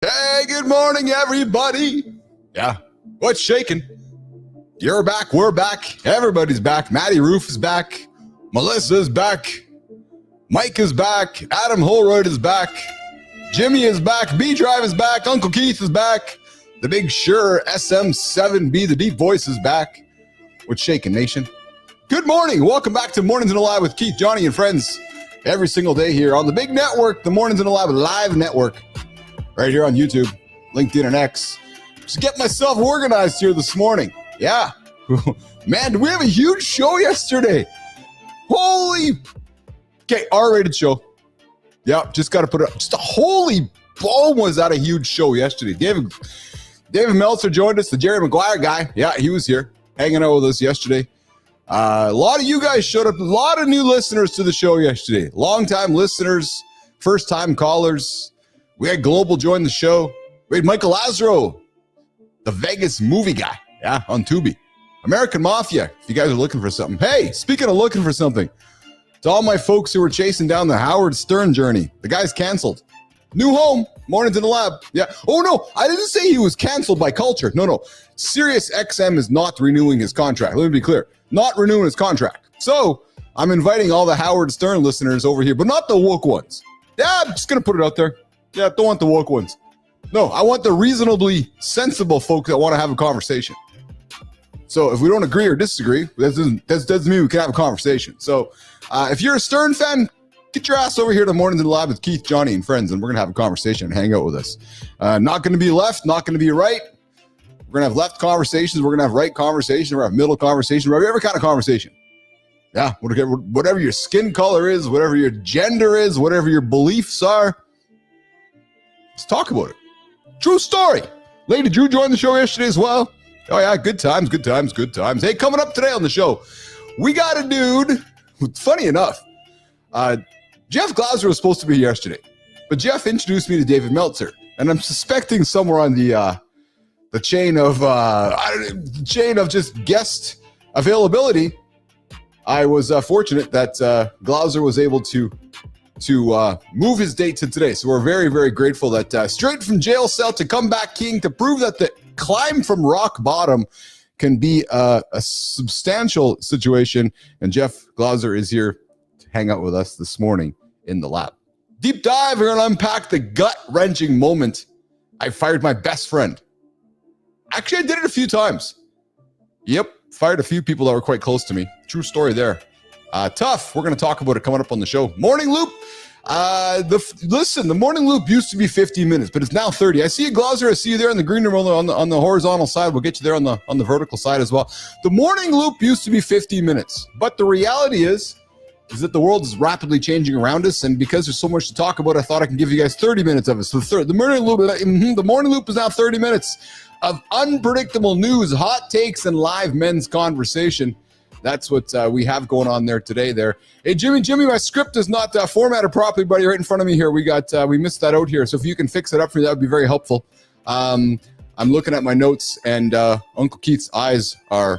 Hey, good morning, everybody. Yeah, what's shaking? You're back, we're back, everybody's back. Matty Roof is back, Melissa's back, Mike is back, Adam Holroyd is back, Jimmy is back, B-Drive is back, Uncle Keith is back, the Big Sure SM7B, the Deep Voice is back. What's shaking, nation? Good morning, welcome back to Mornings in the Lab with Keith, Johnny, and friends. Every single day here on the big network, the Mornings in the Lab live network. Right here on YouTube, LinkedIn, and X. Just get myself organized here this morning. Yeah. Man, did we have a huge show yesterday? Holy. Okay, R-rated show. Yeah, just got to put it up. Just a holy ball was that a huge show yesterday. David Meltzer joined us, the Jerry Maguire guy. Yeah, he was here hanging out with us yesterday. A lot of you guys showed up. A lot of new listeners to the show yesterday. Long-time listeners, first-time callers. We had Global join the show. We had Michael Lazaro, the Vegas movie guy, yeah, on Tubi. American Mafia, if you guys are looking for something. Hey, speaking of looking for something, to all my folks who were chasing down the Howard Stern journey, the guy's canceled. New home, Mornings in the Lab. Yeah. Oh, no, I didn't say he was canceled by culture. No. Sirius XM is not renewing his contract. Let me be clear. Not renewing his contract. So I'm inviting all the Howard Stern listeners over here, but not the woke ones. Yeah, I'm just going to put it out there. Yeah, don't want the woke ones. No, I want the reasonably sensible folks that want to have a conversation. So if we don't agree or disagree, that doesn't mean we can have a conversation. So if you're a Stern fan, get your ass over here to Mornings in the Lab with Keith, Johnny, and friends, and we're going to have a conversation and hang out with us. Not going to be left, not going to be right. We're going to have left conversations. We're going to have right conversations. We're going to have middle conversations. We're going to have every kind of conversation. Yeah, whatever your skin color is, whatever your gender is, whatever your beliefs are. Let's talk about it. True story. Lady Drew joined the show yesterday as well. Oh, yeah, good times. Hey, coming up today on the show, we got a dude, funny enough, Jeff Glauser was supposed to be here yesterday, but Jeff introduced me to David Meltzer, and I'm suspecting somewhere on the chain of just guest availability, I was fortunate that Glauser was able to move his date to today. So we're very, very grateful that straight from jail cell to comeback king to prove that the climb from rock bottom can be a substantial situation. And Jeff Glauser is here to hang out with us this morning in the lab. Deep dive, we're going to unpack the gut-wrenching moment I fired my best friend. Actually, I did it a few times. Yep, fired a few people that were quite close to me. True story there. Tough. We're going to talk about it coming up on the show. Morning Loop. The Morning Loop used to be 50 minutes, but it's now 30. I see you, Glauser. I see you there in the green room on the horizontal side. We'll get you there on the vertical side as well. The Morning Loop used to be 50 minutes, but the reality is that the world is rapidly changing around us, and because there's so much to talk about, I thought I can give you guys 30 minutes of it. So the Morning Loop is now 30 minutes of unpredictable news, hot takes, and live men's conversation. That's what we have going on there today. Hey, Jimmy, my script is not formatted properly, buddy. Right in front of me here, we missed that out here. So if you can fix it up for me, that would be very helpful. I'm looking at my notes, and Uncle Keith's eyes are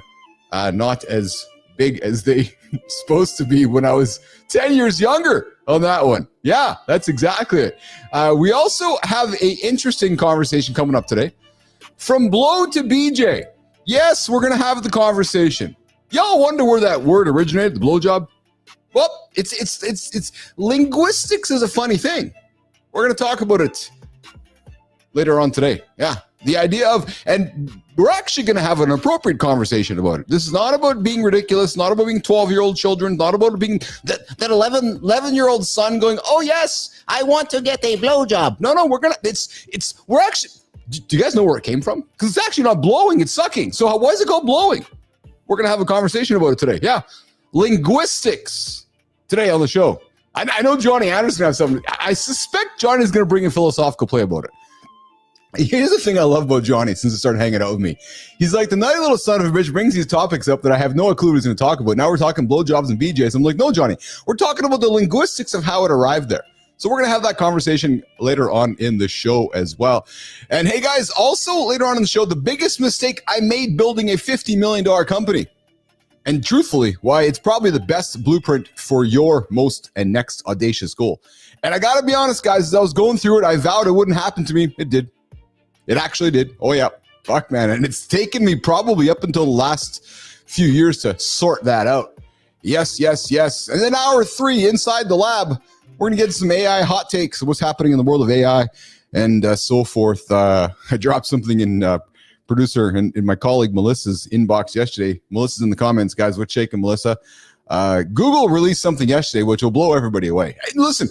not as big as they supposed to be when I was 10 years younger on that one. Yeah, that's exactly it. We also have an interesting conversation coming up today. From blow to BJ. Yes, we're going to have the conversation. Y'all wonder where that word originated, the blowjob? Well, it's linguistics is a funny thing. We're going to talk about it later on today. Yeah, the idea of, and we're actually going to have an appropriate conversation about it. This is not about being ridiculous, not about being 12-year-old children, not about being that 11-year-old son going, oh yes, I want to get a blowjob. No, we're actually, do you guys know where it came from? Because it's actually not blowing, it's sucking. So why is it called blowing? We're going to have a conversation about it today. Yeah. Linguistics today on the show. I know Johnny Andersen has something. I suspect Johnny's going to bring a philosophical play about it. Here's the thing I love about Johnny since he started hanging out with me. He's like the nutty little son of a bitch, brings these topics up that I have no clue what he's going to talk about. Now we're talking blowjobs and BJs. I'm like, no, Johnny, we're talking about the linguistics of how it arrived there. So we're going to have that conversation later on in the show as well. And hey, guys, also later on in the show, the biggest mistake I made building a $50 million company. and truthfully, why it's probably the best blueprint for your most and next audacious goal. And I got to be honest, guys, as I was going through it, I vowed it wouldn't happen to me. It did. It actually did. Oh, yeah. Fuck, man. And it's taken me probably up until the last few years to sort that out. Yes. And then hour 3 inside the lab, we're going to get some AI hot takes of what's happening in the world of AI and so forth. I dropped something in producer and in my colleague Melissa's inbox yesterday. Melissa's in the comments, guys. What's shaking, Melissa? Google released something yesterday which will blow everybody away. Hey, listen,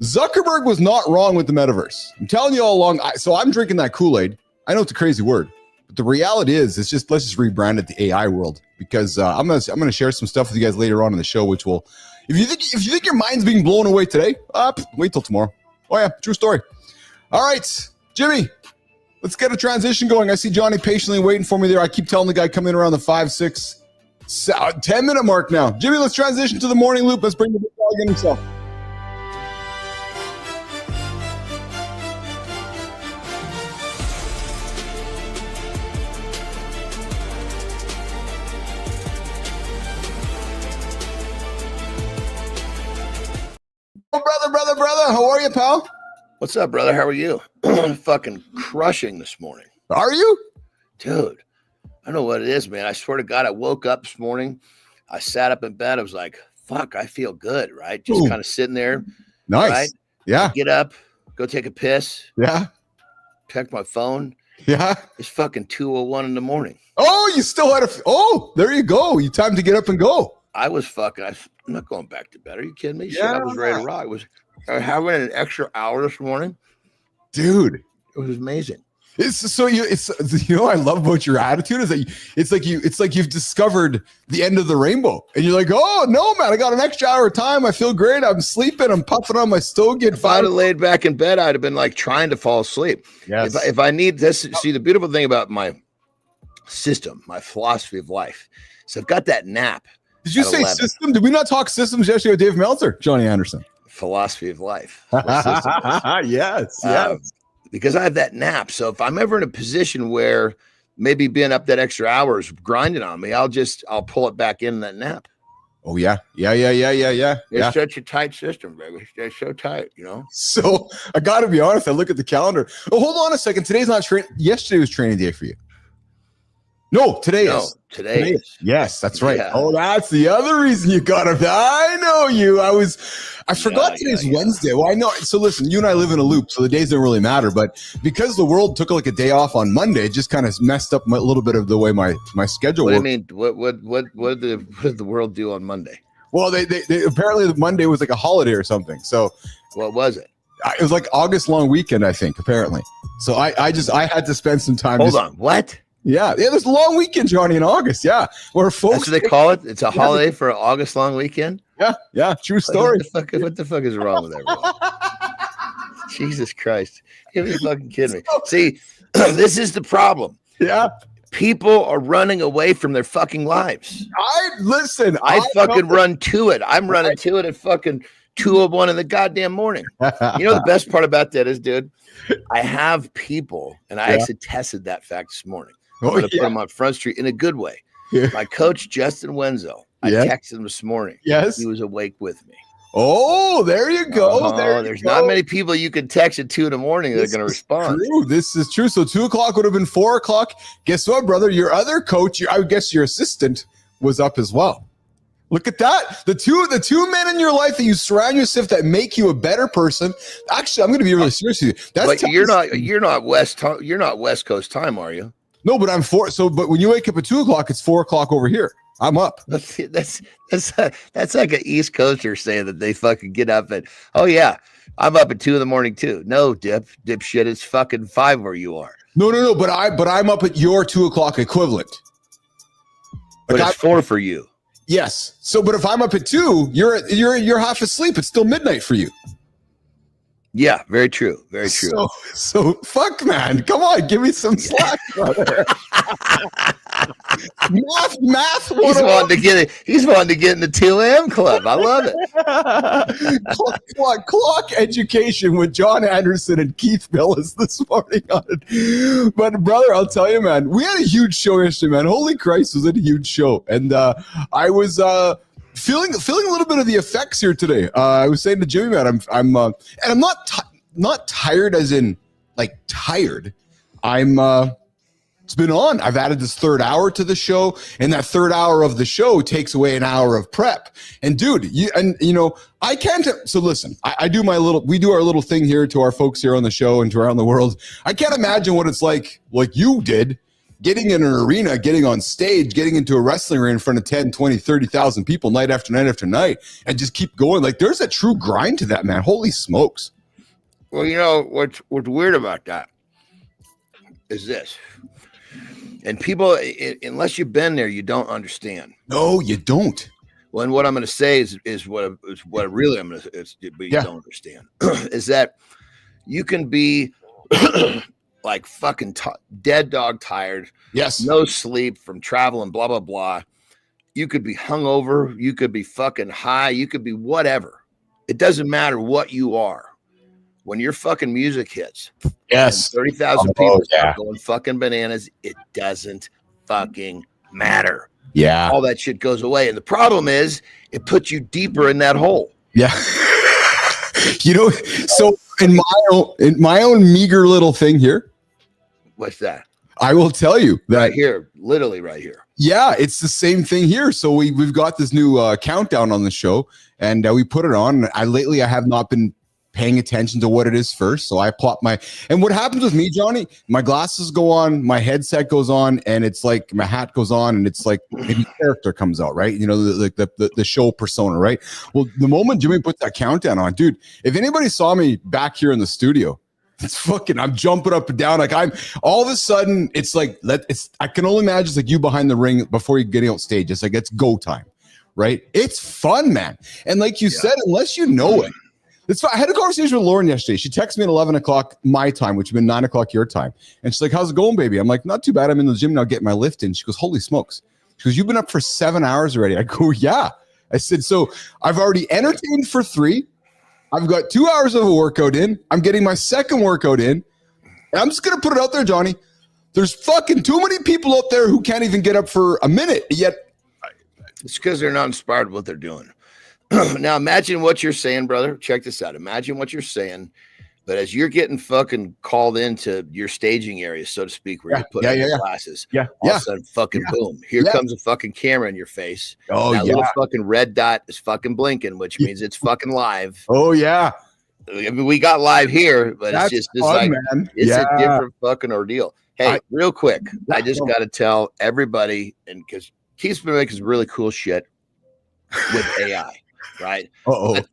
Zuckerberg was not wrong with the metaverse. I'm telling you all along. So I'm drinking that Kool-Aid. I know it's a crazy word, but the reality is, it's just, let's just rebrand it the AI world, because I'm gonna share some stuff with you guys later on in the show, which will, if you think your mind's being blown away today, wait till tomorrow. Oh yeah, true story. All right, Jimmy. Let's get a transition going. I see Johnny patiently waiting for me there. I keep telling the guy come in around the 5, 6, 10 minute mark now. Jimmy, let's transition to the morning loop. Let's bring the big dog in himself. Oh, brother. How are you, pal? What's up, brother? How are you? Fucking crushing this morning. Are you? Dude, I don't know what it is, man. I swear to God, I woke up this morning. I sat up in bed. I was like, fuck, I feel good, right? Just kind of sitting there. Nice. Right? Yeah. Get up, go take a piss. Yeah. Check my phone. Yeah. It's fucking 2:01 in the morning. Oh, you still had there you go. You time to get up and go. I'm not going back to bed. Are you kidding me? Yeah. Shit, I was ready to rock. I was having an extra hour this morning. Dude. It was amazing. I love about your attitude is that it's like you've discovered the end of the rainbow, and you're like, oh no, man, I got an extra hour of time. I feel great. I'm sleeping. I'm puffing on my stogie. If I'd have laid back in bed, I'd have been like trying to fall asleep. Yes. If I need this, see, the beautiful thing about my system, my philosophy of life, so I've got that nap. Did you say 11. System? Did we not talk systems yesterday with Dave Meltzer, Johnny Andersen? Philosophy of life. Yes. Because I have that nap. So if I'm ever in a position where maybe being up that extra hour is grinding on me, I'll pull it back in that nap. Oh yeah. It's such a tight system, baby. It's so tight, So I got to be honest. I look at the calendar. Oh, hold on a second. Today's not training. Yesterday was training day for you. No, today is. Today is. Yes, that's right. Yeah. Oh, that's the other reason you got it. I know you. I forgot today's Wednesday. Well, I know. So listen, you and I live in a loop, so the days don't really matter. But because the world took like a day off on Monday, it just kind of messed up a little bit of the way my schedule worked. What do you mean? What did the world do on Monday? Well, they apparently Monday was like a holiday or something. So what was it? It was like August long weekend, I think, apparently. So I had to spend some time. Hold on. What? Yeah, there's a long weekend, Johnny, in August. Yeah, where folks. That's what they call it. It's a holiday for an August long weekend. Yeah, true story. What the fuck is wrong with everyone? Jesus Christ, you're fucking kidding me. See, this is the problem. Yeah, people are running away from their fucking lives. I fucking run to it. I'm running to it at fucking 2:01 in the goddamn morning. You know the best part about that is, dude, I have people, and I actually tested that fact this morning. I'm going to put them on Front Street in a good way. Yeah. My coach, Justin Wenzel, I texted him this morning. Yes. He was awake with me. Oh, there you go. There's not many people you can text at 2 in the morning that are going to respond. True. This is true. So 2 o'clock would have been 4 o'clock. Guess what, brother? Your other coach, I would guess your assistant, was up as well. Look at that. The two men in your life that you surround yourself that make you a better person. Actually, I'm going to be really serious with you. But you're not West Coast time, are you? No, but I'm 4. So, but when you wake up at 2 o'clock, it's 4 o'clock over here. I'm up. That's like an East Coaster saying that they fucking get up at. Oh yeah, I'm up at 2 in the morning too. No, dipshit, it's fucking 5 where you are. No. But I'm up at your 2 o'clock equivalent. But it's 4 for you. Yes. So, but if I'm up at 2, you're half asleep. It's still midnight for you. Yeah, very true. Very true. So fuck, man. Come on, give me some slack, brother. Math. He's wanting to get in the 2am club. I love it. Clock education with Jon Andersen and Keith Bilous this morning on it. But brother, I'll tell you, man, we had a huge show yesterday, man. Holy Christ, was it a huge show? And I was feeling a little bit of the effects here today. I was saying to Jimmy, man, and I'm not tired as in like tired. It's been on. I've added this third hour to the show, and that third hour of the show takes away an hour of prep. And dude, I can't. So listen, we do our little thing here to our folks here on the show and to around the world. I can't imagine what it's like you did, getting in an arena, getting on stage, getting into a wrestling ring in front of 10, 20, 30,000 people night after night after night, and just keep going. Like there's a true grind to that, man. Holy smokes. Well, what's weird about that is this. And people, unless you've been there, you don't understand. No, you don't. Well, and what I'm going to say is what really I'm going to say, but you don't understand, is that you can be like fucking dead dog tired. Yes. No sleep from traveling, blah, blah, blah. You could be hungover. You could be fucking high. You could be whatever. It doesn't matter what you are. When your fucking music hits, yes, 30,000 people start going fucking bananas, it doesn't fucking matter. Yeah. All that shit goes away. And the problem is it puts you deeper in that hole. Yeah. So in my own meager little thing here. What's that? I will tell you that right here, literally right here. Yeah, it's the same thing here. So we've got this new countdown on the show, and we put it on. I have not been paying attention to what it is first. So I plot and what happens with me, Johnny, my glasses go on, my headset goes on, and it's like my hat goes on, and it's like maybe character comes out, right? The show persona, right? Well, the moment Jimmy puts that countdown on, dude, if anybody saw me back here in the studio, I'm jumping up and down. Like I'm all of a sudden, it's like, I can only imagine it's like you behind the ring before you're getting out stage. It's like, it's go time, right? It's fun, man. And like you said, unless you know it, I had a conversation with Lauren yesterday. She texted me at 11 o'clock my time, which would been 9 o'clock your time. And she's like, how's it going, baby? I'm like, not too bad. I'm in the gym now getting my lift in. She goes, holy smokes. She goes, you've been up for 7 hours already. I go, yeah. I said, so I've already entertained for 3. I've got 2 hours of a workout in. I'm getting my second workout in. And I'm just going to put it out there, Johnny. There's fucking too many people out there who can't even get up for a minute. Yet it's because they're not inspired with what they're doing. Now, imagine what you're saying, brother. Check this out. Imagine what you're saying. But as you're getting fucking called into your staging area, so to speak, where you put on your glasses, all of a sudden, fucking boom. Here comes a fucking camera in your face. Oh, that little fucking red dot is fucking blinking, which means it's fucking live. Oh, yeah. I mean, we got live here, but That's it's just fun, like, man. It's a different fucking ordeal. Hey, real quick, I just got to tell everybody, and because Keith's been making some really cool shit with AI. Right.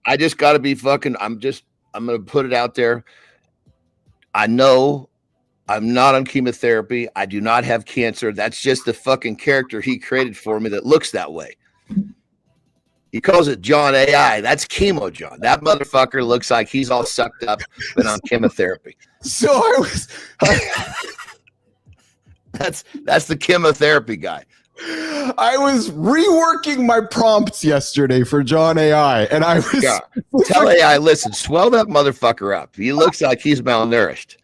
I just got to be fucking. I'm going to put it out there. I know I'm not on chemotherapy. I do not have cancer. That's just the fucking character he created for me that looks that way. He calls it John AI. That's chemo John. That motherfucker looks like he's all sucked up and on chemotherapy. So that's the chemotherapy guy. I was reworking my prompts yesterday for John AI, and I was tell AI, listen, swell that motherfucker up. He looks like he's malnourished.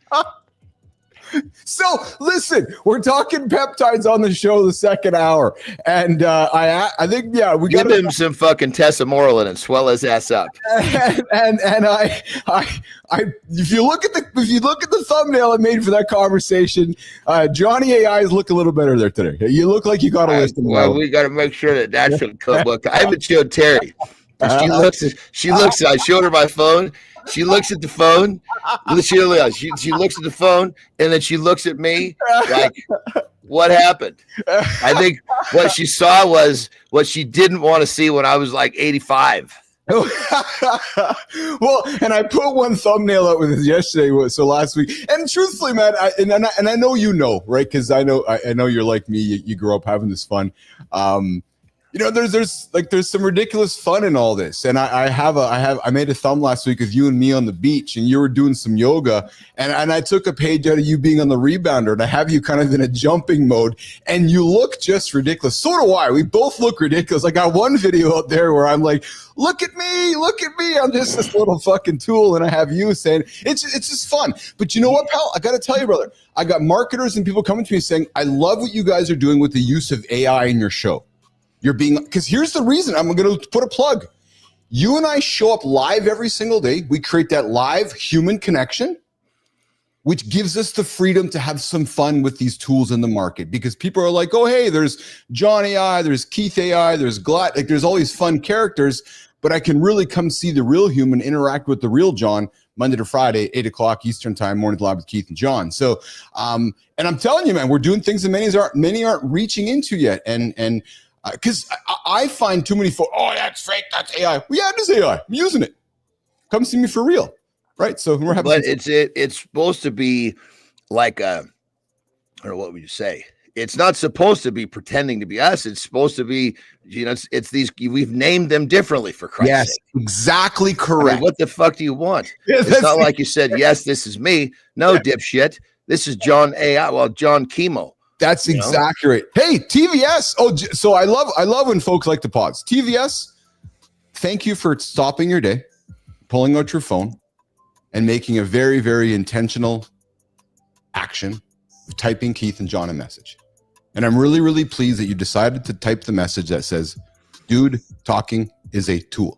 So listen, we're talking peptides on the show the second hour, and I think we give him some fucking testosterone and swell his ass up. And I if you look at the thumbnail I made for that conversation, Johnny AI is looking a little better there today. You look like you got a list. Well, we got to make sure that should come. Look, I haven't showed Terry. She looks. I showed her my phone. She looks at the phone. She looks at the phone, and then she looks at me like, what happened? I think what she saw was what she didn't want to see when I was like 85. Well, and I put one thumbnail out with this yesterday, so last week. And truthfully, man, I know you know, right? Because I know you're like me. You grew up having this fun. there's some ridiculous fun in all this. And I made a thumb last week with you and me on the beach, and you were doing some yoga, and I took a page out of you being on the rebounder, and I have you kind of in a jumping mode, and you look just ridiculous. So do I. We both look ridiculous. I got one video out there where I'm like, look at me. I'm just this little fucking tool, and I have you saying it's just fun. But you know what, pal? I got to tell you, brother, I got marketers and people coming to me saying, I love what you guys are doing with the use of AI in your show. Because here's the reason I'm going to put a plug. You and I show up live every single day. We create that live human connection, which gives us the freedom to have some fun with these tools in the market, because people are like, oh, hey, there's John AI, there's Keith AI, there's Glad, like there's all these fun characters, but I can really come see the real human, interact with the real John Monday to Friday, 8 o'clock Eastern time, morning live with Keith and John. So, and I'm telling you, man, we're doing things that many aren't reaching into yet. And because I find too many folks, oh, that's fake, that's AI. Well, yeah, it is AI. I'm using it. Come see me for real, right? So we're having. But it's supposed to be like I don't know, what would you say? It's not supposed to be pretending to be us. It's supposed to be, it's these. We've named them differently, for Christ's sake. Exactly correct. I mean, what the fuck do you want? It's not like you said, yes, this is me. No, dipshit. This is John AI. Well, John Chemo. That's exactly right. Hey, TVS. Oh, so I love when folks like to pause. TVS, thank you for stopping your day, pulling out your phone, and making a very, very intentional action of typing Keith and John a message. And I'm really, really pleased that you decided to type the message that says, dude, talking is a tool.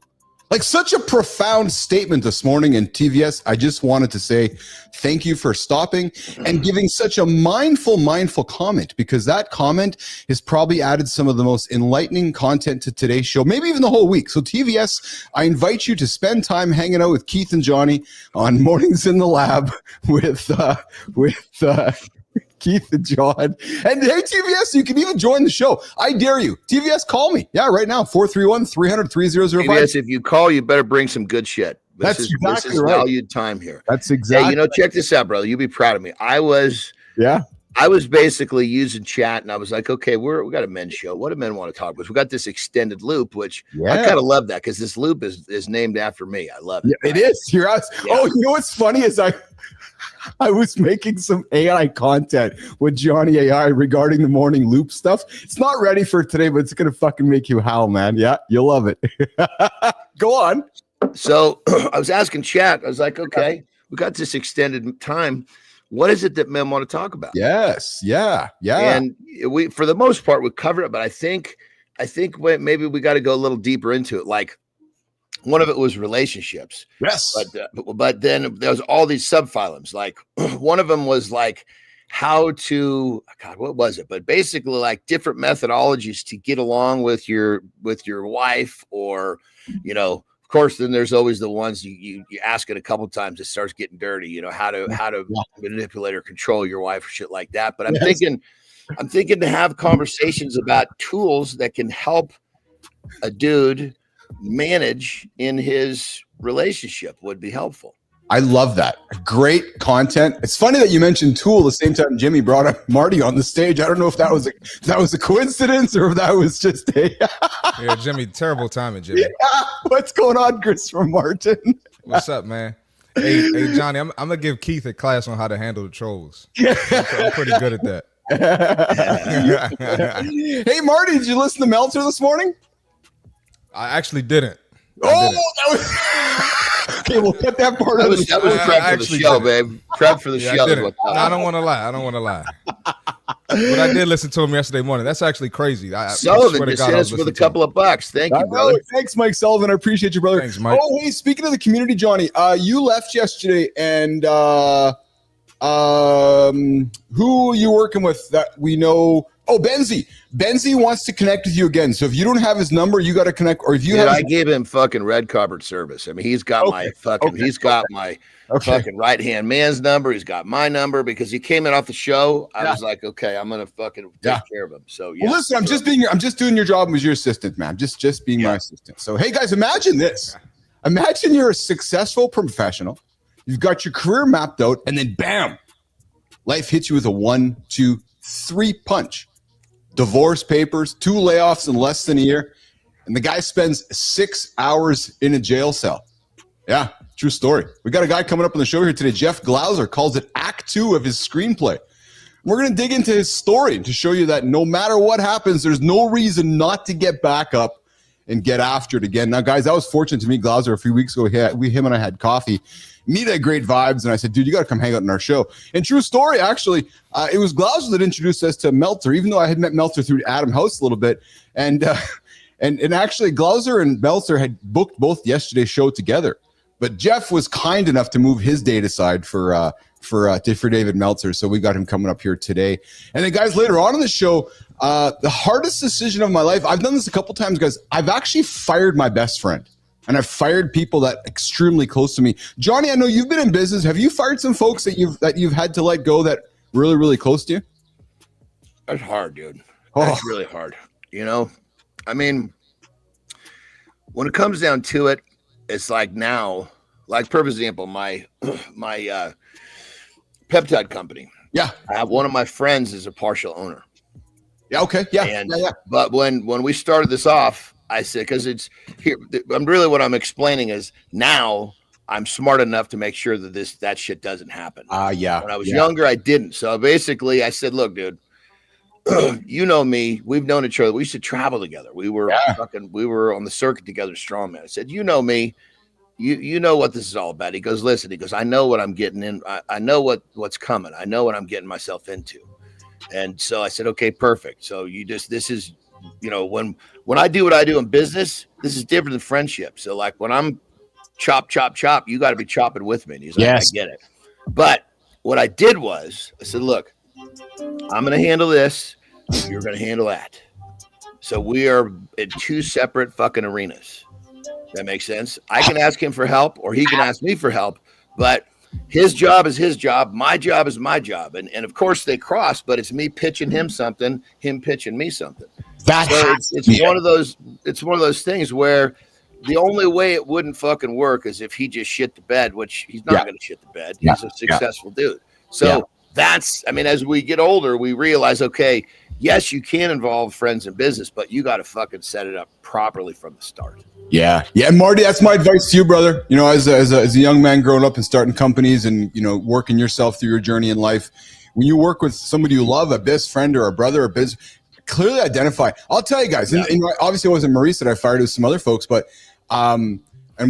Like, such a profound statement this morning in TVS. I just wanted to say thank you for stopping and giving such a mindful comment, because that comment has probably added some of the most enlightening content to today's show, maybe even the whole week. So TVS, I invite you to spend time hanging out with Keith and Johnny on Mornings in the Lab with Keith and John. And hey, TVS, you can even join the show. I dare you. TVS, call me. Yeah, right now, 431-300-3005. TVS, if you call, you better bring some good shit. This is right. Valued time here. That's exactly. Hey, check this out, brother. You'll be proud of me. I was basically using chat, and I was like, okay, we got a men's show. What do men want to talk about? We got this extended loop, which I kind of love that, because this loop is named after me. I love it. Yeah, it is. You're out. Yeah. Oh, you know what's funny is I was making some AI content with Johnny AI regarding the morning loop stuff. It's not ready for today, but it's going to fucking make you howl, man. Yeah, you'll love it. Go on. So I was asking chat. I was like, okay, we got this extended time. What is it that men want to talk about? Yes. Yeah. And we, for the most part, we covered it, but I think maybe we got to go a little deeper into it. Like, one of it was relationships. Yes. But then there was all these subphylums. Like, one of them was like how to, God, what was it? But basically, like, different methodologies to get along with your wife, or, of course, then there's always the ones you ask it a couple of times, it starts getting dirty, how to manipulate or control your wife or shit like that. But I'm thinking to have conversations about tools that can help a dude manage in his relationship would be helpful. I love that. Great content. It's funny that you mentioned tool the same time Jimmy brought up Marty on the stage. I don't know if that was a coincidence or if that was just a yeah, Jimmy, terrible timing, Jimmy. Yeah. What's going on, Christopher Martin? What's up, man? Hey Johnny, I'm gonna give Keith a class on how to handle the trolls. I'm pretty good at that. Hey Marty, did you listen to Meltzer this morning? I actually didn't. That was okay. We'll cut that part out. That was prep for the show, babe. Prep for the show. I don't want to lie. But I did listen to him yesterday morning. That's actually crazy. Sullivan just hit us with a couple of bucks. Thank you, brother. Thanks, Mike Sullivan. I appreciate you, brother. Thanks, Mike. Oh, hey, speaking of the community, Johnny, you left yesterday, and who are you working with that we know? Oh, Benzie. Benzie wants to connect with you again. So if you don't have his number, you got to connect. Or if you have, I gave him fucking red carpet service. I mean, he's got my fucking right hand man's number. He's got my number because he came in off the show. I was like, okay, I'm gonna fucking take care of him. So yeah. Well, listen, I'm just doing your job as your assistant, man. Just being my assistant. So hey, guys, imagine this. Imagine you're a successful professional. You've got your career mapped out, and then bam, life hits you with a 1, 2, 3 punch. divorce papers, 2 layoffs in less than a year. And the guy spends 6 hours in a jail cell. Yeah, true story. We got a guy coming up on the show here today. Jeff Glauser calls it Act 2 of his screenplay. We're going to dig into his story to show you that no matter what happens, there's no reason not to get back up and get after it again. Now, guys, I was fortunate to meet Glauser a few weeks ago. Him and I had coffee. Meet had great vibes, and I said, dude, you got to come hang out in our show. And true story, actually, it was Glauser that introduced us to Meltzer, even though I had met Meltzer through Adam House a little bit. And actually, Glauser and Meltzer had booked both yesterday's show together. But Jeff was kind enough to move his date aside for David Meltzer, so we got him coming up here today. And then, guys, later on in the show, the hardest decision of my life, I've done this a couple times, guys. I've actually fired my best friend, and I've fired people that extremely close to me. Johnny, I know you've been in business. Have you fired some folks that you've had to let go that really, really close to you? That's hard, dude. That's really hard. You know, I mean, when it comes down to it, it's like now, like perfect example, my peptide company. Yeah. I have one of my friends is a partial owner. Yeah. Okay. Yeah. But when we started this off, I said, because it's here, I'm really what I'm explaining is now I'm smart enough to make sure that that shit doesn't happen. Yeah. When I was younger, I didn't. So basically I said, look, dude, you know me, we've known each other. We used to travel together. We were on the circuit together, Strongman. I said, you know me, you know what this is all about. He goes, listen, he goes, I know what I'm getting in. I know what's coming. I know what I'm getting myself into. And so I said, okay, perfect. So this is, you know, when I do what I do in business, this is different than friendship. So like when I'm chop, you got to be chopping with me. And he's like, yes. I get it. But what I did was I said, look, I'm going to handle this. You're going to handle that. So we are in 2 separate fucking arenas. That makes sense. I can ask him for help or he can ask me for help, but his job is his job. My job is my job. And of course they cross, but it's me pitching him something, him pitching me something. It's one of those things where the only way it wouldn't fucking work is if he just shit the bed, which he's not going to shit the bed. He's a successful dude. So that's, I mean, as we get older, we realize, okay, yes, you can involve friends in business, but you got to fucking set it up properly from the start. Yeah. And Marty, that's my advice to you, brother. You know, as a young man growing up and starting companies and, you know, working yourself through your journey in life, when you work with somebody you love, a best friend or a brother or business, clearly identify. I'll tell you guys, and obviously it wasn't Maurice that I fired, it was some other folks, but, and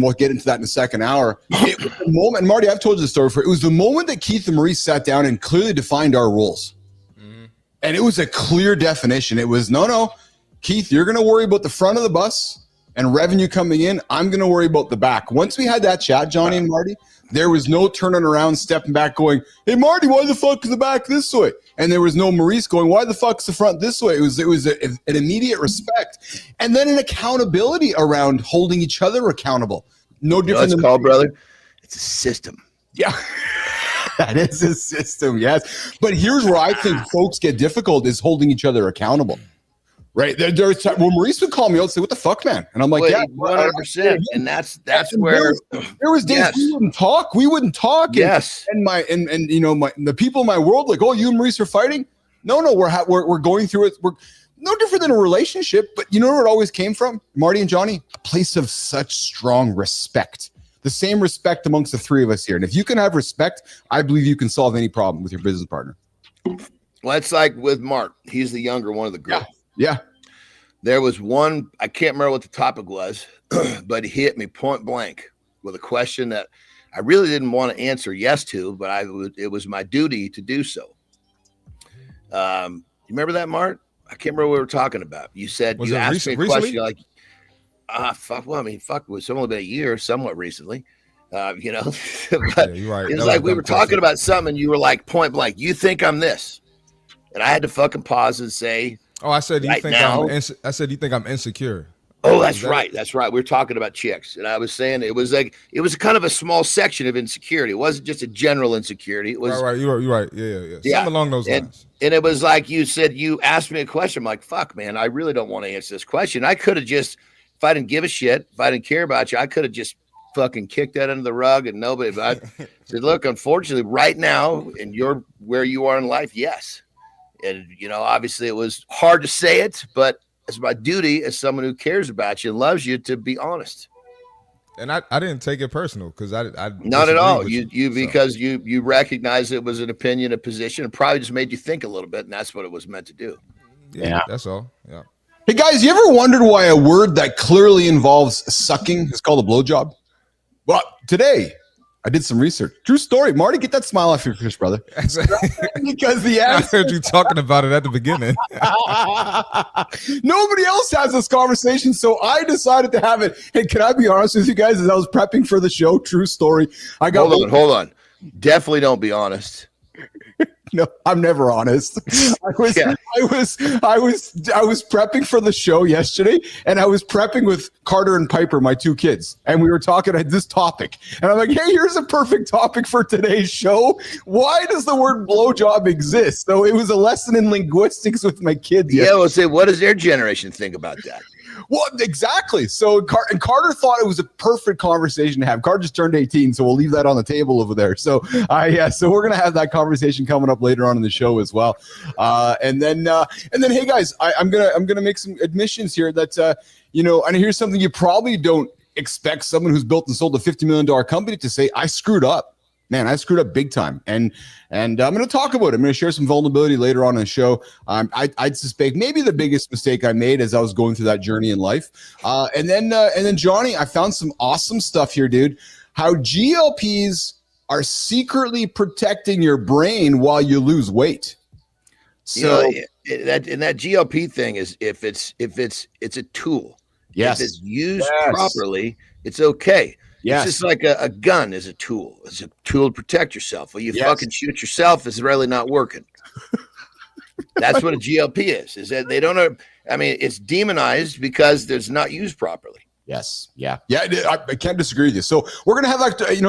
we'll get into that in the second hour. It was the moment, Marty, I've told you the story before. It was the moment that Keith and Maurice sat down and clearly defined our roles. Mm-hmm. And it was a clear definition. It was, no, Keith, you're going to worry about the front of the bus and revenue coming in. I'm going to worry about the back. Once we had that chat, Johnny and Marty, there was no turning around, stepping back going, hey, Marty, why the fuck is the back this way? And there was no Maurice going, why the fuck is the front this way? It was an immediate respect. And then an accountability around holding each other accountable. No different than called, brother. It's a system. Yeah. That is a system, yes. But here's where I think folks get difficult is holding each other accountable. Right. There's when Maurice would call me out and say, what the fuck, man? And I'm like, 100%. And that's where there was days we wouldn't talk. Yes. And you know, the people in my world, like, oh, you and Maurice are fighting. No, we're going through it. We're no different than a relationship. But you know where it always came from, Marty and Johnny? A place of such strong respect. The same respect amongst the three of us here. And if you can have respect, I believe you can solve any problem with your business partner. Well, it's like with Mark. He's the younger one of the group. Yeah. There was one, I can't remember what the topic was, but he hit me point blank with a question that I really didn't want to answer yes to, but it was my duty to do so. You remember that, Mark? I can't remember what we were talking about. You said, you asked me a question like, fuck, well, I mean, fuck, it's only been a year, somewhat recently, you know, but you're right. It's like we were talking about something and you were like point blank, you think I'm this? And I had to fucking pause and say, oh, I said, you think I'm insecure. Oh, that's right. That's right. We were talking about chicks. And I was saying it was kind of a small section of insecurity. It wasn't just a general insecurity. It was right. You're right. Yeah. Something along those lines. And it was like you said, you asked me a question. I'm like, fuck, man, I really don't want to answer this question. I could have just, if I didn't give a shit, if I didn't care about you, I could have just fucking kicked that under the rug and nobody. But I said, look, unfortunately, right now, and you're where you are in life, yes. And, you know, obviously it was hard to say it, but it's my duty as someone who cares about you and loves you to be honest. And I didn't take it personal because I not at all. Because you recognize it was an opinion, a position, and probably just made you think a little bit, and that's what it was meant to do. Yeah, that's all. Yeah. Hey guys, you ever wondered why a word that clearly involves sucking is called a blowjob? Well, today I did some research. True story. Marty, get that smile off your face, brother. Because the answer. I heard you talking about it at the beginning. Nobody else has this conversation, so I decided to have it. Hey, can I be honest with you guys? As I was prepping for the show, true story. I got hold on. Definitely don't be honest. No, I'm never honest. I was prepping for the show yesterday, and I was prepping with Carter and Piper, my two kids, and we were talking at this topic. And I'm like, hey, here's a perfect topic for today's show. Why does the word blowjob exist? So it was a lesson in linguistics with my kids. Yeah, we'll say, what does their generation think about that? Well, exactly. So, Carter thought it was a perfect conversation to have. Carter just turned 18, so we'll leave that on the table over there. So, so we're gonna have that conversation coming up later on in the show as well. And then, hey guys, I'm gonna make some admissions here that and here's something you probably don't expect someone who's built and sold a $50 million company to say. I screwed up. Man, I screwed up big time, and I'm going to talk about it. I'm going to share some vulnerability later on in the show. I'd suspect maybe the biggest mistake I made as I was going through that journey in life. And then Johnny, I found some awesome stuff here, dude. How GLPs are secretly protecting your brain while you lose weight. So that GLP thing is if it's a tool. Yes. If it's used properly, it's okay. Yes. It's just like a gun is a tool. It's a tool to protect yourself. Well, you fucking shoot yourself, it's really not working. That's what a GLP is that they don't it's demonized because it's not used properly. Yes. Yeah. I can't disagree with you. So we're gonna have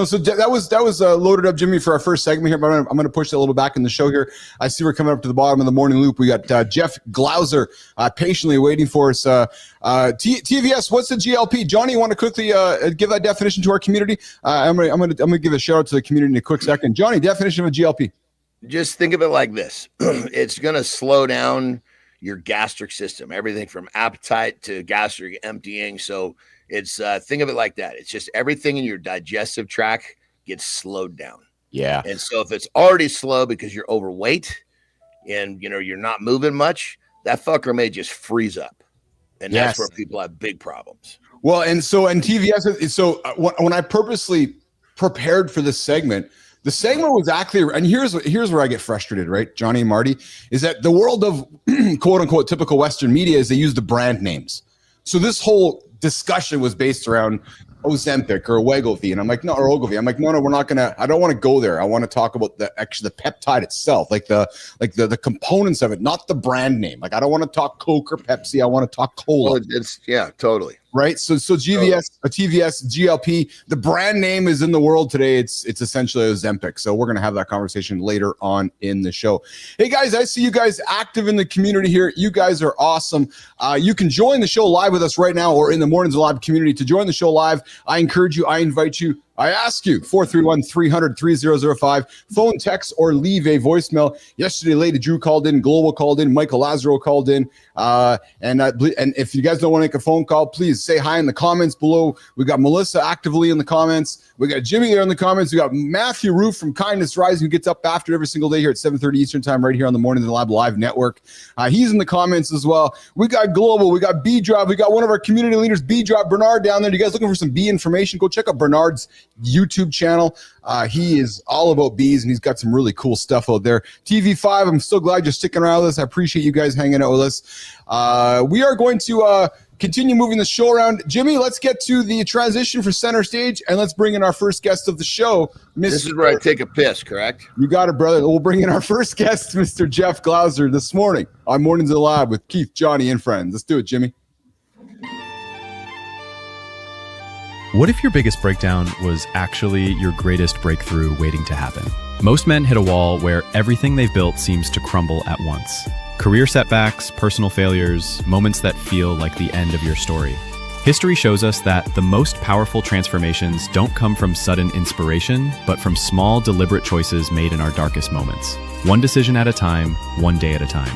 so that was loaded up, Jimmy, for our first segment here. But I'm gonna push that a little back in the show here. I see we're coming up to the bottom of the morning loop. We got Jeff Glauser patiently waiting for us. TVS, what's the GLP? Johnny, you want to quickly give that definition to our community? I'm gonna give a shout out to the community in a quick second. Johnny, definition of a GLP. Just think of it like this: it's gonna slow down your gastric system, everything from appetite to gastric emptying. So it's think of it like that. It's just everything in your digestive tract gets slowed down. Yeah. And so if it's already slow because you're overweight and you're not moving much, that fucker may just freeze up. And that's where people have big problems. Well, and TVS, so when I purposely prepared for this segment, the segment was actually, and here's where I get frustrated, right, Johnny and Marty, is that the world of quote unquote typical Western media is they use the brand names. So this whole discussion was based around Ozempic or Wegovy, and I'm like, no, or Ogilvy. I'm like, no, we're not gonna. I don't want to go there. I want to talk about the peptide itself, like the components of it, not the brand name. Like I don't want to talk Coke or Pepsi. I want to talk cola. Well, it's totally. Right. So GVS, a TVS, GLP, the brand name is in the world today. It's essentially Ozempic. So we're going to have that conversation later on in the show. Hey guys, I see you guys active in the community here. You guys are awesome. You can join the show live with us right now or in the Mornings Live community. To join the show live, I encourage you, I invite you, I ask you, 431-300-3005, phone, text, or leave a voicemail. Yesterday, Lady Drew called in, Global called in, Michael Lazaro called in. And if you guys don't want to make a phone call, please say hi in the comments below. We got Melissa actively in the comments. We got Jimmy there in the comments. We got Matthew Roof from Kindness Rising, who gets up after every single day here at 7:30 Eastern time, right here on the Mornings Lab Live Network. He's in the comments as well. We got Global. We got B-Drop. We got one of our community leaders, B-Drop, Bernard, down there. You guys looking for some bee information? Go check out Bernard's YouTube channel. He is all about bees, and he's got some really cool stuff out there. TV5, I'm so glad you're sticking around with us. I appreciate you guys hanging out with us. We are going to continue moving the show around. Jimmy, let's get to the transition for center stage, and let's bring in our first guest of the show. This is where I take a piss, correct? You got it, brother. We'll bring in our first guest, Mr. Jeff Glauser, this morning on Mornings in the Lab with Keith, Johnny, and friends. Let's do it, Jimmy. What if your biggest breakdown was actually your greatest breakthrough waiting to happen? Most men hit a wall where everything they've built seems to crumble at once. Career setbacks, personal failures, moments that feel like the end of your story. History shows us that the most powerful transformations don't come from sudden inspiration, but from small, deliberate choices made in our darkest moments. One decision at a time, one day at a time.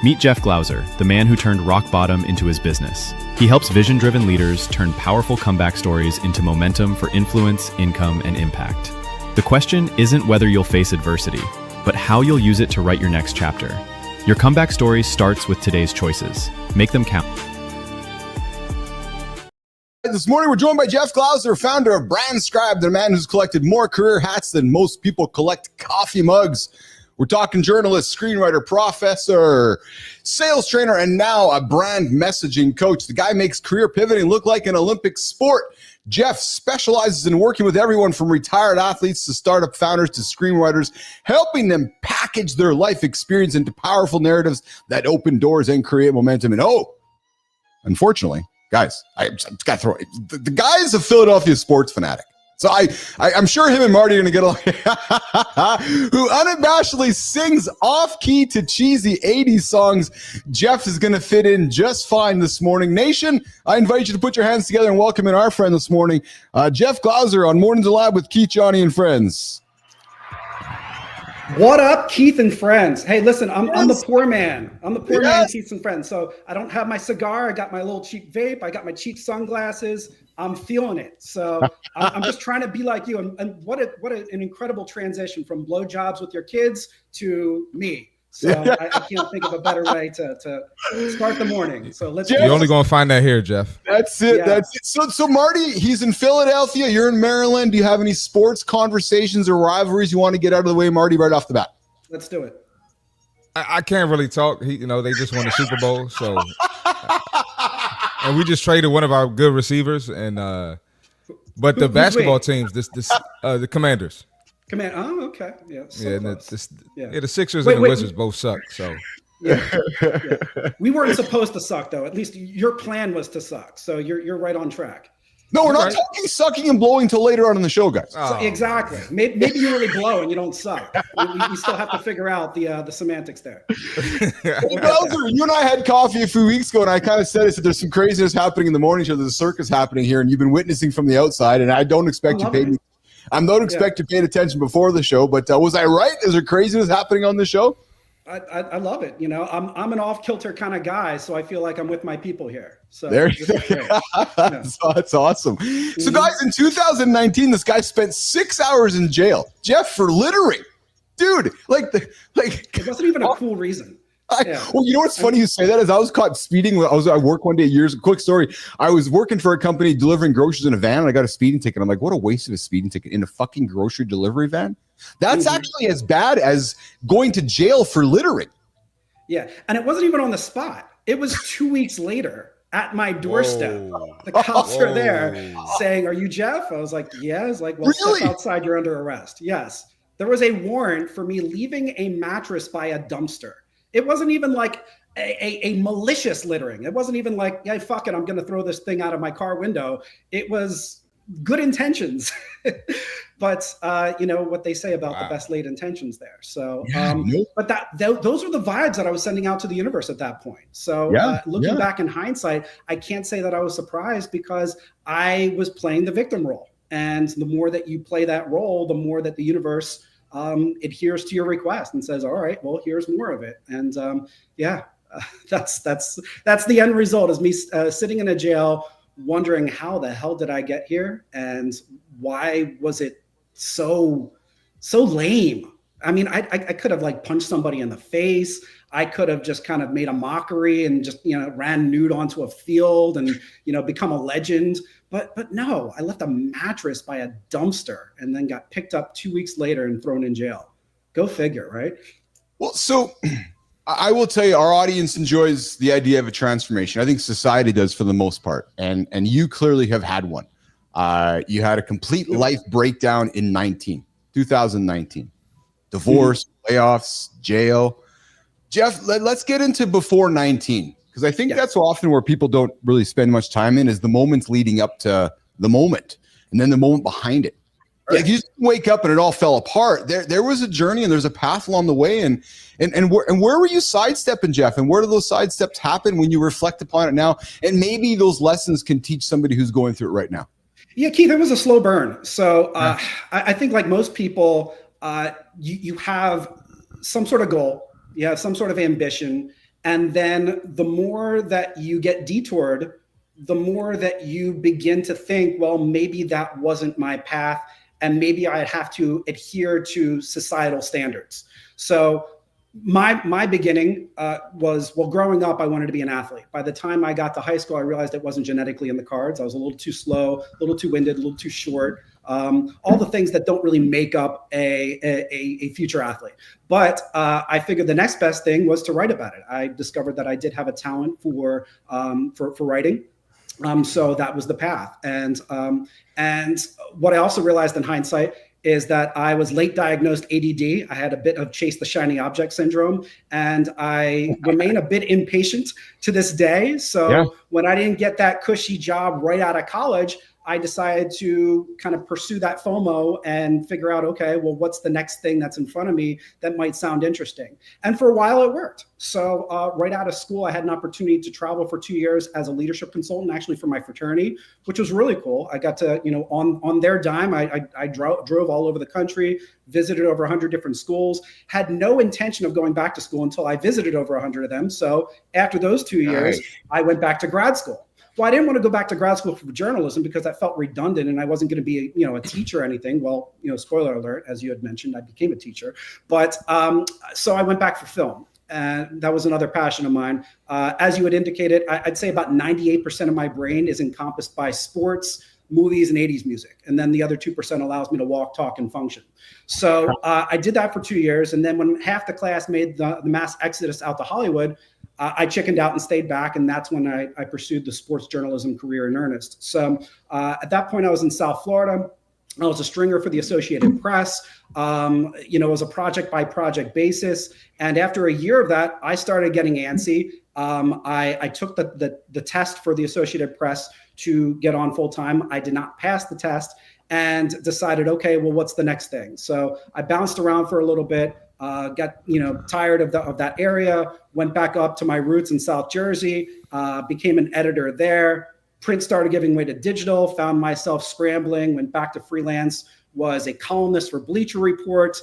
Meet Jeff Glauser, the man who turned rock bottom into his business. He helps vision-driven leaders turn powerful comeback stories into momentum for influence, income, and impact. The question isn't whether you'll face adversity, but how you'll use it to write your next chapter. Your comeback story starts with today's choices. Make them count. This morning, we're joined by Jeff Glauser, founder of Brand Scribe, the man who's collected more career hats than most people collect coffee mugs. We're talking journalist, screenwriter, professor, sales trainer, and now a brand messaging coach. The guy makes career pivoting look like an Olympic sport. Jeff specializes in working with everyone from retired athletes to startup founders to screenwriters, helping them package their life experience into powerful narratives that open doors and create momentum. And unfortunately, guys, I just got to throw it. The guy is a Philadelphia sports fanatic. So I'm sure him and Marty are going to get along. Who unabashedly sings off-key to cheesy 80s songs. Jeff is going to fit in just fine this morning. Nation, I invite you to put your hands together and welcome in our friend this morning, Jeff Glauser on Mornings Alive with Keith, Johnny, and Friends. What up, Keith and Friends? Hey, listen, I'm the poor man. I'm the poor man, Keith and Friends. So I don't have my cigar. I got my little cheap vape. I got my cheap sunglasses. I'm feeling it. So I'm just trying to be like you. And what an incredible transition from blowjobs with your kids to me. So I can't think of a better way to start the morning. So let's. You're only gonna find that here, Jeff. That's it. Yeah. That's it. So Marty, he's in Philadelphia. You're in Maryland. Do you have any sports conversations or rivalries you want to get out of the way, Marty, right off the bat? Let's do it. I can't really talk. They just won the Super Bowl, so and we just traded one of our good receivers. And but the basketball teams, the Commanders. Oh, okay. Yeah. The Sixers and the Wizards both suck. So yeah. We weren't supposed to suck, though. At least your plan was to suck. So you're right on track. No, we're not talking sucking and blowing till later on in the show, guys. So, exactly. Maybe you really blow and you don't suck. We still have to figure out the semantics there. Glauser, you and I had coffee a few weeks ago, and I kind of said there's some craziness happening in the morning show. There's a circus happening here, and you've been witnessing from the outside, and I don't expect you paid me. I don't expect you paid attention before the show, but was I right? Is there craziness happening on the show? I love it. I'm an off-kilter kind of guy, so I feel like I'm with my people here. So there you go. That's awesome. Mm-hmm. So guys, in 2019, this guy spent 6 hours in jail. Jeff, for littering. Dude, it wasn't even a cool reason. Well, you know what's funny you say that is I was caught speeding. I worked one day quick story. I was working for a company delivering groceries in a van, and I got a speeding ticket. I'm like, what a waste of a speeding ticket in a fucking grocery delivery van. That's actually as bad as going to jail for littering. Yeah, and it wasn't even on the spot. It was 2 weeks later at my doorstep. Whoa. The cops are there saying, "Are you Jeff?" I was like, "Yeah." I was like, "Well, really? Step outside. You're under arrest." Yes. There was a warrant for me leaving a mattress by a dumpster. It wasn't even like a malicious littering. It wasn't even like, yeah, fuck it, I'm going to throw this thing out of my car window. It was good intentions. But what they say about the best laid intentions there. So, but those are the vibes that I was sending out to the universe at that point. So looking back in hindsight, I can't say that I was surprised because I was playing the victim role. And the more that you play that role, the more that the universe adheres to your request and says, all right, well, here's more of it. And that's the end result is me sitting in a jail wondering how the hell did I get here and why was it so lame. I mean, I could have punched somebody in the face. I could have just kind of made a mockery and just ran nude onto a field and become a legend. But no, I left a mattress by a dumpster and then got picked up 2 weeks later and thrown in jail. Go figure, right? Well, so I will tell you, our audience enjoys the idea of a transformation. I think society does for the most part. And you clearly have had one. You had a complete life breakdown in 2019. Divorce, layoffs, jail. Jeff, let's get into before 19. Because I think that's often where people don't really spend much time in is the moments leading up to the moment and then the moment behind it. Like you just wake up and it all fell apart. There was a journey and there's a path along the way. And where were you sidestepping, Jeff? And where do those sidesteps happen when you reflect upon it now? And maybe those lessons can teach somebody who's going through it right now. Yeah, Keith, it was a slow burn. So I think like most people, you have some sort of goal, you have some sort of ambition. And then the more that you get detoured, the more that you begin to think, well, maybe that wasn't my path. And maybe I'd have to adhere to societal standards. So my beginning was, well, growing up, I wanted to be an athlete. By the time I got to high school, I realized it wasn't genetically in the cards. I was a little too slow, a little too winded, a little too short. All the things that don't really make up a future athlete. But I figured the next best thing was to write about it. I discovered that I did have a talent for writing. So that was the path. And what I also realized in hindsight is that I was late diagnosed ADD. I had a bit of chase the shiny object syndrome, and I remain a bit impatient to this day. So when I didn't get that cushy job right out of college, I decided to kind of pursue that FOMO and figure out, okay, well, what's the next thing that's in front of me that might sound interesting? And for a while it worked. So right out of school, I had an opportunity to travel for 2 years as a leadership consultant, actually for my fraternity, which was really cool. I got to, on their dime, I drove all over the country, visited over 100 different schools, had no intention of going back to school until I visited over 100 of them. So after those 2 years, I went back to grad school. Well, I didn't want to go back to grad school for journalism because that felt redundant and I wasn't going to be, a teacher or anything. Well, spoiler alert, as you had mentioned, I became a teacher. But so I went back for film. And that was another passion of mine. As you had indicated, I'd say about 98% of my brain is encompassed by sports, movies, and 80s music. And then the other 2% allows me to walk, talk, and function. So I did that for 2 years. And then when half the class made the mass exodus out to Hollywood, I chickened out and stayed back. And that's when I pursued the sports journalism career in earnest. So at that point, I was in South Florida. I was a stringer for the Associated Press. It was a project by project basis. And after a year of that, I started getting antsy. I took the test for the Associated Press to get on full time. I did not pass the test and decided, okay, well, what's the next thing? So I bounced around for a little bit, got tired of that area, went back up to my roots in South Jersey, became an editor there. Print started giving way to digital, found myself scrambling, went back to freelance, was a columnist for Bleacher Report.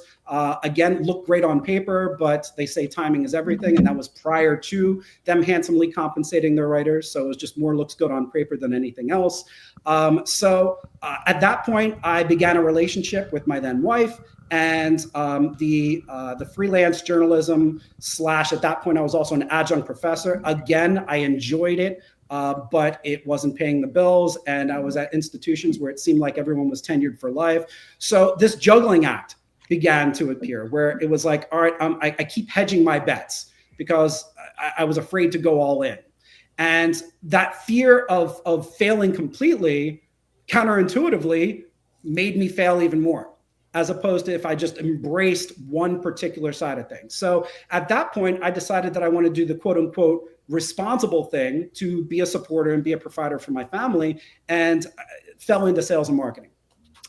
Again, looked great on paper, but they say timing is everything. And that was prior to them handsomely compensating their writers. So it was just more looks good on paper than anything else. So at that point, I began a relationship with my then wife. And the freelance journalism / at that point, I was also an adjunct professor. Again, I enjoyed it. But it wasn't paying the bills. And I was at institutions where it seemed like everyone was tenured for life. So this juggling act began to appear where it was like, all right, I keep hedging my bets because I was afraid to go all in. And that fear of failing completely, counterintuitively, made me fail even more, as opposed to if I just embraced one particular side of things. So at that point, I decided that I want to do the quote unquote responsible thing to be a supporter and be a provider for my family, and fell into sales and marketing.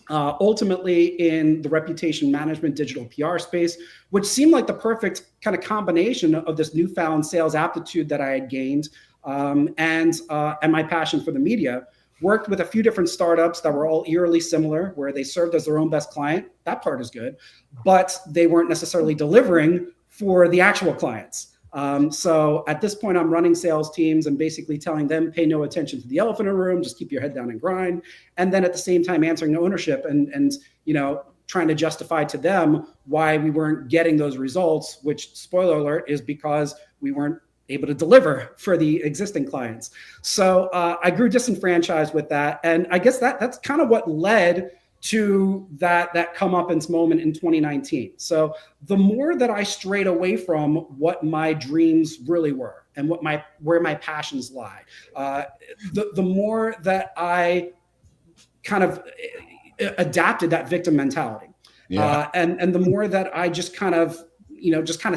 Ultimately in the reputation management, digital PR space, which seemed like the perfect kind of combination of this newfound sales aptitude that I had gained and my passion for the media. Worked with a few different startups that were all eerily similar, where they served as their own best client. That part is good, but they weren't necessarily delivering for the actual clients. So at this point, I'm running sales teams and basically telling them, pay no attention to the elephant in the room, just keep your head down and grind. And then at the same time, answering the ownership and trying to justify to them why we weren't getting those results, which, spoiler alert, is because we weren't able to deliver for the existing clients. So I grew disenfranchised with that. And I guess that's kind of what led to that comeuppance moment in 2019. So the more that I strayed away from what my dreams really were and where my passions lie, the more that I kind of adapted that victim mentality. And the more that I just kind of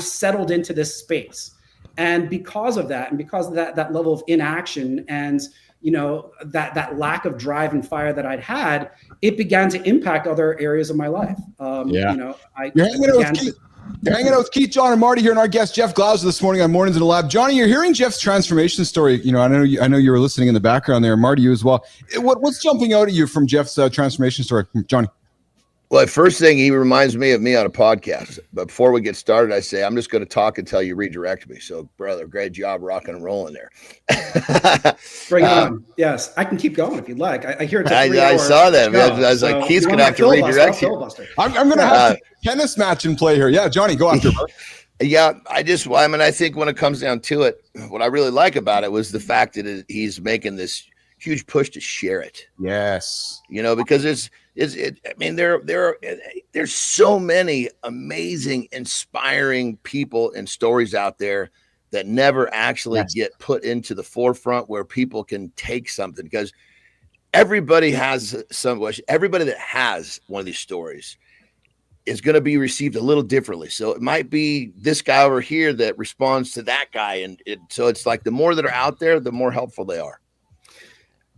settled into this space. And because of that, and because of that level of inaction and that lack of drive and fire that I'd had, it began to impact other areas of my life. You're hanging out with Keith, John, and Marty here, and our guest Jeff Glauser this morning on Mornings in the Lab. Johnny, you're hearing Jeff's transformation story. I know you were listening in the background there, Marty, you as well. What's jumping out at you from Jeff's transformation story, Johnny? Well, the first thing, he reminds me of me on a podcast. But before we get started, I say, I'm just going to talk until you redirect me. So, brother, great job rocking and rolling there. Bring it on. Yes, I can keep going if you'd like. I hear it's I saw that. Show, I was like, Keith's going to have to redirect you. I'm going to have a tennis match in play here. Yeah, Johnny, go after it. Yeah, I think when it comes down to it, what I really like about it was the fact that he's making this huge push to share it. Yes. Because there's so many amazing, inspiring people and stories out there that never actually get put into the forefront where people can take something, because everybody that has one of these stories is going to be received a little differently. So it might be this guy over here that responds to that guy. So it's like the more that are out there, the more helpful they are.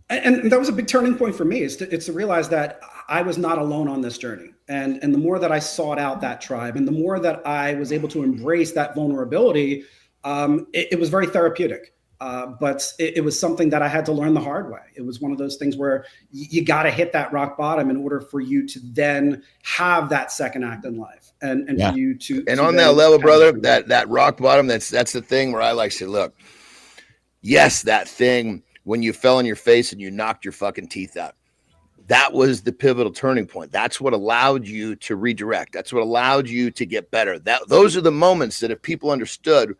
And that was a big turning point for me. It's to realize that I was not alone on this journey. And the more that I sought out that tribe, and the more that I was able to embrace that vulnerability, it was very therapeutic. But it was something that I had to learn the hard way. It was one of those things where you got to hit that rock bottom in order for you to then have that second act in life. And for you to. And on that level, brother, that rock bottom, that's the thing where I like to say, look, yes, that thing when you fell on your face and you knocked your fucking teeth out, that was the pivotal turning point. That's what allowed you to redirect. That's what allowed you to get better. Those are the moments that if people understood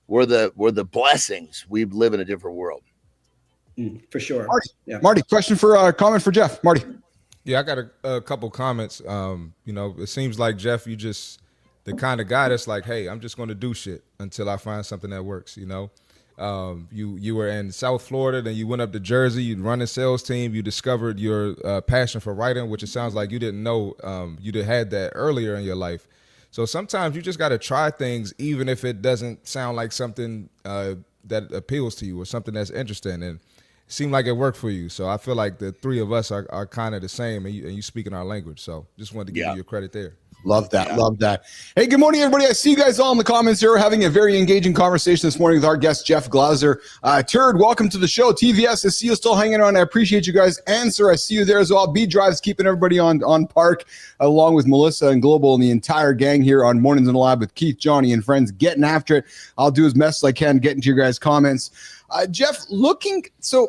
were the blessings, we'd live in a different world. For sure. Marty, question for comment for Jeff. Marty. Yeah, I got a couple comments. It seems like, Jeff, you just the kind of guy that's like, hey, I'm just going to do shit until I find something that works, You were in South Florida, then you went up to Jersey, you run a sales team, you discovered your passion for writing, which it sounds like you didn't know you had that earlier in your life. So sometimes you just got to try things, even if it doesn't sound like something that appeals to you or something that's interesting. And it seemed like it worked for you. So I feel like the three of us are kind of the same, and you speak in our language. So just wanted to give you your credit there. Love that. Yeah. Love that. Hey, good morning, everybody. I see you guys all in the comments here. We're having a very engaging conversation this morning with our guest, Jeff Glauser. Turd, welcome to the show. TVS, I see you still hanging on. I appreciate you guys. Answer, I see you there as well. B-Drive's keeping everybody on park, along with Melissa and Global and the entire gang here on Mornings in the Lab with Keith, Johnny, and friends getting after it. I'll do as best as I can getting to your guys' comments. Jeff, so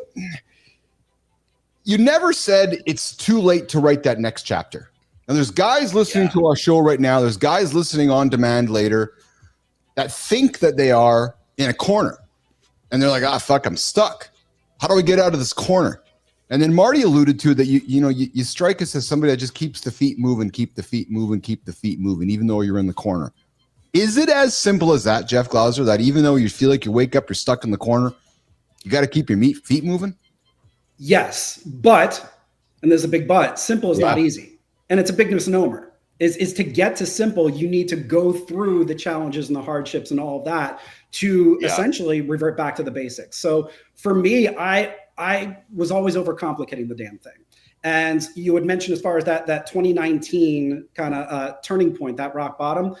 you never said it's too late to write that next chapter. And there's guys listening to our show right now. There's guys listening on demand later that think that they are in a corner. And they're like, fuck, I'm stuck. How do I get out of this corner? And then Marty alluded to that you strike us as somebody that just keeps the feet moving, keep the feet moving, even though you're in the corner. Is it as simple as that, Jeff Glauser, that even though you feel like you wake up, you're stuck in the corner, you got to keep your feet moving? Yes, but, and there's a big but, simple is not easy. And it's a big misnomer. Is to get to simple, you need to go through the challenges and the hardships and all of that to essentially revert back to the basics. So for me, I was always overcomplicating the damn thing. And you had mentioned as far as that 2019 kind of turning point, that rock bottom,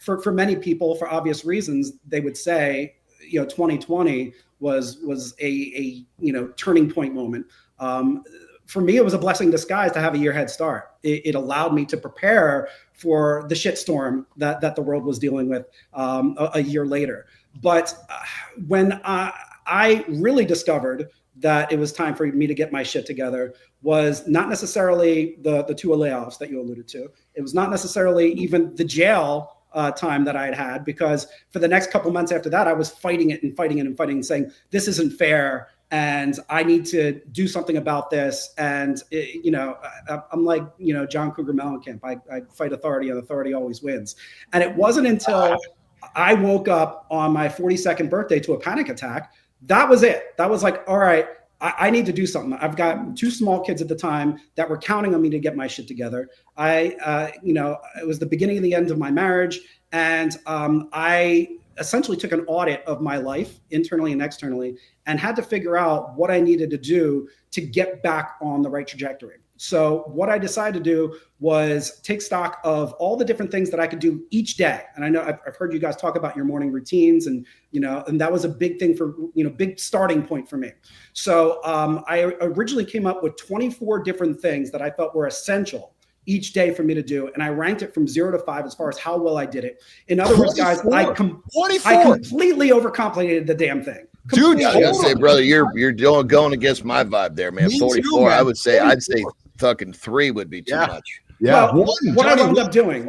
for many people, for obvious reasons, they would say, 2020 was a turning point moment. For me, it was a blessing in disguise to have a year head start. It allowed me to prepare for the shitstorm that the world was dealing with a year later. But when I really discovered that it was time for me to get my shit together was not necessarily the two layoffs that you alluded to. It was not necessarily even the jail time that I had, because for the next couple months after that, I was fighting it and saying, this isn't fair. And I need to do something about this. And, I'm like, John Cougar Mellencamp. I fight authority, and authority always wins. And it wasn't until I woke up on my 42nd birthday to a panic attack. That was it. That was like, all right, I need to do something. I've got two small kids at the time that were counting on me to get my shit together. It was the beginning and the end of my marriage. And I essentially took an audit of my life internally and externally and had to figure out what I needed to do to get back on the right trajectory. So what I decided to do was take stock of all the different things that I could do each day. And I know I've heard you guys talk about your morning routines, and and that was a big thing for, big starting point for me. So I originally came up with 24 different things that I felt were essential each day for me to do. And I ranked it from 0 to 5 as far as how well I did it. In other words, guys, I completely overcomplicated the damn thing. Dude, I was gonna say, brother, you're going against my vibe there, man. 44. Too, man. I'd say fucking 3 would be too much. Yeah. Well, what I wound up doing.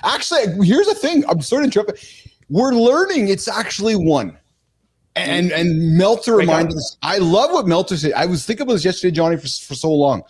Actually, here's the thing. I'm sorry to interrupt. We're learning it's actually 1. And Melter reminded us. I love what Melter said. I was thinking about this yesterday, Johnny, for so long.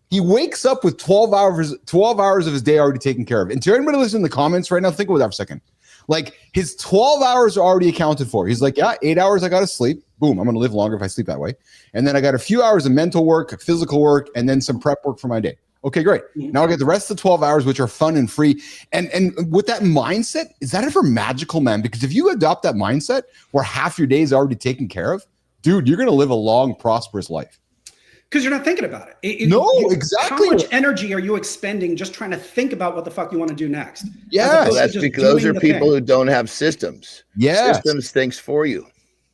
He wakes up with 12 hours of his day already taken care of. And to everybody listening in the comments right now, think about that for a second. Like, his 12 hours are already accounted for. He's like, yeah, 8 hours I got to sleep. Boom, I'm going to live longer if I sleep that way. And then I got a few hours of mental work, physical work, and then some prep work for my day. Okay, great. Now I get the rest of the 12 hours, which are fun and free. And with that mindset, is that ever magical, man? Because if you adopt that mindset where half your day is already taken care of, dude, you're going to live a long, prosperous life. Because you're not thinking about it. Exactly. How much energy are you expending just trying to think about what the fuck you want to do next? Yeah, well, that's because those are people who don't have systems. Yeah, systems thinks for you.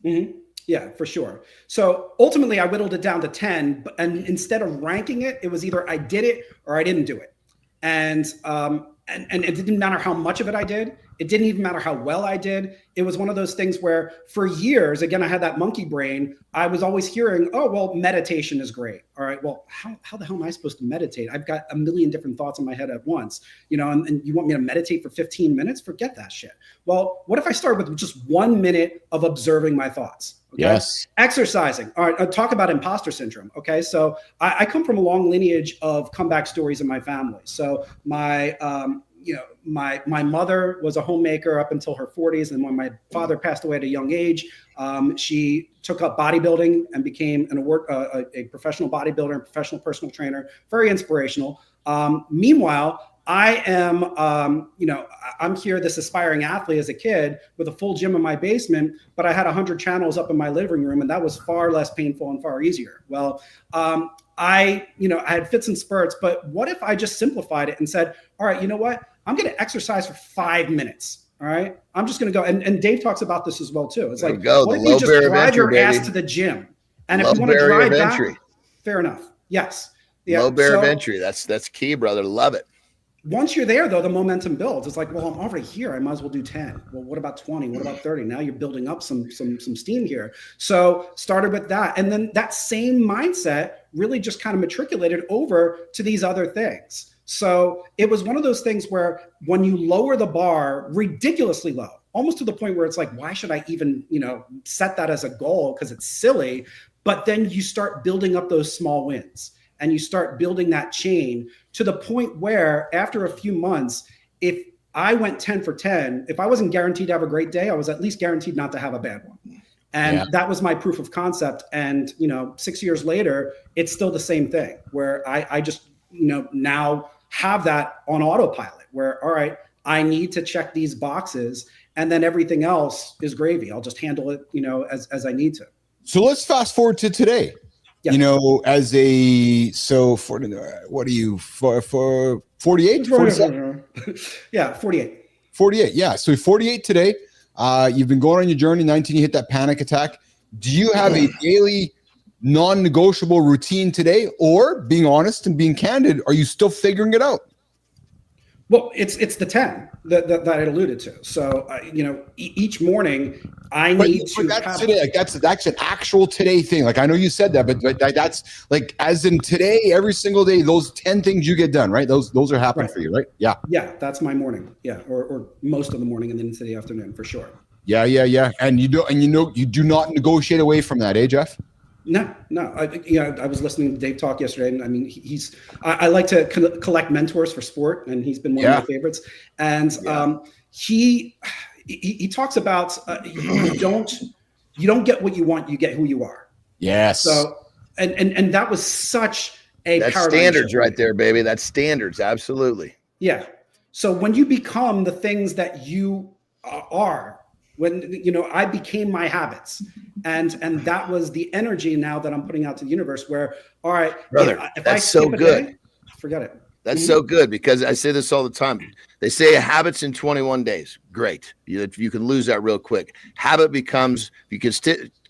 Mm-hmm. Yeah, for sure. So ultimately, I whittled it down to 10, and instead of ranking it, it was either I did it or I didn't do it. And it didn't matter how much of it I did. It didn't even matter how well I did. It was one of those things where for years, again, I had that monkey brain. I was always hearing, oh, well, meditation is great. All right, well, how the hell am I supposed to meditate? I've got a million different thoughts in my head at once, and you want me to meditate for 15 minutes? Forget that shit. Well, what if I start with just 1 minute of observing my thoughts? Okay? Yes. Exercising. All right. Talk about imposter syndrome. Okay. So I come from a long lineage of comeback stories in my family. So my mother was a homemaker up until her 40s. And when my father passed away at a young age, she took up bodybuilding and became a professional bodybuilder and professional personal trainer. Very inspirational. Meanwhile, I am, I'm here, this aspiring athlete as a kid with a full gym in my basement, but I had 100 channels up in my living room, and that was far less painful and far easier. Well, I had fits and spurts, but what if I just simplified it and said, all right, you know what? I'm going to exercise for 5 minutes. All right. I'm just going to go. And Dave talks about this as well, too. It's like, what if you just drive your ass to the gym? And if you want to drive back, fair enough. Yes. Yeah. Low barrier of entry. That's key, brother. Love it. Once you're there, though, the momentum builds. It's like, well, I'm already here. I might as well do 10. Well, what about 20? What about 30? Now you're building up some steam here. So started with that. And then that same mindset really just kind of matriculated over to these other things. So it was one of those things where when you lower the bar ridiculously low, almost to the point where it's like, why should I even, set that as a goal? Because it's silly. But then you start building up those small wins. And you start building that chain to the point where after a few months, if I went 10 for 10, if I wasn't guaranteed to have a great day, I was at least guaranteed not to have a bad one. And that was my proof of concept. And, 6 years later, it's still the same thing where I just, now have that on autopilot where, all right, I need to check these boxes and then everything else is gravy. I'll just handle it, as I need to. So let's fast forward to today. Yeah. What are you for 48? 47? Yeah, 48. 48. Yeah. So 48 today. You've been going on your journey. 19, you hit that panic attack. Do you have a daily non-negotiable routine today? Or being honest and being candid, are you still figuring it out? Well, it's the 10 that I alluded to. So, each morning I need to have today. Like that's an actual today thing. Like I know you said that, but that's like as in today, every single day, those 10 things you get done, right? Those are happening for you, right? Yeah. Yeah, that's my morning. Yeah, or most of the morning and then into the afternoon for sure. Yeah. And you do not negotiate away from that, Jeff? No. I was listening to Dave talk yesterday, and I mean, I like to collect mentors for sport, and he's been one of my favorites. And he talks about you don't get what you want, you get who you are. Yes. So and that was such a that's standards right there, baby. That's standards, absolutely. Yeah. So when you become the things that you are, when, you know, I became my habits, and that was the energy now that I'm putting out to the universe, where, all right, brother, if that's I skip so a good. day, forget it. That's so good, because I say this all the time. They say habits in 21 days. Great. You can lose that real quick. Habit becomes, you can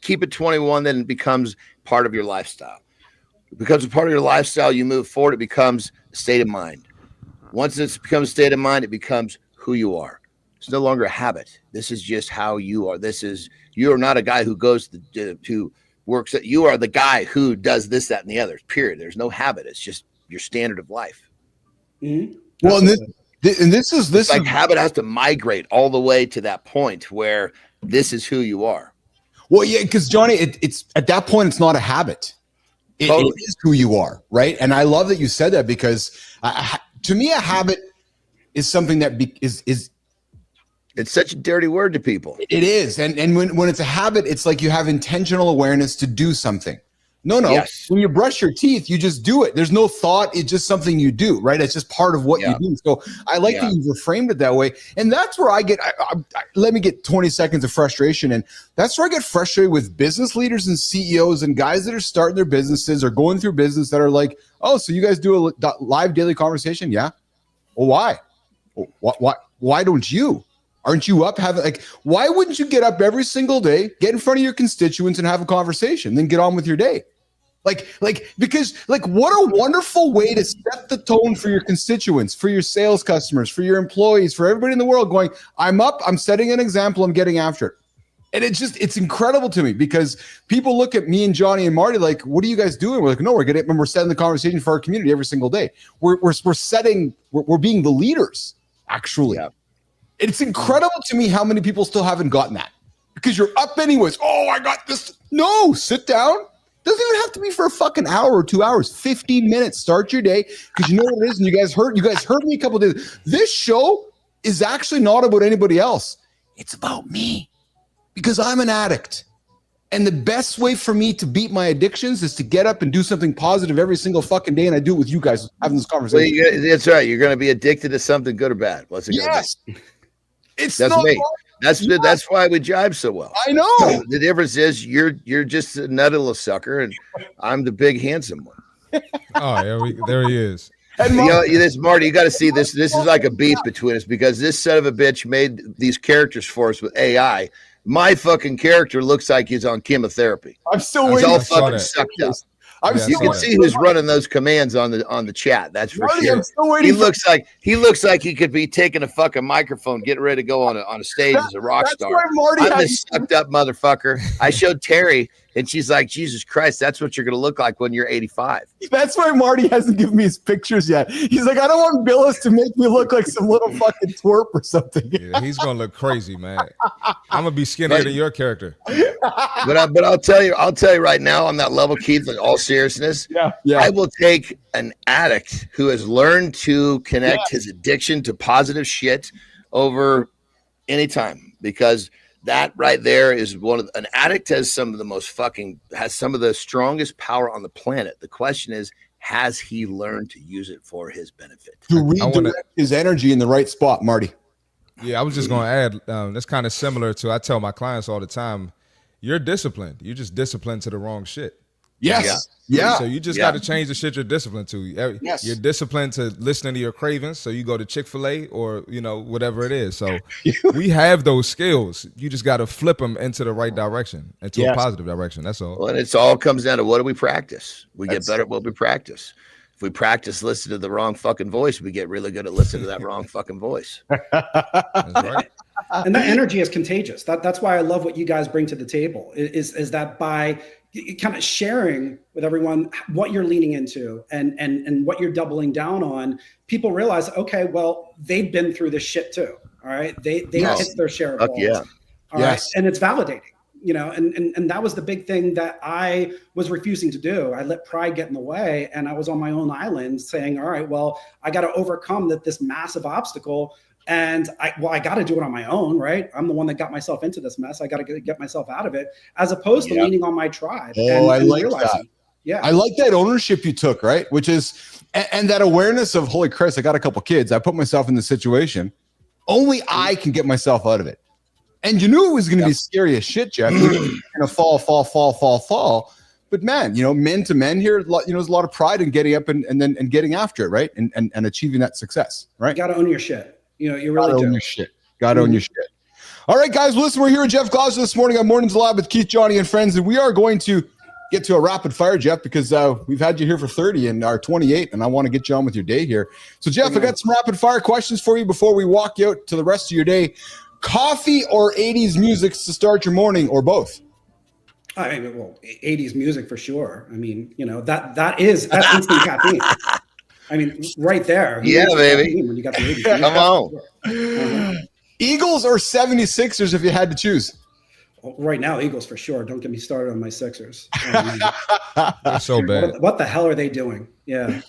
keep it 21, then it becomes part of your lifestyle. It becomes a part of your lifestyle. You move forward. It becomes a state of mind. Once it becomes a state of mind, it becomes who you are. It's no longer a habit. This is just how you are. You are not a guy who goes to works. You are the guy who does this, that, and the other. Period. There's no habit. It's just your standard of life. Mm-hmm. Well, and this is like habit has to migrate all the way to that point where this is who you are. Well, yeah, because Johnny, it's at that point, it's not a habit. It is who you are, right? And I love that you said that, because to me, a habit is something that is it's such a dirty word to people. It is, and when it's a habit, it's like you have intentional awareness to do something. No. Yes. When you brush your teeth, you just do it. There's no thought. It's just something you do, right? It's just part of what you do. So I like that you've reframed it that way. And that's where I get, let me get 20 seconds of frustration. And that's where I get frustrated with business leaders and CEOs and guys that are starting their businesses or going through business that are like, oh, so you guys do a live daily conversation? Yeah. Well, why? Why don't you? Aren't you up having, like, why wouldn't you get up every single day, get in front of your constituents and have a conversation, then get on with your day? Because what a wonderful way to set the tone for your constituents, for your sales customers, for your employees, for everybody in the world, going, I'm up, I'm setting an example, I'm getting after it. And it's incredible to me, because people look at me and Johnny and Marty like, what are you guys doing? We're like, no, we're setting the conversation for our community every single day. We're being the leaders, actually. Yeah. It's incredible to me how many people still haven't gotten that, because you're up anyways. Oh, I got this. No, sit down. Doesn't even have to be for a fucking hour or 2 hours. 15 minutes. Start your day, because you know what it is. And you guys heard me a couple of days. This show is actually not about anybody else. It's about me, because I'm an addict. And the best way for me to beat my addictions is to get up and do something positive every single fucking day. And I do it with you guys having this conversation. Well, that's right. You're going to be addicted to something, good or bad. What's it going to be? That's me. That's why we jive so well. I know. The difference is you're just a nut little sucker, and I'm the big handsome one. Oh, there he is. And Marty, you got to see this. This is like a beef between us, because this son of a bitch made these characters for us with AI. My fucking character looks like he's on chemotherapy. I'm still waiting. He's all fucking sucked up. You can see who's running those commands on the chat. That's for sure. I'm still waiting. He looks like he could be taking a fucking microphone, getting ready to go on a stage as a rock star. I'm this sucked up motherfucker. I showed Terry, and she's like, Jesus Christ, that's what you're going to look like when you're 85. That's why Marty hasn't given me his pictures yet. He's like, I don't want Bilous to make me look like some little fucking twerp or something. Yeah, he's going to look crazy, man. I'm going to be skinnier than your character. But I'll tell you right now, on that level, Keith, in all seriousness, I will take an addict who has learned to connect his addiction to positive shit over any time, because that right there is an addict has some of the strongest power on the planet. The question is, has he learned to use it for his benefit? To redirect his energy in the right spot, Marty. Yeah, I was just going to add, that's kind of similar to, I tell my clients all the time, you're disciplined. You're just disciplined to the wrong shit. Yes. Yeah. So you just got to change the shit you're disciplined to. You're disciplined to listening to your cravings. So you go to Chick-fil-A or, whatever it is. So we have those skills. You just got to flip them into the right direction, into a positive direction. That's all. Well, and it all comes down to, what do we practice? We get better at what we practice. If we practice listening to the wrong fucking voice, we get really good at listening to that wrong fucking voice. That's right. And that energy is contagious. That's why I love what you guys bring to the table, is that by kind of sharing with everyone what you're leaning into and what you're doubling down on, people realize, okay, well, they've been through this shit too. All right. They hit their share of balls. Yeah. All right. And it's validating, and that was the big thing that I was refusing to do. I let pride get in the way, and I was on my own island saying, all right, well, I got to overcome this massive obstacle. And I got to do it on my own, right? I'm the one that got myself into this mess. I got to get myself out of it, as opposed to leaning on my tribe. I like that. Yeah. I like that ownership you took, right? Which is, and that awareness of, holy Christ, I got a couple kids. I put myself in the situation. Only I can get myself out of it. And you knew it was going to be scary as shit, Jeff. You're going to fall. But man, men to men here, there's a lot of pride in getting up and getting after it, right? And achieving that success, right? You got to own your shit. You really own your shit. Got to own your shit. All right, guys, well, listen, we're here with Jeff Glauser this morning on Mornings Live with Keith, Johnny, and friends, and we are going to get to a rapid fire, Jeff, because we've had you here for 30 and our 28, and I want to get you on with your day here. So, Jeff, I got some rapid fire questions for you before we walk you out to the rest of your day. Coffee or 80s music to start your morning, or both? I mean, well, 80s music for sure. I mean, that's instant caffeine. I mean, right there. Yeah, baby. When you got the 80s. Come on. Eagles or 76ers if you had to choose? Right now, Eagles for sure. Don't get me started on my Sixers. They're so bad. What the hell are they doing? Yeah.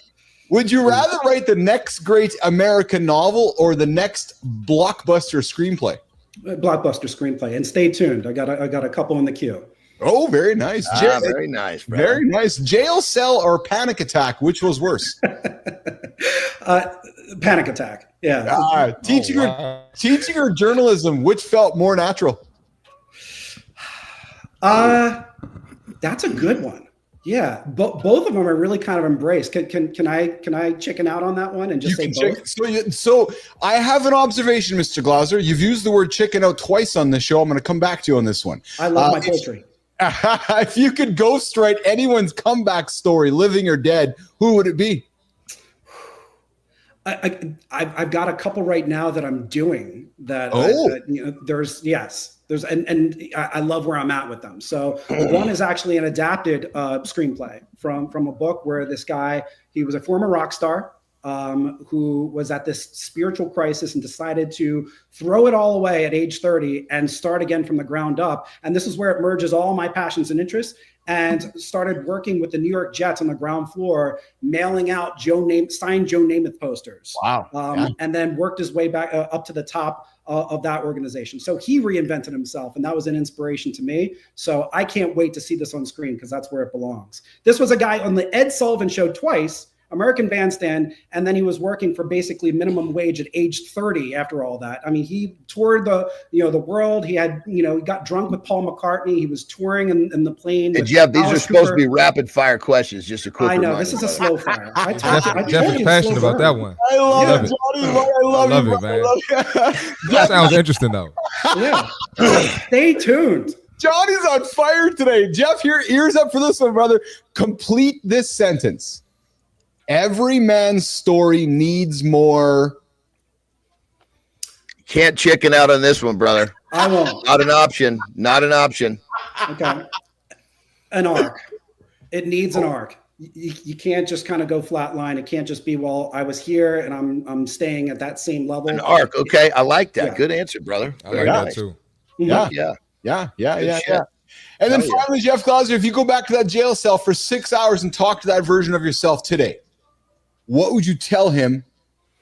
Would you rather write the next great American novel or the next blockbuster screenplay? Blockbuster screenplay. And stay tuned. I got a couple in the queue. Oh, very nice. Very nice, bro. Very nice. Jail cell or panic attack? Which was worse? Panic attack. Yeah. Teaching or journalism, which felt more natural? That's a good one. Yeah, both of them are really kind of embraced. Can I chicken out on that one and just say both? So I have an observation, Mr. Glauser. You've used the word chicken out twice on this show. I'm going to come back to you on this one. I love my poultry. If you could ghostwrite anyone's comeback story, living or dead, who would it be? I've got a couple right now that I'm doing that. There's I love where I'm at with them. So one is actually an adapted screenplay from a book where this guy, he was a former rock star who was at this spiritual crisis and decided to throw it all away at age 30 and start again from the ground up. And this is where it merges all my passions and interests, and started working with the New York Jets on the ground floor, mailing out signed Joe Namath posters. Wow. And then worked his way back up to the top of that organization. So he reinvented himself, and that was an inspiration to me. So I can't wait to see this on screen because that's where it belongs. This was a guy on the Ed Sullivan Show twice, American Bandstand, and then he was working for basically minimum wage at age 30 after all that. I mean, he toured the world. He had, he got drunk with Paul McCartney. He was touring in the plane. Hey, Jeff, these are supposed to be rapid fire questions. Just a quick reminder. This is a slow fire. Jeff is passionate about that one. I love it, Johnny. I love it, man. That sounds interesting, though. Yeah. Stay tuned. Johnny's on fire today. Jeff, ears up for this one, brother. Complete this sentence. Every man's story needs more. Can't chicken out on this one, brother. I won't. Not an option. Not an option. Okay. An arc. It needs an arc. You can't just kind of go flat line. It can't just be, well, I was here and I'm staying at that same level. An arc. Okay. I like that. Yeah. Good answer, brother. I like that too. Yeah. And then finally, Jeff Glauser, if you go back to that jail cell for 6 hours and talk to that version of yourself today, what would you tell him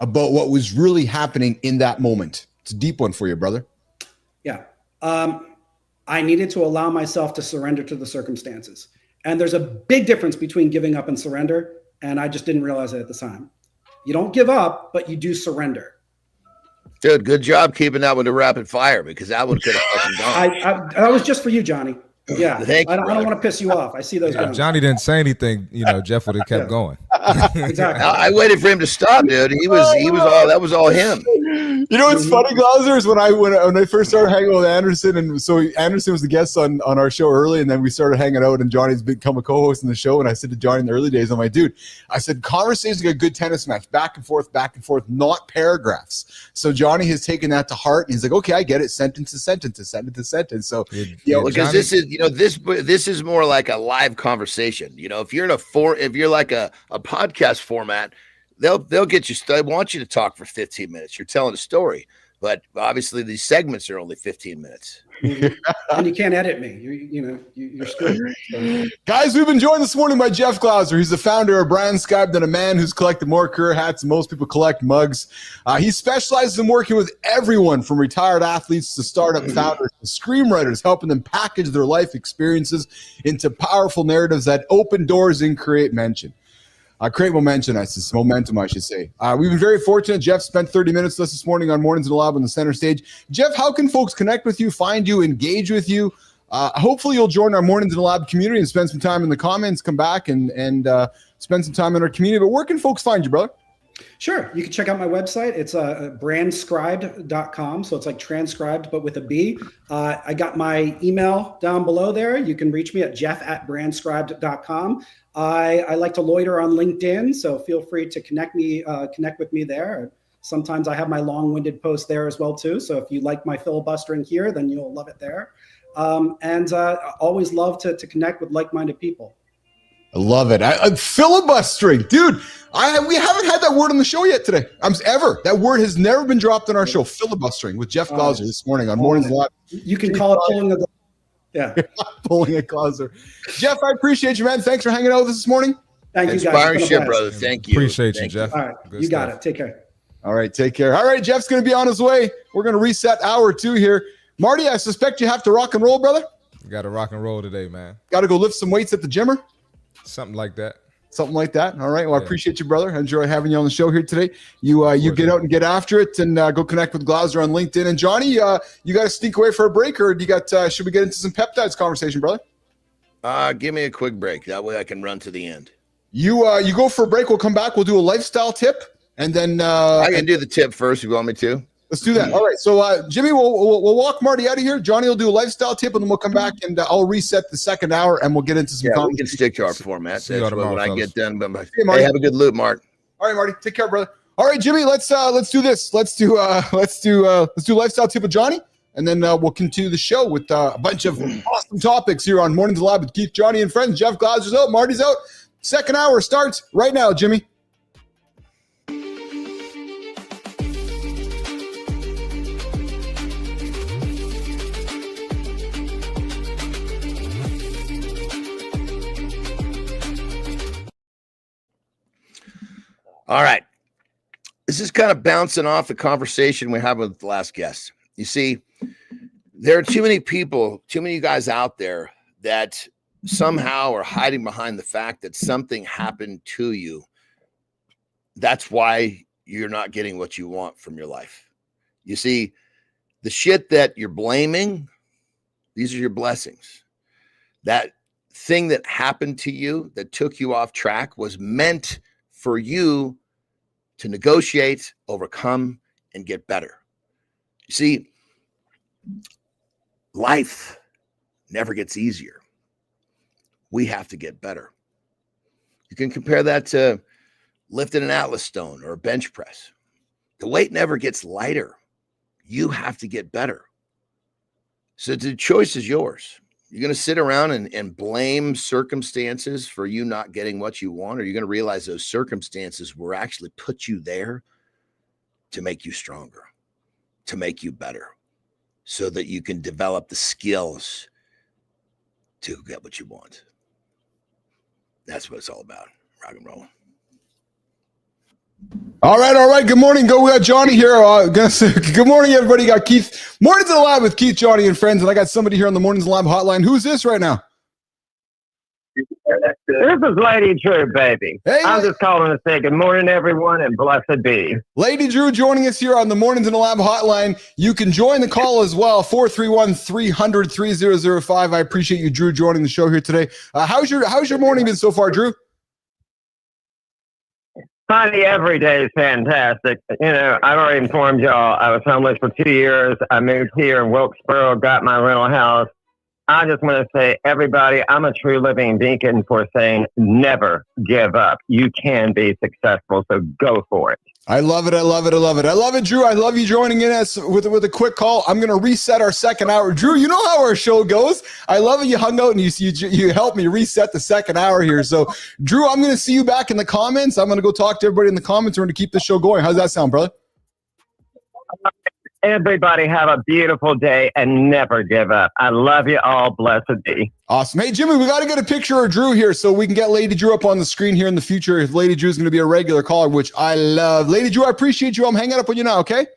about what was really happening in that moment? It's a deep one for you, brother. Yeah. I needed to allow myself to surrender to the circumstances. And there's a big difference between giving up and surrender. And I just didn't realize it at the time. You don't give up, but you do surrender. Dude, good job keeping that one to rapid fire, because that one could have fucking gone. That was just for you, Johnny. Yeah, Thank you, I don't want to piss you off. I see those. If Johnny didn't say anything, Jeff would have kept going. Exactly. I waited for him to stop, dude. He was all that was all him. You know what's funny, Glauser, is when I first started hanging with Andersen, and so Andersen was the guest on our show early, and then we started hanging out, and Johnny's become a co-host in the show, and I said to Johnny in the early days, I'm like, dude, I said, conversations like a good tennis match, back and forth, not paragraphs. So Johnny has taken that to heart, and he's like, okay, I get it, sentence to sentence to sentence to sentence. So because Johnny, this is this is more like a live conversation. If you're if you're like a podcast format, they'll get you. They want you to talk for 15 minutes. You're telling a story, but obviously these segments are only 15 minutes. And you can't edit me. You're screwed. So. Guys, we've been joined this morning by Jeff Glauser. He's the founder of Brand Skype, and a man who's collected more career hats than most people collect mugs. He specializes in working with everyone from retired athletes to startup founders to screenwriters, helping them package their life experiences into powerful narratives that open doors and create mention. Create momentum, I should say. We've been very fortunate. Jeff spent 30 minutes with us this morning on Mornings in the Lab on the center stage. Jeff, how can folks connect with you, find you, engage with you? Hopefully you'll join our Mornings in the Lab community and spend some time in the comments, come back and spend some time in our community. But where can folks find you, brother? Sure. You can check out my website. It's brandscribed.com. So it's like transcribed, but with a B. I got my email down below there. You can reach me at jeff@brandscribed.com. I like to loiter on LinkedIn, so feel free to connect with me there. Sometimes I have my long-winded posts there as well too. So if you like my filibustering here, then you'll love it there. And always love to connect with like-minded people. I love it. Filibustering, dude. We haven't had that word on the show yet today. That word has never been dropped on our show. Filibustering with Jeff Glauser this morning on Mornings Live. You can call it pulling pulling a Glauser. Jeff, I appreciate you, man. Thanks for hanging out with us this morning. Thank you, guys. Inspiring shit, brother. Thank you. Appreciate you, Jeff. All right, Good you got stuff. it. Take care. All right, take care. All right, Jeff's going to be on his way. We're going to reset hour 2 here. Marty, I suspect you have to rock and roll, brother. You got to rock and roll today, man. Got to go lift some weights at the gymmer. Something like that. Something like that. All right. Well, I Yeah. appreciate you, brother. I enjoy having you on the show here today. You get out and get after it and go connect with Glauser on LinkedIn. And Johnny, you got to sneak away for a break, or do you got? Should we get into some peptides conversation, brother? Give me a quick break. That way I can run to the end. You go for a break. We'll come back. We'll do a lifestyle tip, and then I can do the tip first if you want me to. let's do that. All right. So Jimmy, we'll walk Marty out of here. Johnny will do a lifestyle tip, and then we'll come back and I'll reset the second hour, and we'll get into some. Yeah, we can stick to our format. See you That's tomorrow, when I fellas. get done. But Marty. hey, have a good loop, Mark. All right, Marty. Take care, brother. All right, Jimmy. Let's do this. Let's do lifestyle tip with Johnny, and then we'll continue the show with a bunch of awesome topics here on Mornings Lab with Keith, Johnny, and friends. Jeff Glauser's out. Marty's out. Second hour starts right now, Jimmy. All right. This is kind of bouncing off the conversation we had with the last guest. You see, there are too many people, too many guys out there that somehow are hiding behind the fact that something happened to you. That's why you're not getting what you want from your life. You see, the shit that you're blaming, these are your blessings. That thing that happened to you that took you off track was meant for you to negotiate, overcome, and get better. You see, life never gets easier. We have to get better. You can compare that to lifting an Atlas stone or a bench press. The weight never gets lighter. You have to get better. So the choice is yours. You're going to sit around and blame circumstances for you not getting what you want, or you're going to realize those circumstances were actually put you there to make you stronger, to make you better, so that you can develop the skills to get what you want. That's what it's all about. Rock and roll. All right. Good morning. We got Johnny here. Gonna say good morning, everybody. Got Keith. Mornings in the Lab with Keith, Johnny, and friends. And I got somebody here on the Mornings in the Lab hotline. Who's this right now? This is Lady Drew, baby. Hey, I'm just calling to say good morning, everyone, and blessed be. Lady Drew joining us here on the Mornings in the Lab hotline. You can join the call as well, 431-300-3005. I appreciate you, Drew, joining the show here today. How's your morning been so far, Drew? Honey, every day is fantastic. You know, I've already informed y'all I was homeless for 2 years. I moved here in Wilkesboro, got my rental house. I just want to say, everybody, I'm a true living beacon for saying never give up. You can be successful, so go for it. I love it, Drew. I love you joining in us with a quick call. I'm going to reset our second hour. Drew, you know how our show goes. I love it. You hung out and you helped me reset the second hour here. So, Drew, I'm going to see you back in the comments. I'm going to go talk to everybody in the comments. We're going to keep the show going. How's that sound, brother? Everybody have a beautiful day and never give up. I love you all. Blessed be. Awesome. Hey, Jimmy, we got to get a picture of Drew here so we can get Lady Drew up on the screen here in the future. If Lady Drew is going to be a regular caller, which I love. Lady Drew, I appreciate you. I'm hanging up on you now, okay?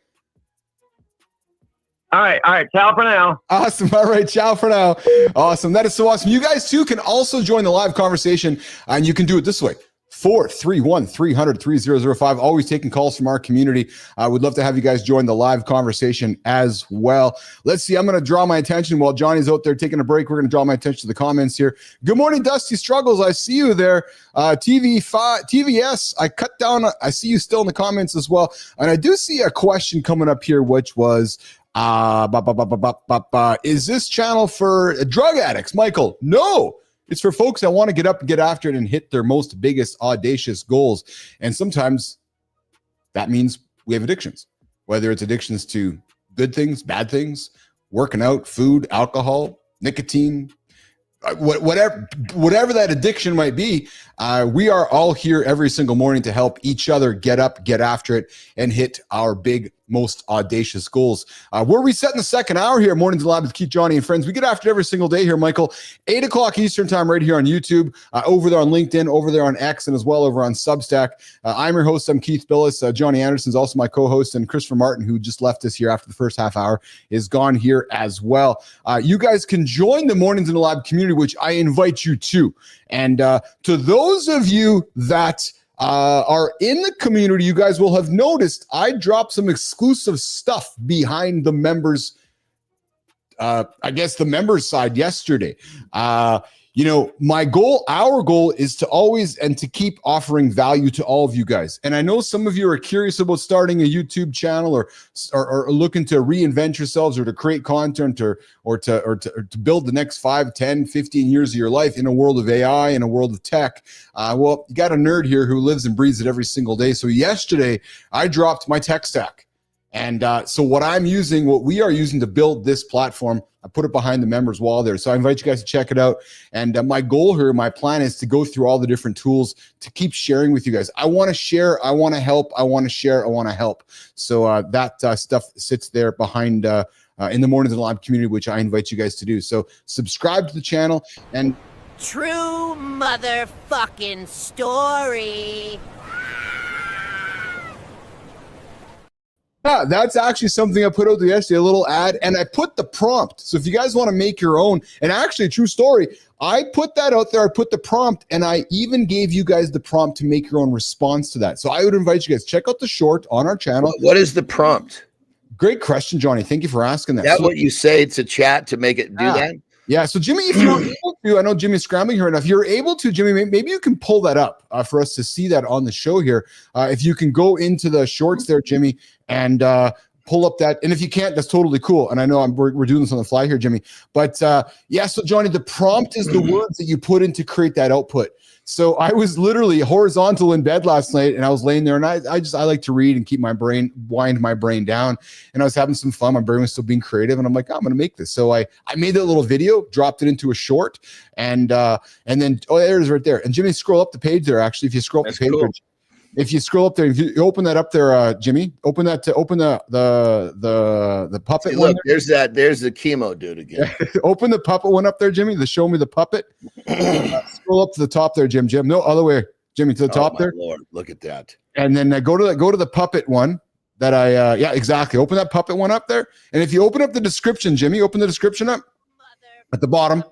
All right. Ciao for now. Awesome. All right. Ciao for now. Awesome. That is so awesome. You guys, too, can also join the live conversation, and you can do it this way. 431-300-3005. Always taking calls from our community. I would love to have you guys join the live conversation as well. Let's see. I'm going to draw my attention while Johnny's out there taking a break. We're going to draw my attention to the comments here. Good morning, Dusty Struggles. I see you there. TVS. I cut down. I see you still in the comments as well. And I do see a question coming up here, which was, is this channel for drug addicts, Michael? No. It's for folks that want to get up and get after it and hit their most biggest audacious goals. And sometimes that means we have addictions, whether it's addictions to good things, bad things, working out, food, alcohol, nicotine, whatever that addiction might be. We are all here every single morning to help each other get up, get after it, and hit our big, most audacious goals. We're resetting the second hour here, Mornings in the Lab with Keith, Johnny, and friends. We get after it every single day here, Michael. 8 o'clock Eastern time right here on YouTube, over there on LinkedIn, over there on X, and as well over on Substack. I'm your host. I'm Keith Bilous. Johnny Andersen is also my co-host, and Christopher Martin, who just left us here after the first half hour, is gone here as well. You guys can join the Mornings in the Lab community, which I invite you to. And to those of you that are in the community, you guys will have noticed I dropped some exclusive stuff behind the members, I guess the members side yesterday. My goal, our goal is to always and to keep offering value to all of you guys. And I know some of you are curious about starting a YouTube channel or looking to reinvent yourselves or to create content or to build the next 5, 10, 15 years of your life in a world of AI, in a world of tech. Well, you got a nerd here who lives and breathes it every single day. So yesterday I dropped my tech stack. And so what we are using to build this platform, I put it behind the members wall there. So I invite you guys to check it out. And my goal here, my plan is to go through all the different tools to keep sharing with you guys. I want to share. I want to help. I want to share. I want to help. So that stuff sits there behind in the Mornings in the Lab community, which I invite you guys to do. So subscribe to the channel. And true motherfucking story. yeah, that's actually something I put out there yesterday, a little ad, and I put the prompt. So if you guys want to make your own, and actually, true story, I put that out there, I put the prompt, and I even gave you guys the prompt to make your own response to that. So I would invite you guys, check out the short on our channel. What is the prompt? Great question, Johnny. Thank you for asking that. Is that what you say to chat to make it do that? Yeah, so Jimmy, if you're able to, I know Jimmy's scrambling here enough. If you're able to, Jimmy, maybe you can pull that up for us to see that on the show here. If you can go into the shorts there, Jimmy, and pull up that. And if you can't, that's totally cool. And I know we're doing this on the fly here, Jimmy. But yeah, so Johnny, the prompt is the words that you put in to create that output. So I was literally horizontal in bed last night, and I was laying there, and I like to read and wind my brain down. And I was having some fun. My brain was still being creative, and I'm like, I'm going to make this. So I made that little video, dropped it into a short, and then there it is right there. And Jimmy, scroll up the page there. Actually, if you scroll up the page, cool. If you scroll up there, if you open that up there, Jimmy, open the puppet. See, look, there's the chemo dude again. Open the puppet one up there, Jimmy. The show me the puppet. Scroll up to the top there, Jim. No, other way, Jimmy, to the top there. Lord, look at that. And then go to the puppet one that yeah, exactly. Open that puppet one up there. And if you open up the description, Jimmy, open the description up at the bottom.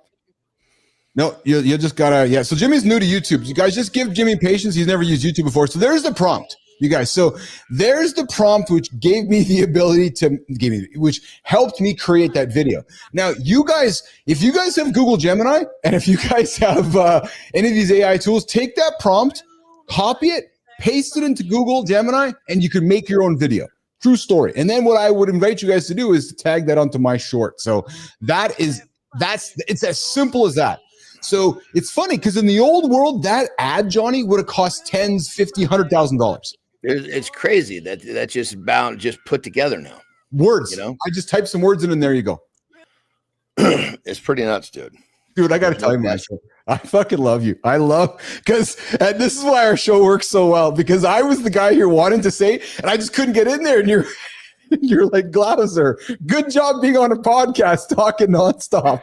No, you just gotta, yeah. So Jimmy's new to YouTube. You guys just give Jimmy patience. He's never used YouTube before. So there's the prompt, you guys. So there's the prompt, which gave me the ability which helped me create that video. Now, you guys, if you guys have Google Gemini, and if you guys have any of these AI tools, take that prompt, copy it, paste it into Google Gemini, and you can make your own video. True story. And then what I would invite you guys to do is to tag that onto my short. So it's as simple as that. So it's funny because in the old world, that ad, Johnny, would have cost tens, $50,000, $100,000. It's crazy that's just put together now. Words, I just type some words in, and there you go. It's pretty nuts, dude. Dude, I got to tell you, Marshall, I fucking love you. Because this is why our show works so well, because I was the guy here wanting to say, and I just couldn't get in there, and you're like, Glauser, good job being on a podcast talking nonstop.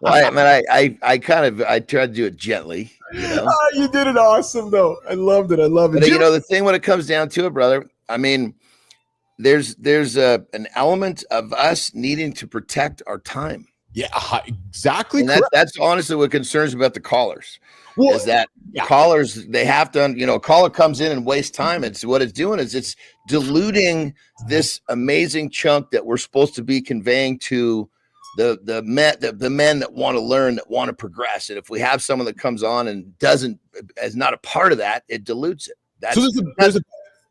Well, I tried to do it gently. Oh, you did it awesome, though. I loved it. But the thing when it comes down to it, brother, I mean, there's an element of us needing to protect our time. Yeah, exactly. And that's honestly what concerns me about the callers. Well, is that callers, they have to, a caller comes in and wastes time. It's what it's doing is it's diluting this amazing chunk that we're supposed to be conveying to the men that want to learn, that want to progress. And if we have someone that comes on and is not a part of that, it dilutes it. So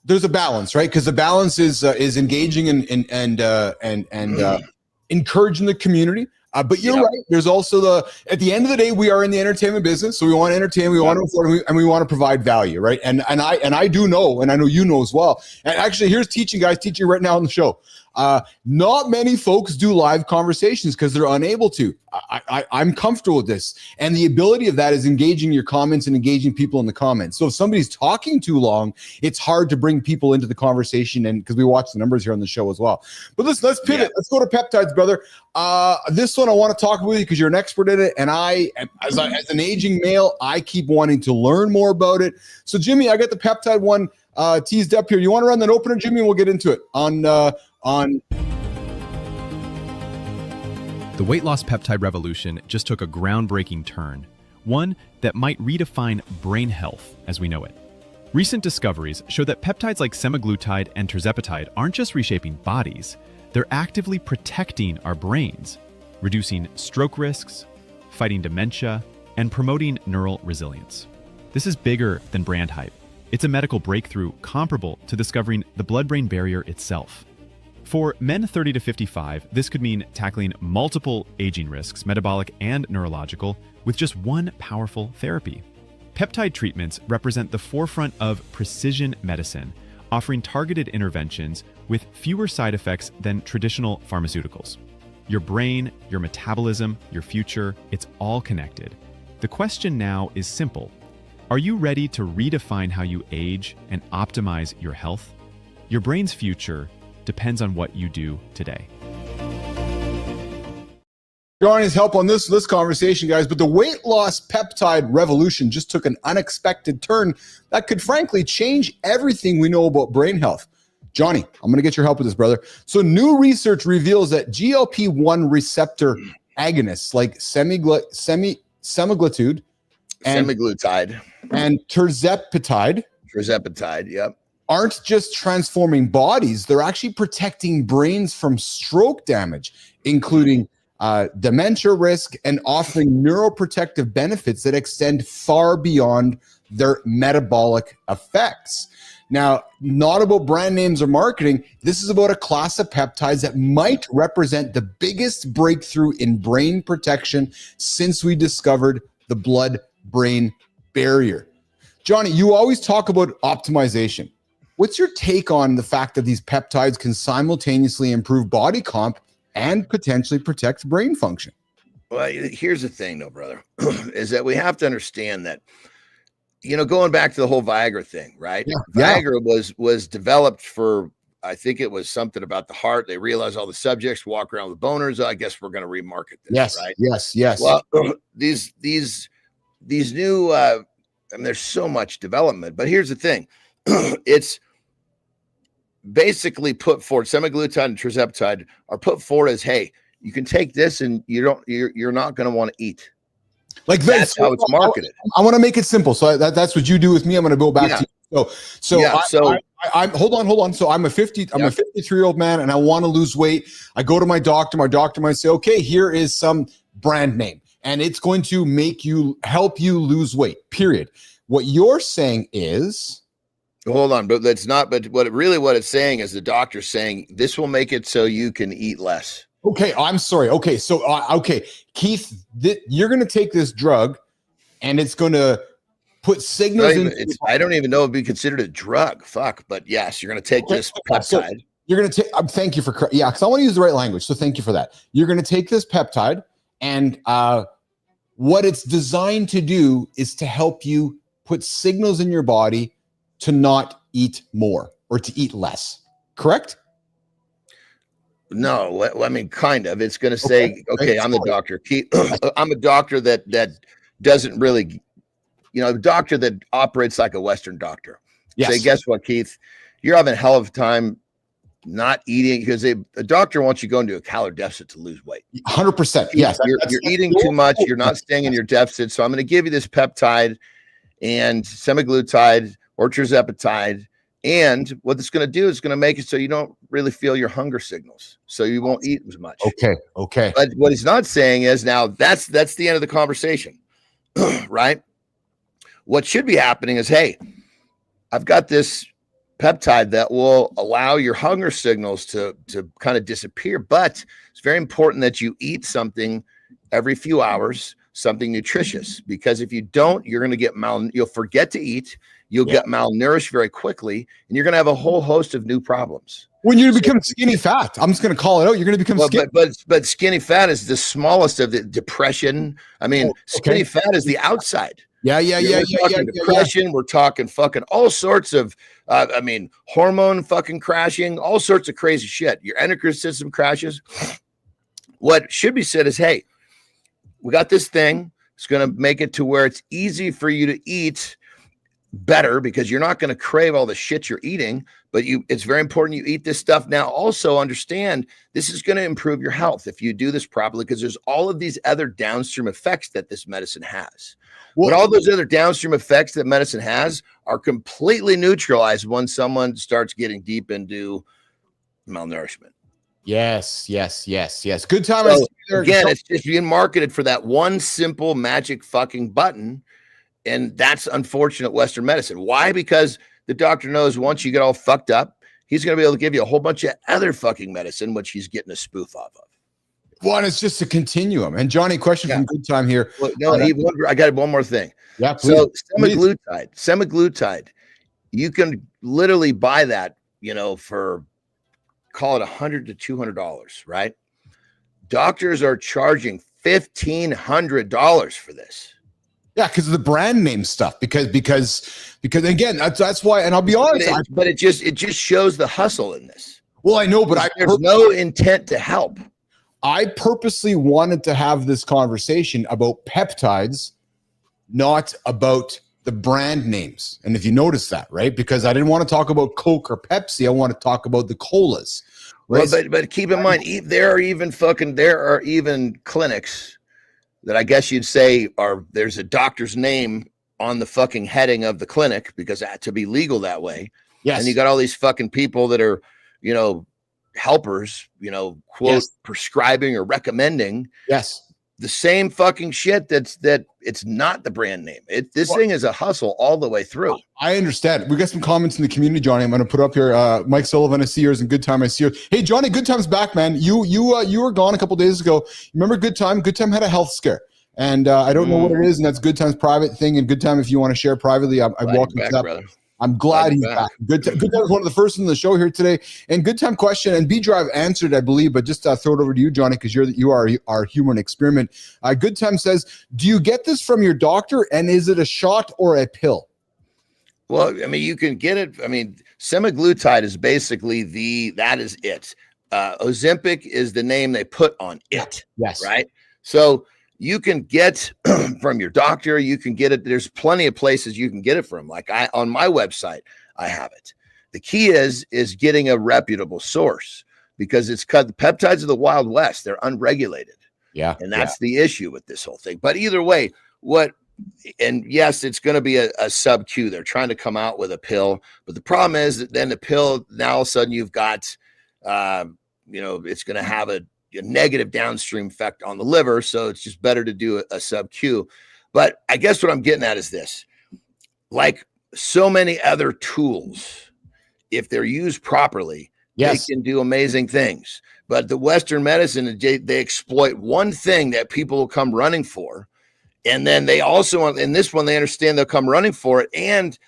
there's a balance, right? Because the balance is engaging and encouraging the community. But you're right. There's also at the end of the day, we are in the entertainment business, so we want to entertain, we want to afford, and we want to provide value, right? And I do know, and I know you know as well. And actually, here's teaching right now on the show. Not many folks do live conversations because they're unable to. I'm comfortable with this. And the ability of that is engaging your comments and engaging people in the comments. So if somebody's talking too long, it's hard to bring people into the conversation, and because we watch the numbers here on the show as well. But let's pivot. Yeah. Let's go to peptides, brother. This one I want to talk with you because you're an expert in it. And as an aging male, I keep wanting to learn more about it. So Jimmy, I got the peptide one teased up here. You want to run that opener, Jimmy? And we'll get into it on The weight loss peptide revolution just took a groundbreaking turn, one that might redefine brain health as we know it. Recent discoveries show that peptides like semaglutide and tirzepatide aren't just reshaping bodies, they're actively protecting our brains, reducing stroke risks, fighting dementia, and promoting neural resilience. This is bigger than brand hype. It's a medical breakthrough comparable to discovering the blood-brain barrier itself. For men 30 to 55, this could mean tackling multiple aging risks, metabolic and neurological, with just one powerful therapy. Peptide treatments represent the forefront of precision medicine, offering targeted interventions with fewer side effects than traditional pharmaceuticals. Your brain, your metabolism, your future, it's all connected. The question now is simple. Are you ready to redefine how you age and optimize your health? Your brain's future depends on what you do today. Johnny's help on this conversation, guys, but the weight loss peptide revolution just took an unexpected turn that could frankly change everything we know about brain health. Johnny, I'm going to get your help with this, brother. So new research reveals that GLP-1 receptor agonists like semaglutide and tirzepatide, yep, aren't just transforming bodies, they're actually protecting brains from stroke damage, including dementia risk, and offering neuroprotective benefits that extend far beyond their metabolic effects. Now, not about brand names or marketing, this is about a class of peptides that might represent the biggest breakthrough in brain protection since we discovered the blood-brain barrier. Johnny, you always talk about optimization. What's your take on the fact that these peptides can simultaneously improve body comp and potentially protect brain function? Well, here's the thing, though, brother, is that we have to understand that, going back to the whole Viagra thing, right? Yeah. Viagra was developed for, I think it was something about the heart. They realized all the subjects walk around with boners. I guess we're going to remarket this, yes, right? Yes. Well, these new, there's so much development, but here's the thing. It's basically put forward, semaglutide and tirzepatide are put forward as, hey, you can take this and you're not going to want to eat. Like that's how it's marketed. I want to make it simple. So that's what you do with me. I'm going to go back to you. So I'm hold on. So I'm a 53-year-old man and I want to lose weight. I go to my doctor. My doctor might say, okay, here is some brand name and it's going to help you lose weight, period. What you're saying is, hold on, but that's not. But what it's saying is the doctor's saying this will make it so you can eat less. Okay, I'm sorry. Okay, so Keith, you're going to take this drug, and it's going to put signals in. I don't even know if it'd be considered a drug. Fuck, but yes, you're going to take this peptide. So you're going to take. Thank you for because I want to use the right language. So thank you for that. You're going to take this peptide, and what it's designed to do is to help you put signals in your body to not eat more or to eat less. Correct? No, I mean, kind of. It's going to say, okay, I'm the doctor. I'm a doctor that doesn't really, a doctor that operates like a Western doctor. Yes. Say, guess what, Keith? You're having a hell of a time not eating, because a doctor wants you to go into a calorie deficit to lose weight. 100%. Yes. You're eating too much. You're not staying in your deficit. So I'm going to give you this peptide and semaglutide or tirzepatide. And what it's going to do is going to make it so you don't really feel your hunger signals. So you won't eat as much. Okay. But what he's not saying is, now that's the end of the conversation, right? What should be happening is, hey, I've got this peptide that will allow your hunger signals to kind of disappear. But it's very important that you eat something every few hours, something nutritious, because if you don't, you're going to get you'll forget to eat. You'll get malnourished very quickly, and you're going to have a whole host of new problems. When you become skinny fat, I'm just going to call it out. You're going to become skinny. But skinny fat is the smallest of the depression. I mean, skinny fat is the outside. Yeah. Depression. We're talking fucking all sorts of, hormone fucking crashing, all sorts of crazy shit. Your endocrine system crashes. What should be said is, hey, we got this thing. It's going to make it to where it's easy for you to eat better, because you're not going to crave all the shit you're eating, but it's very important you eat this stuff. Now, also understand this is going to improve your health if you do this properly, because there's all of these other downstream effects that this medicine has. But all those other downstream effects that medicine has are completely neutralized when someone starts getting deep into malnourishment. Yes. Good time. So, again, it's just being marketed for that one simple magic fucking button. And that's unfortunate Western medicine. Why? Because the doctor knows once you get all fucked up, he's going to be able to give you a whole bunch of other fucking medicine, which he's getting a spoof off of. Well, and it's just a continuum. And Johnny, question from Good Time here. Well, no, I got one more thing. Yeah, please. So semaglutide, you can literally buy that, for, call it $100 to $200, right? Doctors are charging $1,500 for this. Yeah, because of the brand name stuff. Because again, that's why. And I'll be honest, but it just shows the hustle in this. Well, I know, but there's no intent to help. I purposely wanted to have this conversation about peptides, not about the brand names. And if you notice that, right? Because I didn't want to talk about Coke or Pepsi. I want to talk about the colas. Right? Well, but keep in mind, there are even clinics that I guess you'd say there's a doctor's name on the fucking heading of the clinic, because that to be legal that way. Yes. And you got all these fucking people that are, helpers, quote, prescribing or recommending. Yes. The same fucking shit that it's not the brand name. This thing is a hustle all the way through. I understand. We got some comments in the community, Johnny. I'm going to put up here. Mike Sullivan, I see yours, and Good Time, I see yours. Hey, Johnny, Good Time's back, man. You were gone a couple days ago. Remember Good Time? Good Time had a health scare. And I don't know what it is, and that's Good Time's private thing. And Good Time, if you want to share privately, I welcome that. Brother. I'm glad he's back. Good Time is one of the first in the show here today. And Good Time question, and B-Drive answered, I believe, but just throw it over to you, Johnny, because you are our human experiment. Good Time says, do you get this from your doctor, and is it a shot or a pill? Well, you can get it. Semaglutide is basically that is it. Ozempic is the name they put on it. Yes. Right? So you can get from your doctor. You can get it. There's plenty of places you can get it from. Like on my website, I have it. The key is getting a reputable source, because it's the peptides of the Wild West. They're unregulated. Yeah. And that's the issue with this whole thing. But either way, yes, it's going to be a sub-Q. They're trying to come out with a pill. But the problem is that then the pill, now all of a sudden you've got, it's going to have a negative downstream effect on the liver. So it's just better to do a sub-Q. But I guess what I'm getting at is this. Like so many other tools, if they're used properly, they can do amazing things. But the Western medicine, they exploit one thing that people will come running for. And then they also, in this one, they understand they'll come running for it, and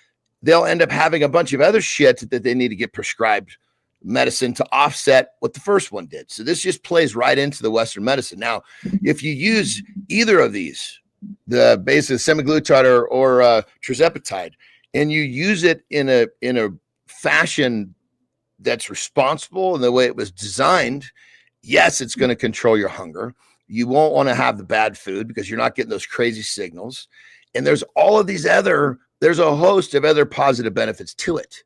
they'll end up having a bunch of other shit that they need to get prescribed medicine to offset what the first one did. So this just plays right into the Western medicine. Now, if you use either of these, the basic semaglutide or tirzepatide, and you use it in a fashion that's responsible in the way it was designed, yes, it's going to control your hunger. You won't want to have the bad food because you're not getting those crazy signals. And there's all of these there's a host of other positive benefits to it.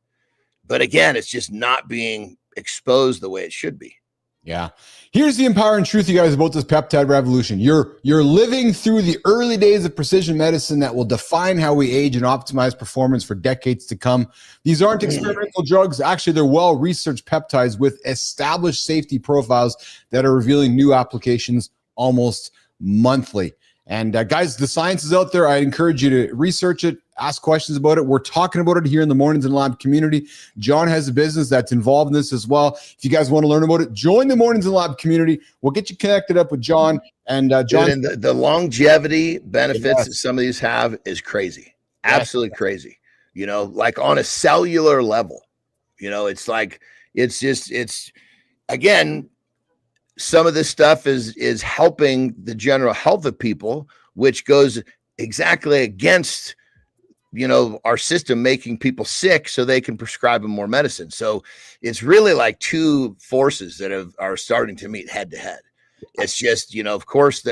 But again, it's just not being exposed the way it should be. Yeah. Here's the empowering truth, you guys, about this peptide revolution. You're living through the early days of precision medicine that will define how we age and optimize performance for decades to come. These aren't experimental drugs. Actually, they're well-researched peptides with established safety profiles that are revealing new applications almost monthly. And guys, the science is out there. I encourage you to research it, ask questions about it. We're talking about it here in the Mornings in the Lab community. John has a business that's involved in this as well. If you guys want to learn about it, join the Mornings in the Lab community. We'll get you connected up with John. And John, and the longevity benefits that some of these have is crazy. Absolutely crazy. You know, like on a cellular level, you know, it's like, it's again, some of this stuff is helping the general health of people, which goes exactly against, you know, our system making people sick so they can prescribe them more medicine. So it's really like two forces that are starting to meet head to head. It's just, you know, of course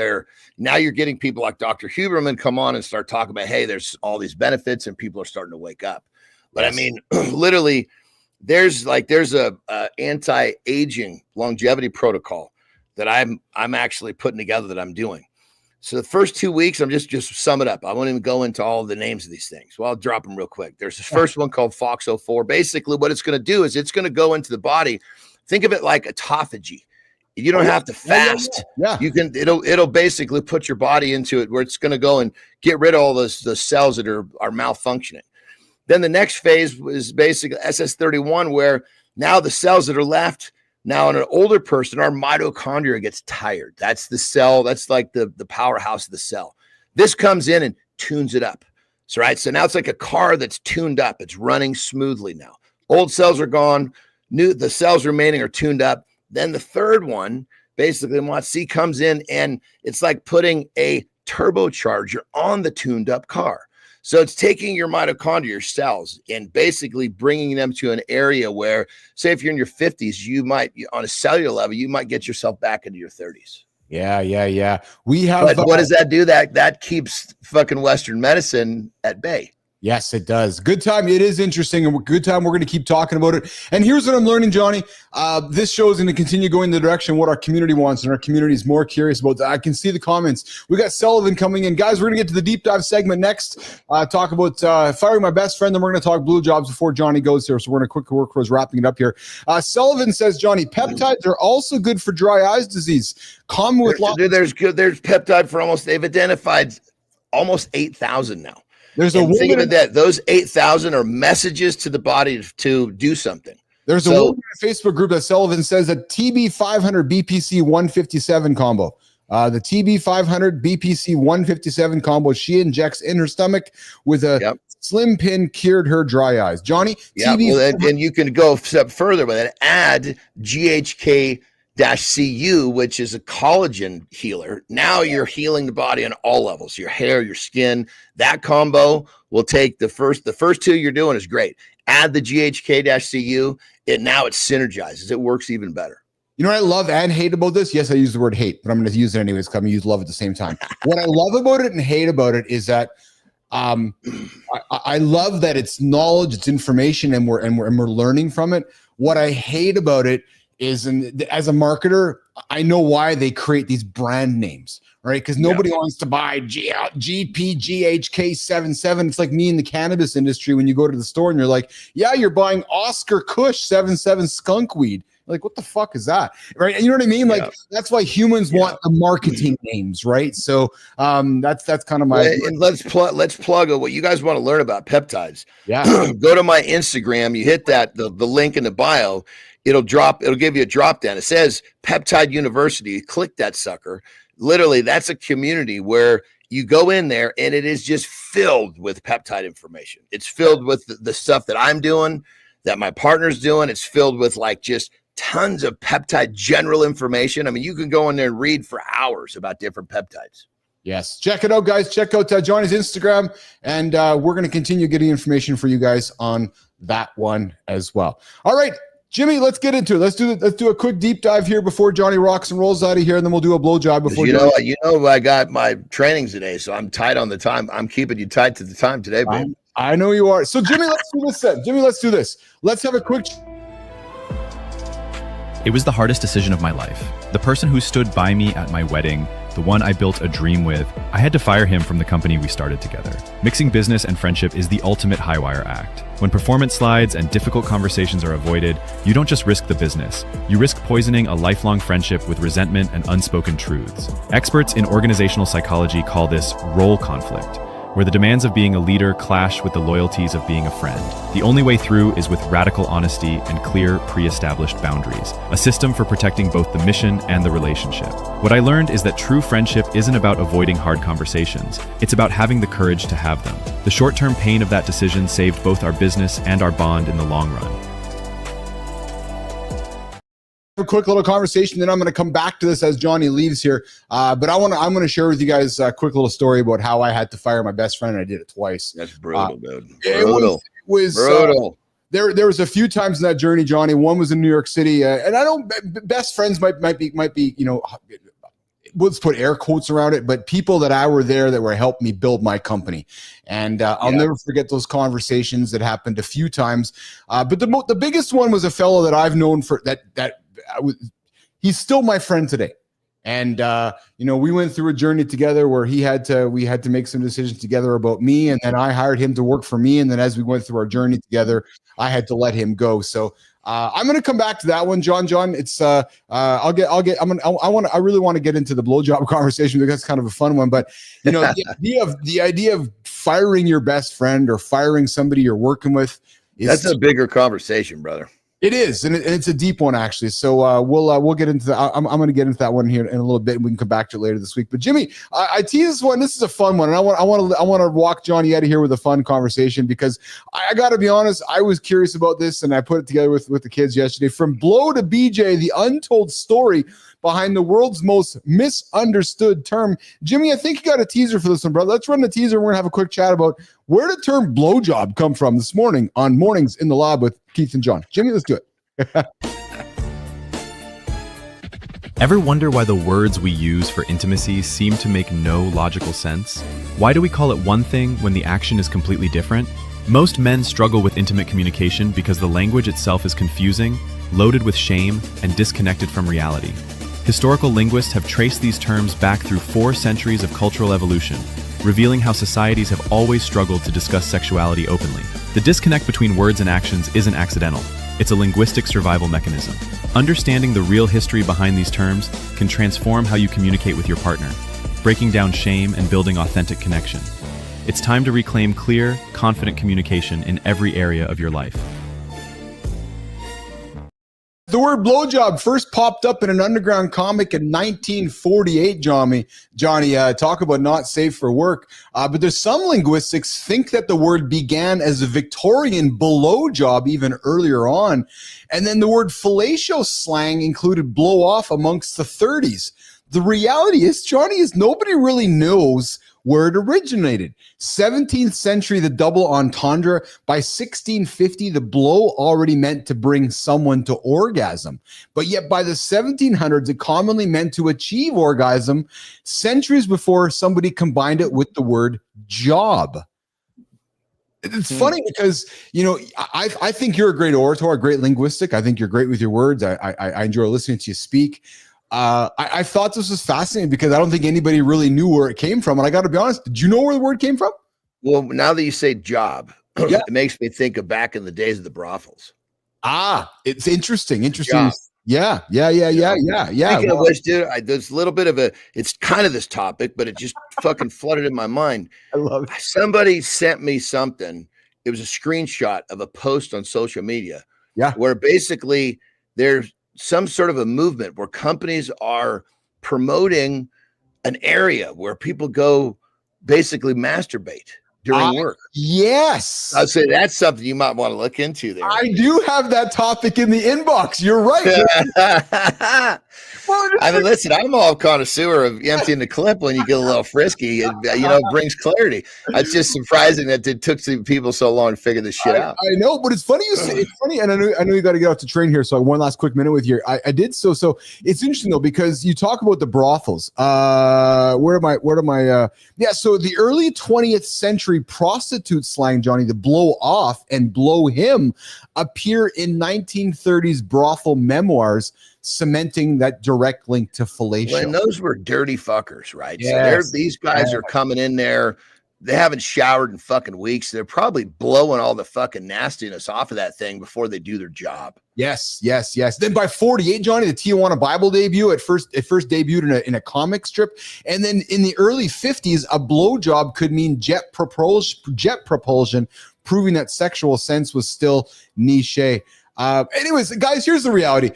now you're getting people like Dr. Huberman come on and start talking about, hey, there's all these benefits and people are starting to wake up. But I mean, literally there's a anti-aging longevity protocol that I'm actually putting together that I'm doing. So the first 2 weeks, I'm just sum it up. I won't even go into all the names of these things. Well, I'll drop them real quick. There's the first one called FOXO4. Basically, what it's going to do is it's going to go into the body. Think of it like autophagy. You don't have to fast. Yeah. You can. It'll basically put your body into it where it's going to go and get rid of all the cells that are malfunctioning. Then the next phase is basically SS31, where now the cells that are left. Now, in an older person, our mitochondria gets tired. That's the cell. That's like the powerhouse of the cell. This comes in and tunes it up. So, right. So now it's like a car that's tuned up. It's running smoothly now. Old cells are gone. The cells remaining are tuned up. Then the third one, basically, Mod C comes in and it's like putting a turbocharger on the tuned up car. So it's taking your mitochondria, your cells, and basically bringing them to an area where, say, if you're in your 50s, you might, on a cellular level, you might get yourself back into your 30s. Yeah. We have. But what does that do? That keeps fucking Western medicine at bay. Yes, it does. Good time. It is interesting, and good time. We're going to keep talking about it. And here's what I'm learning, Johnny. This show is going to continue going in the direction of what our community wants, and our community is more curious about that. I can see the comments. We got Sullivan coming in. Guys, we're going to get to the deep dive segment next. Talk about firing my best friend, then we're going to talk blue jobs before Johnny goes here. So we're going to quickly work towards wrapping it up here. Sullivan says, Johnny, peptides are also good for dry eyes disease. Common with there's peptide for they've identified almost 8,000 now. There's a woman, think of that. Those 8,000 are messages to the body to do something. There's a woman in a Facebook group that Sullivan says that TB500 BPC 157 combo. The TB500 BPC 157 combo she injects in her stomach with a slim pin cured her dry eyes. Johnny, and you can go a step further with it. Add GHK -CU, which is a collagen healer. Now you're healing the body on all levels, your hair, your skin. That combo will take the first two you're doing is great. Add the GHK-CU, now it synergizes. It works even better. You know what I love and hate about this? Yes, I use the word hate, but I'm going to use it anyways because I'm going to use love at the same time. What I love about it and hate about it is that I love that it's knowledge, it's information, and we're learning from it. What I hate about it is, and as a marketer, I know why they create these brand names, right? Because nobody wants to buy GPGHK77. It's like me in the cannabis industry when you go to the store and you're like, yeah, you're buying Oscar Kush 77 skunk weed. Like, what the fuck is that? Right. And you know what I mean? Like, that's why humans want the marketing names, right? So that's kind of my. And let's plug what you guys want to learn about peptides. Yeah. Go to my Instagram. You hit the link in the bio. It'll give you a drop down. It says Peptide University. You click that sucker. Literally, that's a community where you go in there and it is just filled with peptide information. It's filled with the stuff that I'm doing, that my partner's doing. It's filled with like just tons of peptide general information. I mean, you can go in there and read for hours about different peptides. Yes. Check it out, guys. Check out Johnny's Instagram, and we're going to continue getting information for you guys on that one as well. All right. Jimmy, let's get into it. Let's do a quick deep dive here before Johnny rocks and rolls out of here, and then we'll do a blowjob before. I got my trainings today, so I'm tight on the time. I'm keeping you tight to the time today, babe. I know you are. So, Jimmy, let's do this then. Let's do this. Let's have a quick. It was the hardest decision of my life. The person who stood by me at my wedding, the one I built a dream with, I had to fire him from the company we started together. Mixing business and friendship is the ultimate high wire act. When performance slides and difficult conversations are avoided, you don't just risk the business, you risk poisoning a lifelong friendship with resentment and unspoken truths. Experts in organizational psychology call this role conflict, where the demands of being a leader clash with the loyalties of being a friend. The only way through is with radical honesty and clear, pre-established boundaries, a system for protecting both the mission and the relationship. What I learned is that true friendship isn't about avoiding hard conversations, it's about having the courage to have them. The short-term pain of that decision saved both our business and our bond in the long run. A quick little conversation, then I'm going to come back to this as Johnny leaves here. But I'm going to share with you guys a quick little story about how I had to fire my best friend, and I did it twice. That's brutal, dude. It was brutal. There was a few times in that journey, Johnny. One was in New York City, and I don't. Best friends might be, you know, let's put air quotes around it, but people that were there that were helping me build my company. And I'll never forget those conversations that happened a few times. But the biggest one was a fellow that I've known for he's still my friend today. And, you know, we went through a journey together where we had to make some decisions together about me. And then I hired him to work for me. And then as we went through our journey together, I had to let him go. So I'm going to come back to that one, John. It's I really want to get into the blowjob conversation because that's kind of a fun one. But, you know, the idea of firing your best friend or firing somebody you're working with that's a bigger conversation, brother. It is, and it's a deep one actually. So we'll get into that. I'm going to get into that one here in a little bit, and we can come back to it later this week. But Jimmy, I tease this one. This is a fun one, and I want to walk Johnny out of here with a fun conversation because I got to be honest. I was curious about this, and I put it together with the kids yesterday. From blow to BJ, the untold story behind the world's most misunderstood term. Jimmy, I think you got a teaser for this one, brother. Let's run the teaser. We're gonna have a quick chat about where did the term blowjob come from this morning on Mornings in the Lab with Keith and John. Jimmy, let's do it. Ever wonder why the words we use for intimacy seem to make no logical sense? Why do we call it one thing when the action is completely different? Most men struggle with intimate communication because the language itself is confusing, loaded with shame, and disconnected from reality. Historical linguists have traced these terms back through 4 centuries of cultural evolution, revealing how societies have always struggled to discuss sexuality openly. The disconnect between words and actions isn't accidental. It's a linguistic survival mechanism. Understanding the real history behind these terms can transform how you communicate with your partner, breaking down shame and building authentic connection. It's time to reclaim clear, confident communication in every area of your life. The word blowjob first popped up in an underground comic in 1948, Johnny. Talk about not safe for work. But there's some linguistics think that the word began as a Victorian below job even earlier on. And then the word fellatio slang included blow off amongst the 30s. The reality is, Johnny, is nobody really knows where it originated. 17th century, the double entendre. By 1650, the blow already meant to bring someone to orgasm. But yet by the 1700s, it commonly meant to achieve orgasm centuries before somebody combined it with the word job. It's funny because, you know, I think you're a great orator, a great linguistic. I think you're great with your words. I enjoy listening to you speak. I thought this was fascinating because I don't think anybody really knew where it came from. And I got to be honest, did you know where the word came from? Well, now that you say job, it makes me think of back in the days of the brothels. It's interesting. Job. Yeah. Speaking of which, dude, there's a little bit of it's kind of this topic, but it just fucking flooded in my mind. I love it. Somebody sent me something. It was a screenshot of a post on social media. Yeah. Where basically there's some sort of a movement where companies are promoting an area where people go basically masturbate during work. Yes. I'd say that's something you might want to look into there. I do have that topic in the inbox. You're right. I mean, listen, I'm all connoisseur of emptying the clip when you get a little frisky. And, it brings clarity. It's just surprising that it took some people so long to figure this shit out. I know, but it's funny you say it's funny, and I know you got to get off the train here. So one last quick minute with you. I did so. It's interesting though because you talk about the brothels. Where am I? So the early 20th century prostitute slang, Johnny, the blow off and blow him, appear in 1930s brothel memoirs. cementing that direct link to fellatio. When those were dirty fuckers, right? Yes. So these guys are coming in there. They haven't showered in fucking weeks. They're probably blowing all the fucking nastiness off of that thing before they do their job. Yes. Then by 48, Johnny, the Tijuana Bible debut it first debuted in a comic strip, and then in the early 50s, a blowjob could mean jet propulsion, proving that sexual sense was still niche. Anyways, guys, here's the reality.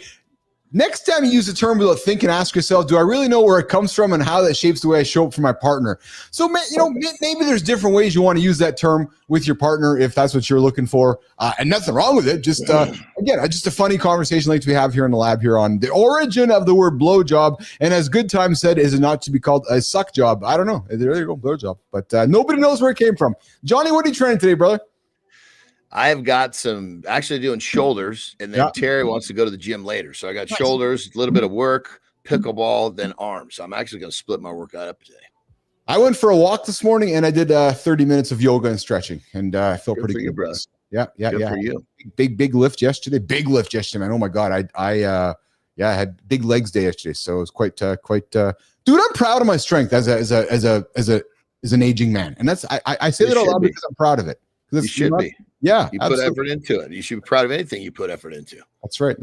Next time you use a term without thinking, ask yourself, do I really know where it comes from and how that shapes the way I show up for my partner? So, maybe there's different ways you want to use that term with your partner if that's what you're looking for. And nothing wrong with it. Just, again, just a funny conversation like we have here in the lab here on the origin of the word blowjob. And as Good Time said, is it not to be called a suck job? I don't know. There you go, blowjob. But nobody knows where it came from. Johnny, what are you training today, brother? I have got some actually doing shoulders, and then Terry wants to go to the gym later. So I got shoulders, a little bit of work, pickleball, then arms. So I'm actually going to split my workout up today. I went for a walk this morning, and I did 30 minutes of yoga and stretching, and I felt pretty good. You, brother. Yeah. For you. Big lift yesterday. Big lift yesterday, man. Oh my God. I had big legs day yesterday, so it was quite. Dude, I'm proud of my strength as an aging man, and that's I say that a lot because I'm proud of it. You should be. Yeah, you put effort into it. You should be proud of anything you put effort into. That's right.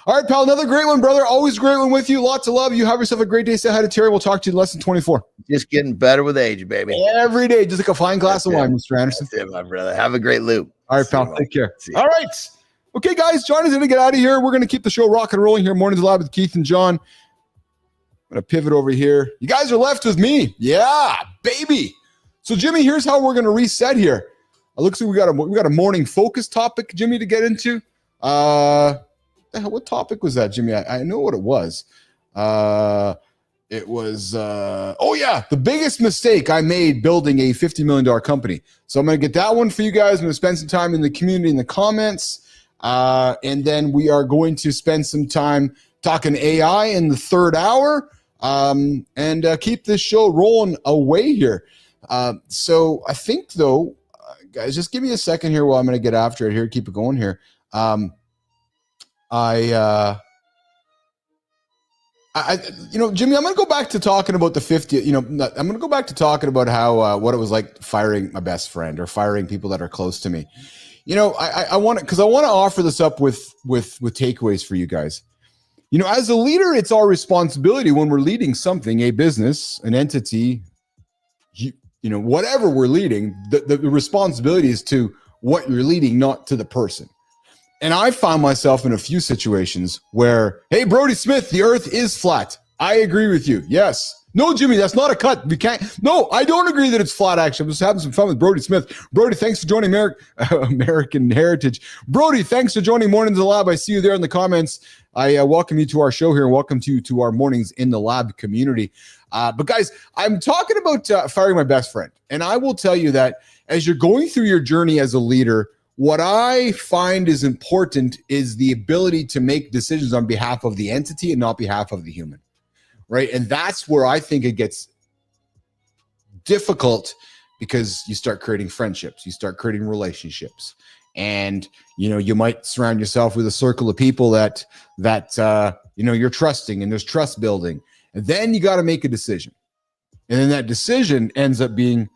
All right, pal. Another great one, brother. Always a great one with you. Lots of love. You have yourself a great day. Say hi to Terry. We'll talk to you in less than 24. Just getting better with age, baby. Every day, just like a fine glass of wine, Mr. Anderson. That's it, my brother. Have a great loop. All right, pal. Take care. All right. Okay, guys. Johnny's going to get out of here. We're going to keep the show rock and rolling here. Mornings Live with Keith and John. I'm going to pivot over here. You guys are left with me. Yeah, baby. So, Jimmy, here's how we're going to reset here. It looks like we got a morning focus topic, Jimmy, to get into. What topic was that, Jimmy? I know what it was. It was the biggest mistake I made building a $50 million company. So I'm going to get that one for you guys. I'm going to spend some time in the community in the comments, and then we are going to spend some time talking AI in the third hour, and keep this show rolling away here. So I think though. Guys, just give me a second here while I'm going to get after it here. Keep it going here. Jimmy, I'm going to go back to talking about the 50. I'm going to go back to talking about how what it was like firing my best friend or firing people that are close to me. I want to offer this up with takeaways for you guys. As a leader, it's our responsibility when we're leading something, a business, an entity. Whatever we're leading, the responsibility is to what you're leading, not to the person. And I found myself in a few situations where, hey, Brody Smith, the earth is flat. I agree with you. Yes. No, Jimmy, that's not a cut. We can't. No, I don't agree that it's flat, actually. I'm just having some fun with Brody Smith. Brody, thanks for joining American Heritage. Brody, thanks for joining Mornings in the Lab. I see you there in the comments. I welcome you to our show here and welcome you to our Mornings in the Lab community. But guys, I'm talking about firing my best friend. And I will tell you that as you're going through your journey as a leader, what I find is important is the ability to make decisions on behalf of the entity and not behalf of the human. Right. And that's where I think it gets difficult because you start creating friendships, you start creating relationships, and, you might surround yourself with a circle of people that you're trusting, and there's trust building. And then you got to make a decision. And then that decision ends up being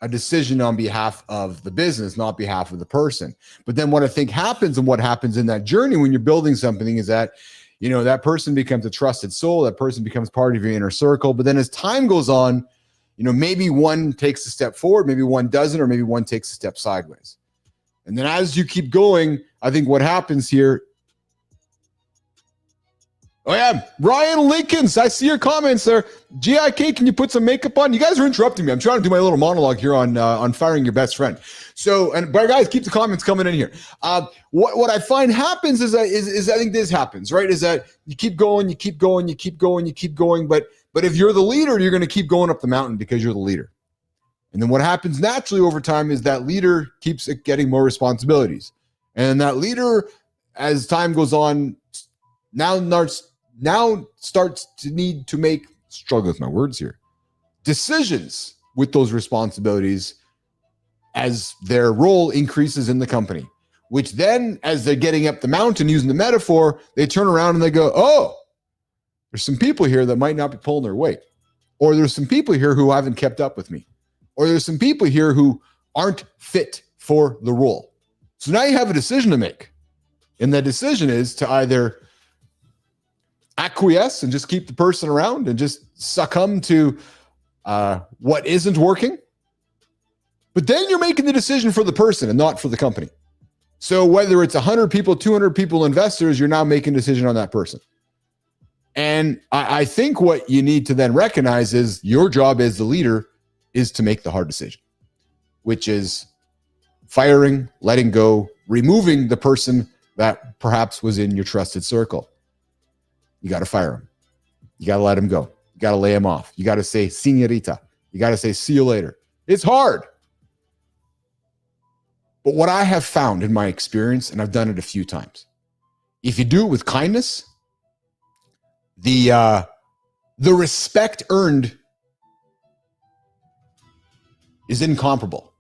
a decision on behalf of the business, not behalf of the person. But then what I think happens and what happens in that journey when you're building something is that that person becomes a trusted soul. That person becomes part of your inner circle. But then as time goes on, maybe one takes a step forward, maybe one doesn't, or maybe one takes a step sideways. And then as you keep going, I think what happens here. Oh, yeah. Ryan Lincolns, I see your comments there. GIK, can you put some makeup on? You guys are interrupting me. I'm trying to do my little monologue here on firing your best friend. So, but guys, keep the comments coming in here. What I find happens is I think this happens, right? Is that you keep going. But if you're the leader, you're going to keep going up the mountain because you're the leader. And then what happens naturally over time is that leader keeps getting more responsibilities. And that leader, as time goes on, now starts to need to make, struggle with my words here, decisions with those responsibilities as their role increases in the company. which then, as they're getting up the mountain using the metaphor, they turn around and they go, oh, there's some people here that might not be pulling their weight. Or there's some people here who haven't kept up with me. Or there's some people here who aren't fit for the role. So now you have a decision to make. And the decision is to either acquiesce and just keep the person around and just succumb to what isn't working. But then you're making the decision for the person and not for the company. So whether it's 100 people, 200 people, investors, you're now making a decision on that person. And I think what you need to then recognize is your job as the leader is to make the hard decision, which is firing, letting go, removing the person that perhaps was in your trusted circle. You got to fire him. You got to let him go. You got to lay him off. You got to say, señorita. You got to say, see you later. It's hard. But what I have found in my experience, and I've done it a few times, if you do it with kindness, the respect earned is incomparable.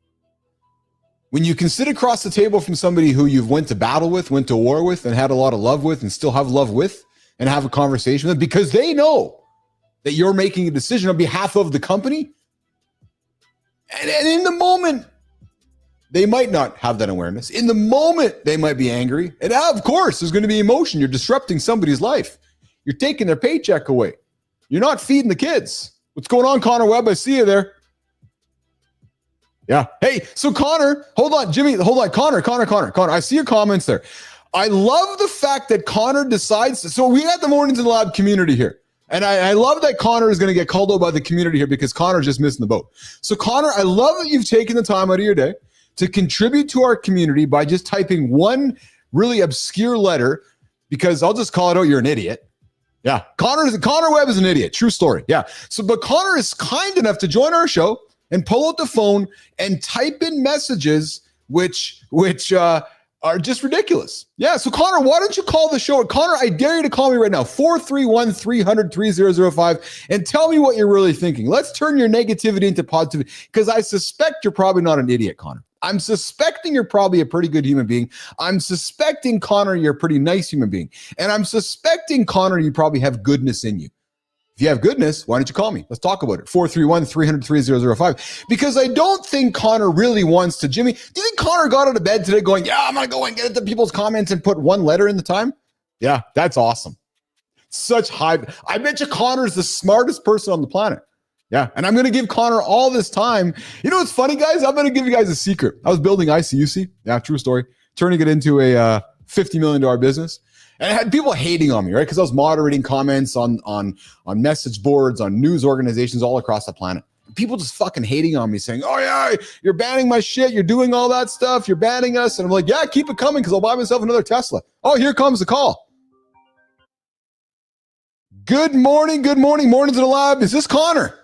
When you can sit across the table from somebody who you've went to battle with, went to war with, and had a lot of love with, and still have love with, and have a conversation with them because they know that you're making a decision on behalf of the company. And in the moment, they might not have that awareness. In the moment, they might be angry. And of course, there's going to be emotion. You're disrupting somebody's life. You're taking their paycheck away. You're not feeding the kids. What's going on, Connor Webb? I see you there. Yeah. Hey, so Connor, hold on, Jimmy, hold on. Connor, I see your comments there. I love the fact that Connor decides. So we had the Mornings in the Lab community here. And I love that Connor is going to get called out by the community here because Connor's just missing the boat. So Connor, I love that you've taken the time out of your day to contribute to our community by just typing one really obscure letter, because I'll just call it out, you're an idiot. Yeah, Connor Webb is an idiot. True story. Yeah. So, but Connor is kind enough to join our show and pull out the phone and type in messages which are just ridiculous. Yeah. So Connor, why don't you call the show? Connor, I dare you to call me right now, 431-300-3005, and tell me what you're really thinking. Let's turn your negativity into positivity, because I suspect you're probably not an idiot, Connor. I'm suspecting you're probably a pretty good human being. I'm suspecting, Connor, you're a pretty nice human being. And I'm suspecting, Connor, you probably have goodness in you. If you have goodness, why don't you call me? Let's talk about it. 431-300-3005. Because I don't think Connor really wants to. Jimmy, do you think Connor got out of bed today going, yeah, I'm going to go and get into people's comments and put one letter in the time? Yeah, that's awesome. Such high. I bet you Connor's the smartest person on the planet. Yeah, and I'm going to give Connor all this time. You know what's funny, guys? I'm going to give you guys a secret. I was building ICUC. Yeah, true story. Turning it into a $50 million business. And I had people hating on me, right? Because I was moderating comments on message boards, on news organizations all across the planet. People just fucking hating on me, saying, oh, yeah, you're banning my shit. You're doing all that stuff. You're banning us. And I'm like, yeah, keep it coming because I'll buy myself another Tesla. Oh, here comes the call. Good morning. Mornings in the Lab. Is this Connor?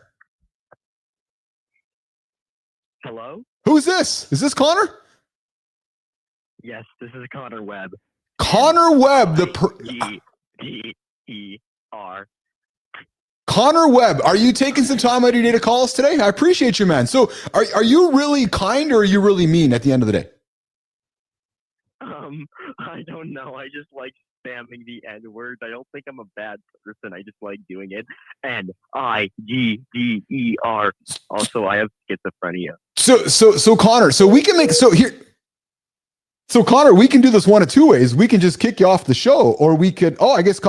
Hello? Who's this? Is this Connor? Yes, this is Connor Webb. Connor Webb, E-R. Connor Webb, are you taking some time out of your day to call us today? I appreciate you, man. So are you really kind or are you really mean at the end of the day? I don't know. I just like spamming the N-word. I don't think I'm a bad person. I just like doing it. N-I-G-G-E-R. Also, I have schizophrenia. So Connor, So Connor, we can do this one of two ways. We can just kick you off the show, or we could. Oh, I guess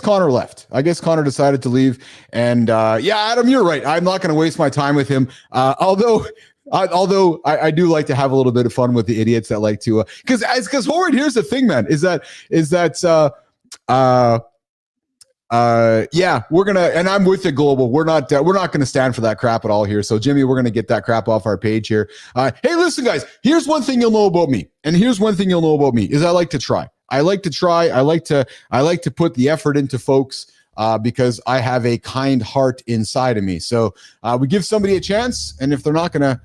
Connor left. I guess Connor decided to leave. And yeah, Adam, you're right. I'm not going to waste my time with him. Although I do like to have a little bit of fun with the idiots that like to. Because Howard, here's the thing, man. Is that yeah, we're gonna, and I'm with the global. We're not gonna stand for that crap at all here. So Jimmy, we're gonna get that crap off our page here. Hey, listen, guys. Here's one thing you'll know about me, and here's one thing you'll know about me is I like to try. I like to put the effort into folks because I have a kind heart inside of me. So we give somebody a chance, and if they're not going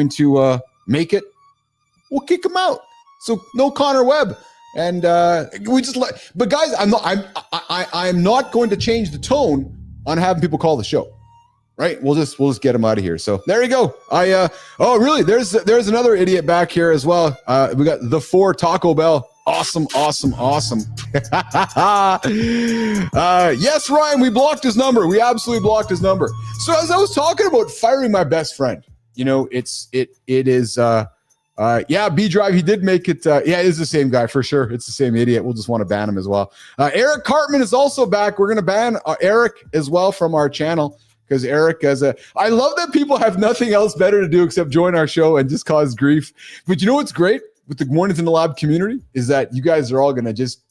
to make it, we'll kick them out. So no Connor Webb. And we just but guys, I'm not going to change the tone on having people call the show. right? We'll just get him out of here. So there you go. Oh, really? There's another idiot back here as well. We got the 4 Taco Bell. Awesome. Yes, Ryan, we blocked his number. We absolutely blocked his number. So as I was talking about firing my best friend, you know, it is B Drive. He did make it. It is the same guy for sure. It's the same idiot. We'll just want to ban him as well. Eric Cartman is also back. We're going to ban Eric as well from our channel because Eric I love that people have nothing else better to do except join our show and just cause grief. But you know what's great with the Mornings in the Lab community is that you guys are all going to just,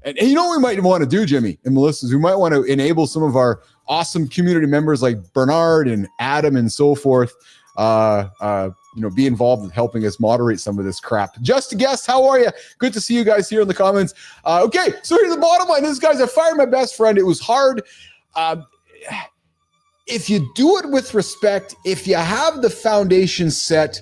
and you know what we might want to do, Jimmy and Melissa, is we might want to enable some of our awesome community members like Bernard and Adam and so forth, be involved with helping us moderate some of this crap. Just a guest, how are you? Good to see you guys here in the comments. Okay, so here's the bottom line. This guy's, I fired my best friend. It was hard. If you do it with respect, if you have the foundation set,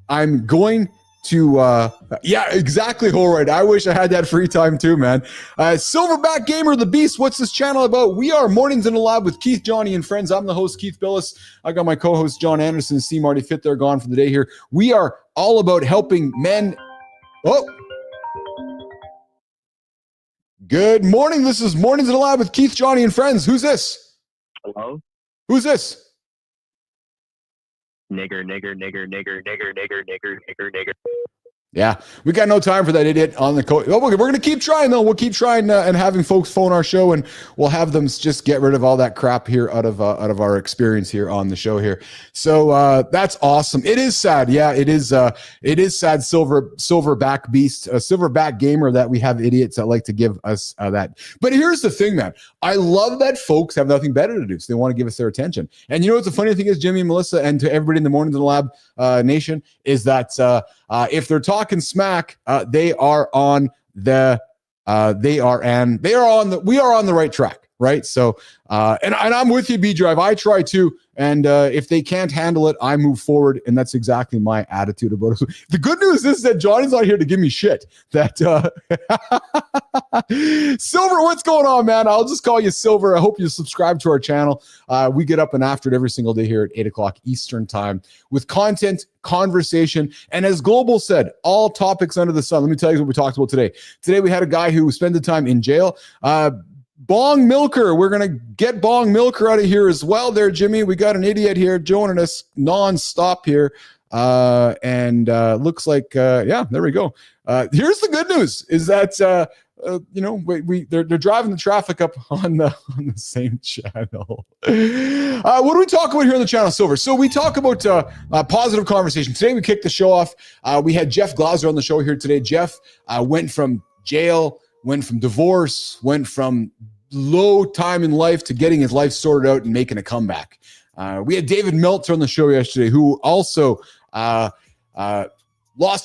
I'm going to exactly, Holroyd. I wish I had that free time too, man. Silverback Gamer, the Beast, what's this channel about? We are Mornings in the Lab with Keith, Johnny, and friends. I'm the host, Keith Bilous. I got my co-host, Jon Andersen, and C. Marty Fit. They're gone for the day here. We are all about helping men. Oh, good morning. This is Mornings in the Lab with Keith, Johnny, and friends. Who's this? Hello? Who's this? Nigger. Yeah, we got no time for that idiot on the code. We're going to keep trying, though. We'll keep trying and having folks phone our show, and we'll have them just get rid of all that crap here out of our experience here on the show here. So that's awesome. It is sad. Yeah, it is sad. Silverback Beast, a Silverback Gamer, that we have idiots that like to give us that. But here's the thing, man. I love that folks have nothing better to do, so they want to give us their attention. And you know what the funny thing is, Jimmy and Melissa, and to everybody in the Mornings in the Lab nation, is that if they're talking smack, we are on the right track, right? So, and I'm with you, B Drive. I try too. And if they can't handle it, I move forward. And that's exactly my attitude about it. The good news is that Johnny's not here to give me shit. That Silver, what's going on, man? I'll just call you Silver. I hope you subscribe to our channel. We get up and after it every single day here at 8 o'clock Eastern time with content, conversation, and as Global said, all topics under the sun. Let me tell you what we talked about today. Today we had a guy who spent the time in jail. Bong Milker. We're going to get Bong Milker out of here as well there, Jimmy. We got an idiot here joining us non-stop here. Looks like, there we go. Here's the good news is that, they're driving the traffic up on the same channel. What do we talk about here on the channel, Silver? So we talk about positive conversation. Today we kicked the show off. We had Jeff Glauser on the show here today. Jeff went from jail, went from divorce, went from low time in life to getting his life sorted out and making a comeback. We had David Meltzer on the show yesterday, who also lost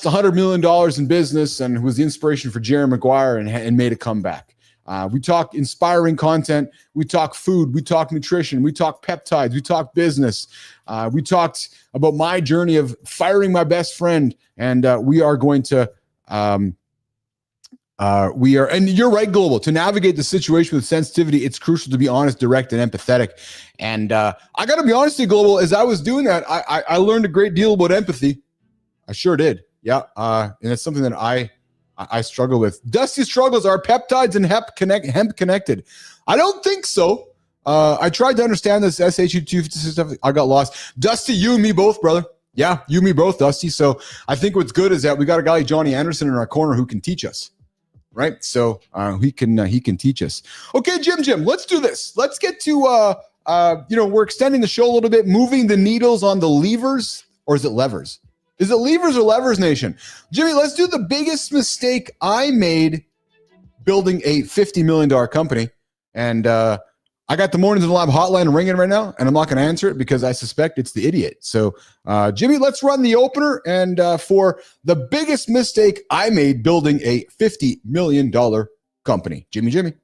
$100 million in business and was the inspiration for Jerry Maguire and made a comeback. We talk inspiring content. We talk food. We talk nutrition. We talk peptides. We talk business. We talked about my journey of firing my best friend. And we are going to... and you're right, Global, to navigate the situation with sensitivity, it's crucial to be honest, direct, and empathetic. And I got to be honest with you, Global, as I was doing that, I learned a great deal about empathy. I sure did. Yeah. And it's something that I struggle with. Dusty struggles, are peptides and hemp connected? I don't think so. I tried to understand this SH256 stuff. I got lost. Dusty, you and me both, brother. Yeah, you and me both, Dusty. So I think what's good is that we got a guy like Johnny Andersen in our corner who can teach us. Right, so he can teach us. Okay, Jim, let's do this. Let's get to we're extending the show a little bit, moving the needles on the levers, or is it levers? Is it levers or levers, Nation? Jimmy, let's do the biggest mistake I made building a $50 million company, and I got the Mornings in the Lab hotline ringing right now, and I'm not going to answer it because I suspect it's the idiot. So, Jimmy, let's run the opener. And for the biggest mistake I made building a $50 million company. Jimmy.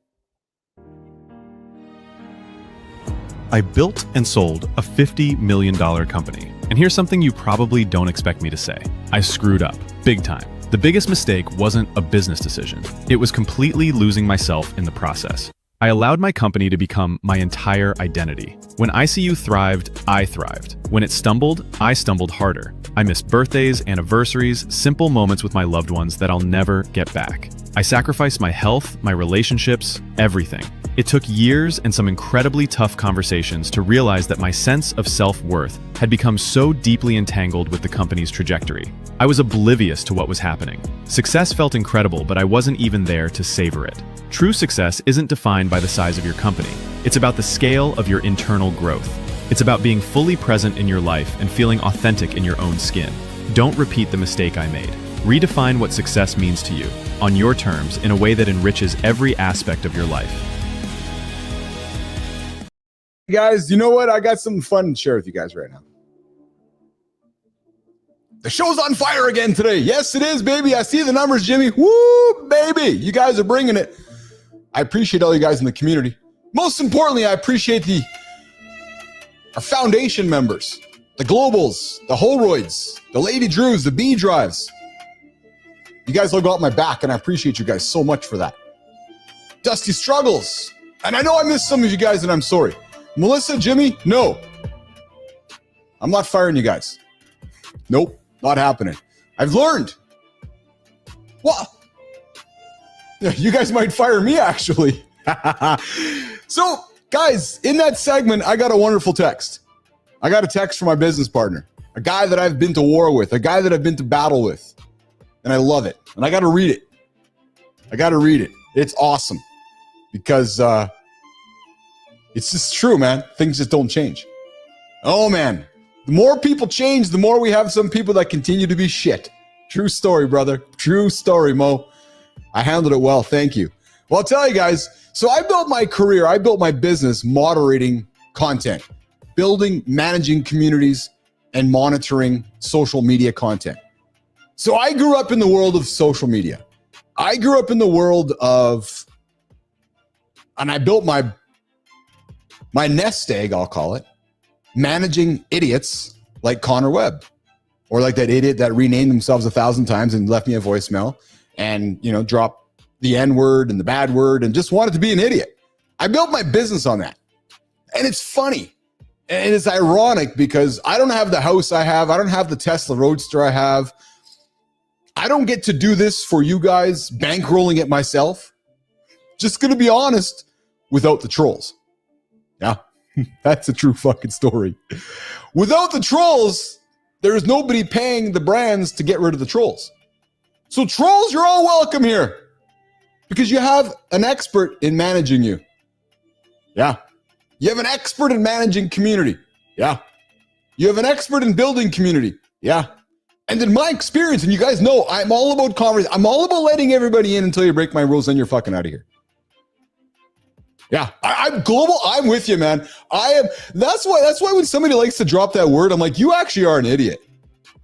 I built and sold a $50 million company. And here's something you probably don't expect me to say. I screwed up, big time. The biggest mistake wasn't a business decision. It was completely losing myself in the process. I allowed my company to become my entire identity. When ICU thrived, I thrived. When it stumbled, I stumbled harder. I missed birthdays, anniversaries, simple moments with my loved ones that I'll never get back. I sacrificed my health, my relationships, everything. It took years and some incredibly tough conversations to realize that my sense of self-worth had become so deeply entangled with the company's trajectory. I was oblivious to what was happening. Success felt incredible, but I wasn't even there to savor it. True success isn't defined by the size of your company. It's about the scale of your internal growth. It's about being fully present in your life and feeling authentic in your own skin. Don't repeat the mistake I made. Redefine what success means to you, on your terms, in a way that enriches every aspect of your life. Guys, you know what? I got something fun to share with you guys right now. The show's on fire again today. Yes, it is, baby. I see the numbers, Jimmy. Woo, baby. You guys are bringing it. I appreciate all you guys in the community. Most importantly, I appreciate our foundation members, the Globals, the Holroyds, the Lady Drews, the B Drives. You guys all got my back, and I appreciate you guys so much for that. Dusty Struggles. And I know I missed some of you guys, and I'm sorry. Melissa, Jimmy, no. I'm not firing you guys. Nope, not happening. I've learned. What? You guys might fire me, actually. So, guys, in that segment, I got a wonderful text. I got a text from my business partner, a guy that I've been to war with, a guy that I've been to battle with, and I love it. And I got to read it. It's awesome because it's just true, man. Things just don't change. Oh, man. The more people change, the more we have some people that continue to be shit. True story, brother. True story, Mo. I handled it well. Thank you. Well, I'll tell you guys. So I built my career. I built my business moderating content, building, managing communities, and monitoring social media content. So I grew up in the world of social media. I grew up in the world of, and I built my nest egg, I'll call it, managing idiots like Connor Webb, or like that idiot that renamed themselves 1,000 times and left me a voicemail and, dropped the N-word and the bad word and just wanted to be an idiot. I built my business on that. And it's funny. And it's ironic because I don't have the house I have. I don't have the Tesla Roadster I have. I don't get to do this for you guys, bankrolling it myself. Just going to be honest, without the trolls. Yeah, that's a true fucking story. Without the trolls, there's nobody paying the brands to get rid of the trolls. So trolls, you're all welcome here because you have an expert in managing you. Yeah. You have an expert in managing community. Yeah. You have an expert in building community. Yeah. And in my experience, and you guys know, I'm all about conversation. I'm all about letting everybody in until you break my rules, then you're fucking out of here. Yeah, I'm global. I'm with you, man. I am. That's why when somebody likes to drop that word, I'm like, you actually are an idiot.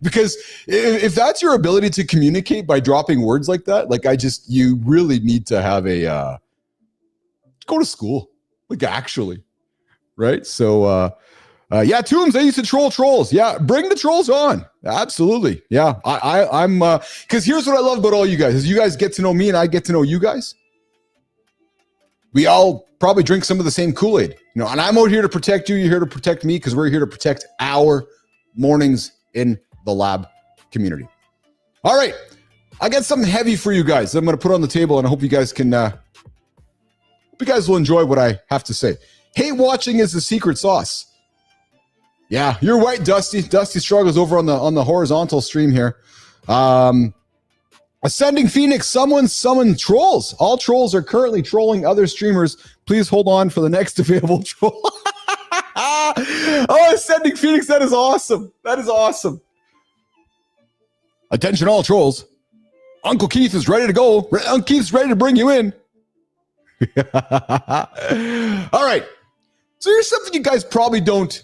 Because if that's your ability to communicate by dropping words like that, like you really need to have go to school, like actually, right? So, yeah, Toombs, I used to troll trolls. Yeah, bring the trolls on. Absolutely. Yeah, I'm, because here's what I love about all you guys, is you guys get to know me and I get to know you guys. We all probably drink some of the same Kool-Aid, and I'm out here to protect you. You're here to protect me because we're here to protect our mornings in the lab community. All right. I got something heavy for you guys that I'm going to put on the table, and I hope you guys can, hope you guys will enjoy what I have to say. Hate watching is the secret sauce. Yeah, you're right, Dusty. Dusty struggles over on the horizontal stream here. Ascending Phoenix, someone summon trolls. All trolls are currently trolling other streamers. Please hold on for the next available troll. Oh, Ascending Phoenix, that is awesome. That is awesome. Attention all trolls. Uncle Keith is ready to go. Uncle Keith's ready to bring you in. All right. So here's something you guys probably don't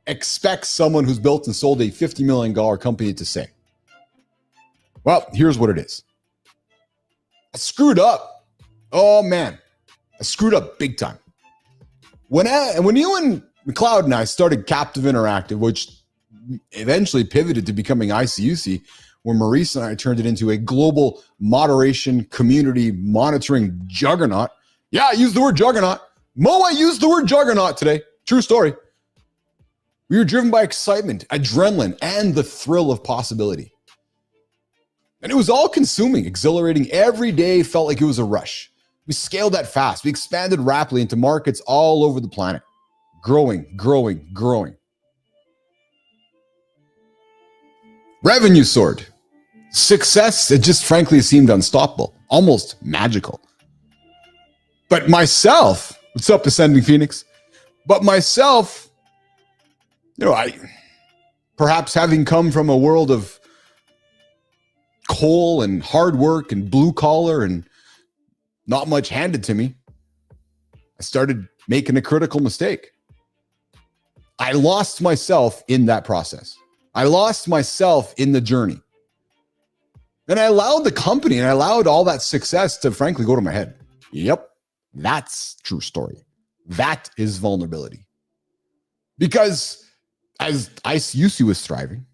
expect someone who's built and sold a $50 million company to say. Well, here's what it is. I screwed up. Oh, man. I screwed up big time. When you and McLeod and I started Captive Interactive, which eventually pivoted to becoming ICUC, where Maurice and I turned it into a global moderation community monitoring juggernaut. Yeah, I used the word juggernaut. Mo, I used the word juggernaut today. True story. We were driven by excitement, adrenaline, and the thrill of possibility. And it was all consuming, exhilarating. Every day felt like it was a rush. We scaled that fast. We expanded rapidly into markets all over the planet. Growing. Revenue soared. Success, it just frankly seemed unstoppable, almost magical. But myself, what's up, Ascending Phoenix? But myself, I perhaps having come from a world of coal and hard work and blue collar and not much handed to me, I started making a critical mistake. I lost myself in that process. I lost myself in the journey. And I allowed the company and I allowed all that success to frankly go to my head. Yep, that's true story. That is vulnerability. Because as ICUC was thriving,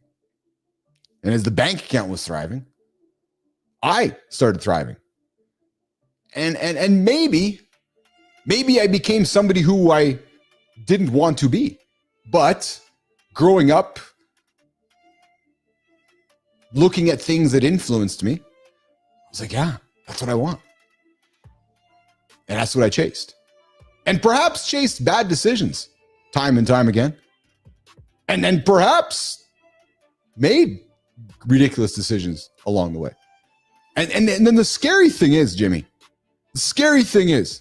and as the bank account was thriving, I started thriving. And maybe I became somebody who I didn't want to be. But growing up, looking at things that influenced me, I was like, yeah, that's what I want. And that's what I chased. And perhaps chased bad decisions time and time again. And then perhaps made ridiculous decisions along the way. And then the scary thing is, Jimmy, the scary thing is,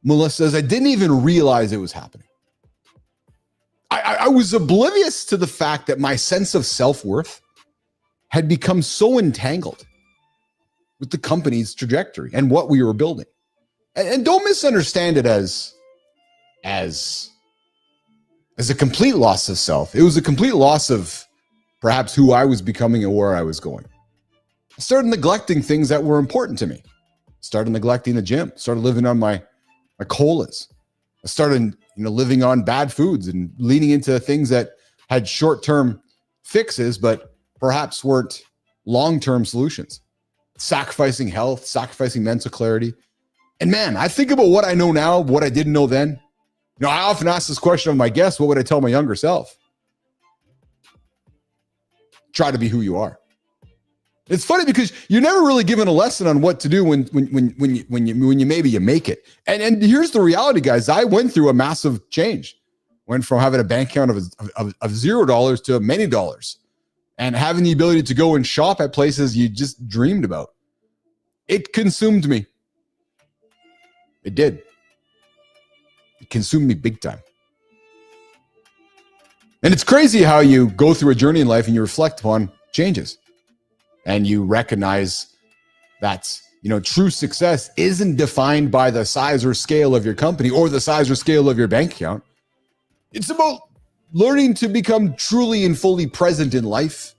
Melissa says, I didn't even realize it was happening. I was oblivious to the fact that my sense of self-worth had become so entangled with the company's trajectory and what we were building. And don't misunderstand it as a complete loss of self. It was a complete loss of perhaps who I was becoming and where I was going. I started neglecting things that were important to me. Started neglecting the gym. Started living on my colas. I started, living on bad foods and leaning into things that had short-term fixes, but perhaps weren't long-term solutions. Sacrificing health, sacrificing mental clarity. And man, I think about what I know now, what I didn't know then. I often ask this question of my guests, what would I tell my younger self? Try to be who you are. It's funny because you're never really given a lesson on what to do when you maybe you make it. And here's the reality, guys. I went through a massive change. Went from having a bank account of $0 to many dollars, and having the ability to go and shop at places you just dreamed about. It consumed me. It did. It consumed me big time. And it's crazy how you go through a journey in life and you reflect upon changes. And you recognize that, true success isn't defined by the size or scale of your company or the size or scale of your bank account. It's about learning to become truly and fully present in life,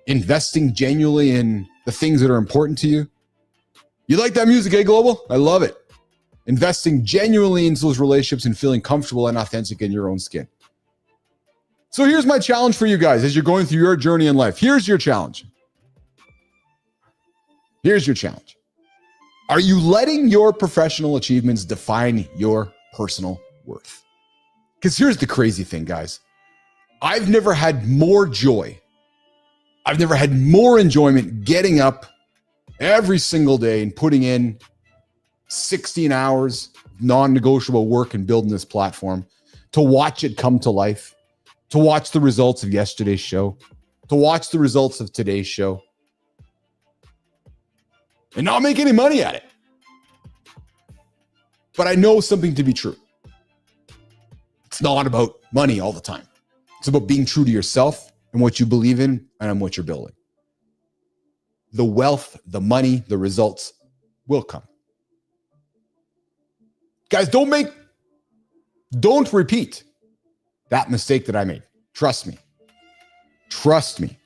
investing genuinely in the things that are important to you. You like that music, Global? I love it. Investing genuinely into those relationships and feeling comfortable and authentic in your own skin. So here's my challenge for you guys as you're going through your journey in life. Here's your challenge. Here's your challenge. Are you letting your professional achievements define your personal worth? Because here's the crazy thing, guys. I've never had more joy. I've never had more enjoyment getting up every single day and putting in 16 hours non-negotiable work and building this platform, to watch it come to life, to watch the results of yesterday's show, to watch the results of today's show, and not make any money at it. But I know something to be true. It's not about money all the time. It's about being true to yourself and what you believe in and what you're building. The wealth, the money, the results will come. Guys, don't repeat that mistake that I made. Trust me. Trust me.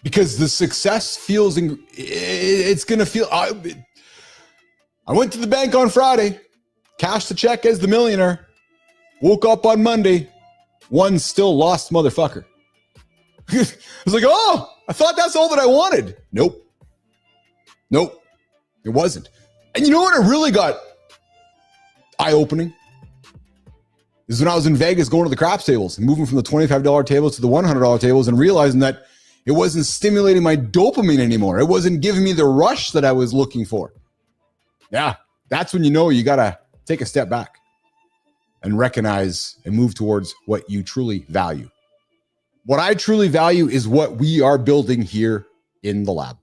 Because the success feels, it's going to feel, I went to the bank on Friday, cashed the check as the millionaire, woke up on Monday, one still lost motherfucker. I was like, oh, I thought that's all that I wanted. Nope. It wasn't. And you know what? It really got eye-opening is when I was in Vegas going to the craps tables and moving from the $25 tables to the $100 tables and realizing that it wasn't stimulating my dopamine anymore. It wasn't giving me the rush that I was looking for. Yeah, that's when you know you got to take a step back and recognize and move towards what you truly value. What I truly value is what we are building here in the lab.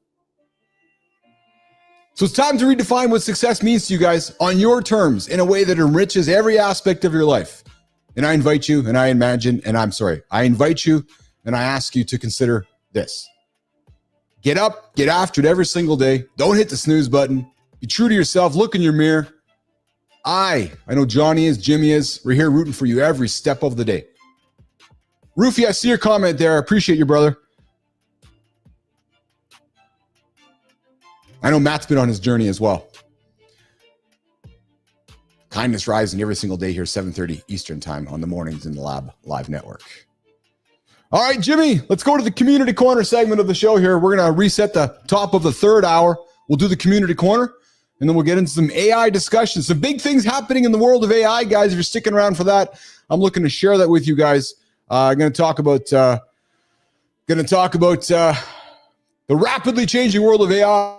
So it's time to redefine what success means to you guys on your terms in a way that enriches every aspect of your life. And I invite you and I invite you and I ask you to consider this. Get up, get after it every single day. Don't hit the snooze button. Be true to yourself. Look in your mirror. I know Johnny is, Jimmy is. We're here rooting for you every step of the day. Rufy, I see your comment there. I appreciate you, brother. I know Matt's been on his journey as well. Kindness rising every single day here, 7:30 Eastern time on the Mornings in the Lab live network. All right, Jimmy, let's go to the community corner segment of the show here. We're going to reset the top of the third hour. We'll do the community corner, and then we'll get into some AI discussions. Some big things happening in the world of AI, guys. If you're sticking around for that, I'm looking to share that with you guys. I'm going to talk about the rapidly changing world of AI.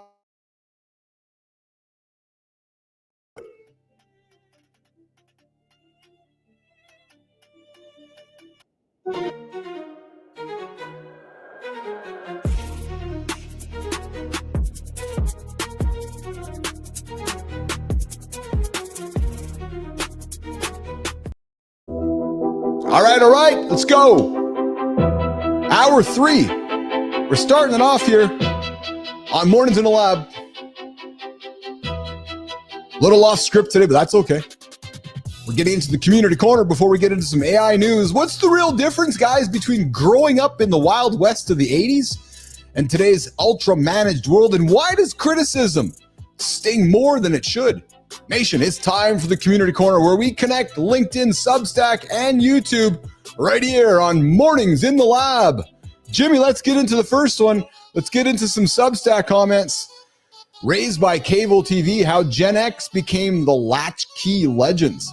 All right, let's go. Hour 3. We're starting it off here on Mornings in the Lab. Little off script today, but that's okay. We're getting into the community corner before we get into some AI news. What's the real difference, guys, between growing up in the Wild West of the 80s and today's ultra-managed world? And why does criticism sting more than it should? Nation, it's time for the community corner where we connect LinkedIn, Substack, and YouTube right here on Mornings in the Lab. Jimmy, let's get into the first one. Let's get into some Substack comments. Raised by cable TV, how Gen X became the latchkey legends.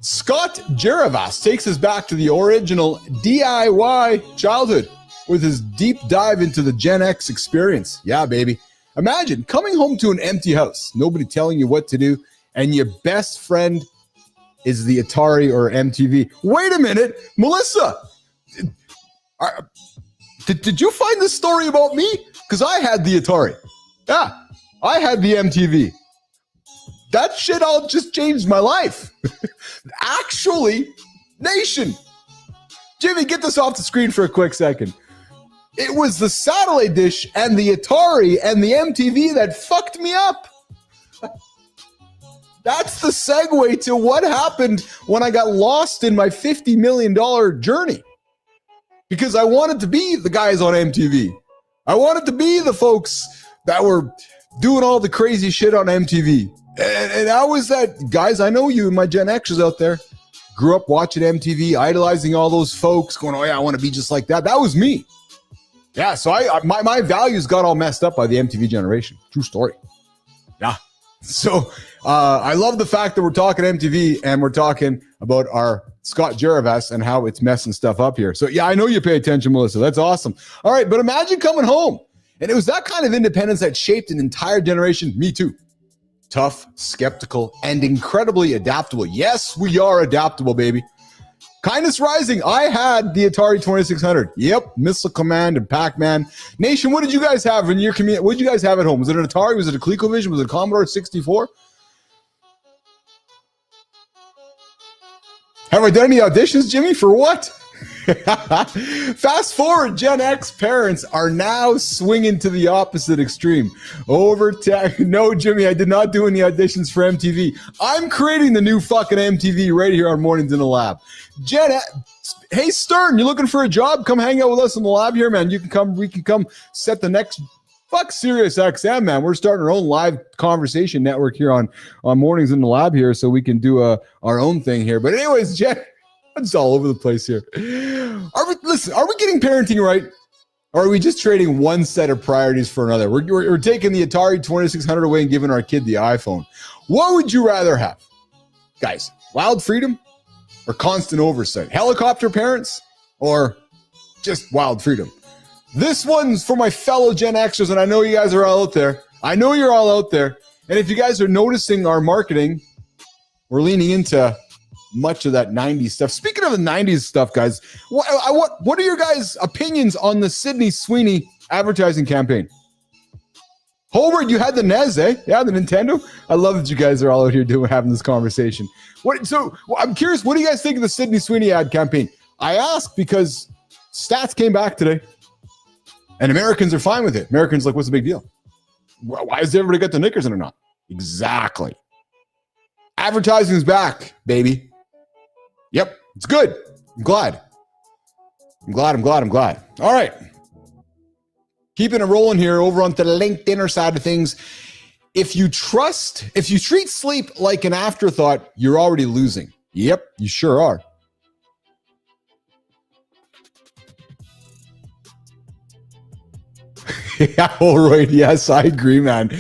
Scott Jeravas takes us back to the original DIY childhood with his deep dive into the Gen X experience. Yeah, baby. Imagine coming home to an empty house, nobody telling you what to do, and your best friend is the Atari or MTV. Wait a minute, Melissa, did you find this story about me? Because I had the Atari. Yeah, I had the MTV. That shit all just changed my life. Actually, Nation, Jimmy, get this off the screen for a quick second. It was the satellite dish and the Atari and the MTV that fucked me up. That's the segue to what happened when I got lost in my $50 million journey. Because I wanted to be the guys on MTV. I wanted to be the folks that were doing all the crazy shit on MTV. And I was that, guys, I know you, my Gen Xers out there, grew up watching MTV, idolizing all those folks, going, oh yeah, I want to be just like that. That was me. Yeah, so my values got all messed up by the MTV generation. True story. Yeah. So I love the fact that we're talking MTV and we're talking about our Scott Jeravas and how it's messing stuff up here. So yeah, I know you pay attention, Melissa. That's awesome. All right, but imagine coming home. And it was that kind of independence that shaped an entire generation. Me too. Tough, skeptical, and incredibly adaptable. Yes, we are adaptable, baby. Kindness rising. I had the Atari 2600. Yep, Missile Command and Pac-Man. Nation, what did you guys have in your community? What did you guys have at home? Was it an Atari? Was it a ColecoVision? Was it a Commodore 64? Have I done any auditions, Jimmy? For what? Fast forward, Gen X parents are now swinging to the opposite extreme. No, Jimmy, I did not do any auditions for MTV. I'm creating the new fucking MTV right here on Mornings in the Lab. Hey, Stern, you looking for a job? Come hang out with us in the lab here, man. We can come set the next Sirius XM, man. We're starting our own live conversation network here on Mornings in the Lab here, so we can do our own thing here. But anyways, Jen, it's all over the place here. Are we getting parenting right? Or are we just trading one set of priorities for another? We're taking the Atari 2600 away and giving our kid the iPhone. What would you rather have? Guys, wild freedom or constant oversight? Helicopter parents or just wild freedom? This one's for my fellow Gen Xers, and I know you guys are all out there. I know you're all out there. And if you guys are noticing our marketing, we're leaning into much of that 90s stuff. Speaking of the 90s stuff, guys, what are your guys' opinions on the Sydney Sweeney advertising campaign? Hobart, you had the NES, eh? Yeah, the Nintendo. I love that you guys are all out here having this conversation. So I'm curious, what do you guys think of the Sydney Sweeney ad campaign? I ask because stats came back today, and Americans are fine with it. Americans like, what's the big deal? Why does everybody get the knickers in or not? Exactly. Advertising's back, baby. Yep, it's good. I'm glad. All right. Keeping it rolling here over on the LinkedIn side of things. If you treat sleep like an afterthought, you're already losing. Yep, you sure are. Yeah, all right. Yes, I agree, man.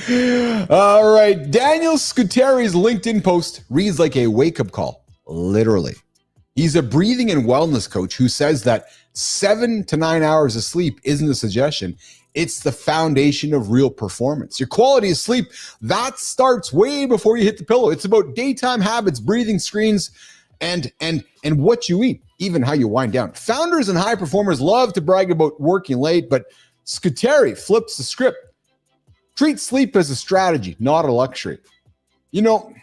All right. Daniel Scuteri's LinkedIn post reads like a wake-up call, literally. He's a breathing and wellness coach who says that 7 to 9 hours of sleep isn't a suggestion. It's the foundation of real performance. Your quality of sleep, that starts way before you hit the pillow. It's about daytime habits, breathing screens, and what you eat, even how you wind down. Founders and high performers love to brag about working late, but Scuteri flips the script. Treat sleep as a strategy, not a luxury. You know,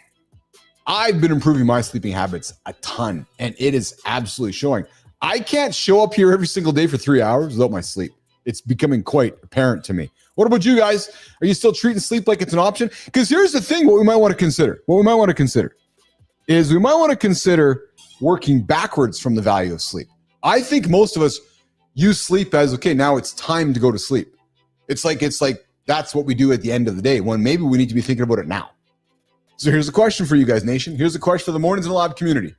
I've been improving my sleeping habits a ton, and it is absolutely showing. I can't show up here every single day for 3 hours without my sleep. It's becoming quite apparent to me. What about you guys? Are you still treating sleep like it's an option? Because here's the thing, what we might want to consider is we might want to consider working backwards from the value of sleep. I think most of us use sleep as, okay, now it's time to go to sleep. It's like that's what we do at the end of the day, when maybe we need to be thinking about it now. So here's a question for you guys, nation. Here's a question for the Mornings in the Lab community.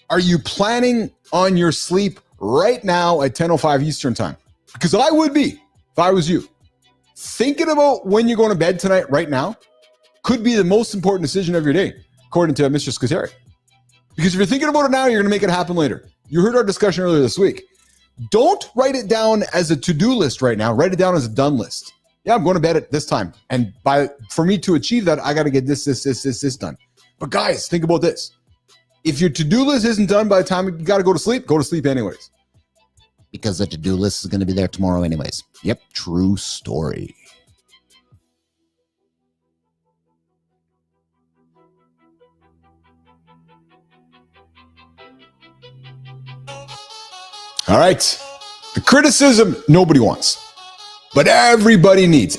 Are you planning on your sleep right now at 10:05 Eastern time? Because I would be, if I was you. Thinking about when you're going to bed tonight right now could be the most important decision of your day, according to Mr. Scuteri. Because if you're thinking about it now, you're going to make it happen later. You heard our discussion earlier this week. Don't write it down as a to-do list right now. Write it down as a done list. Yeah, I'm going to bed at this time. And for me to achieve that, I got to get this done. But guys, think about this. If your to-do list isn't done by the time you got to go to sleep anyways. Because the to-do list is going to be there tomorrow anyways. Yep, true story. All right. The criticism nobody wants. But everybody needs.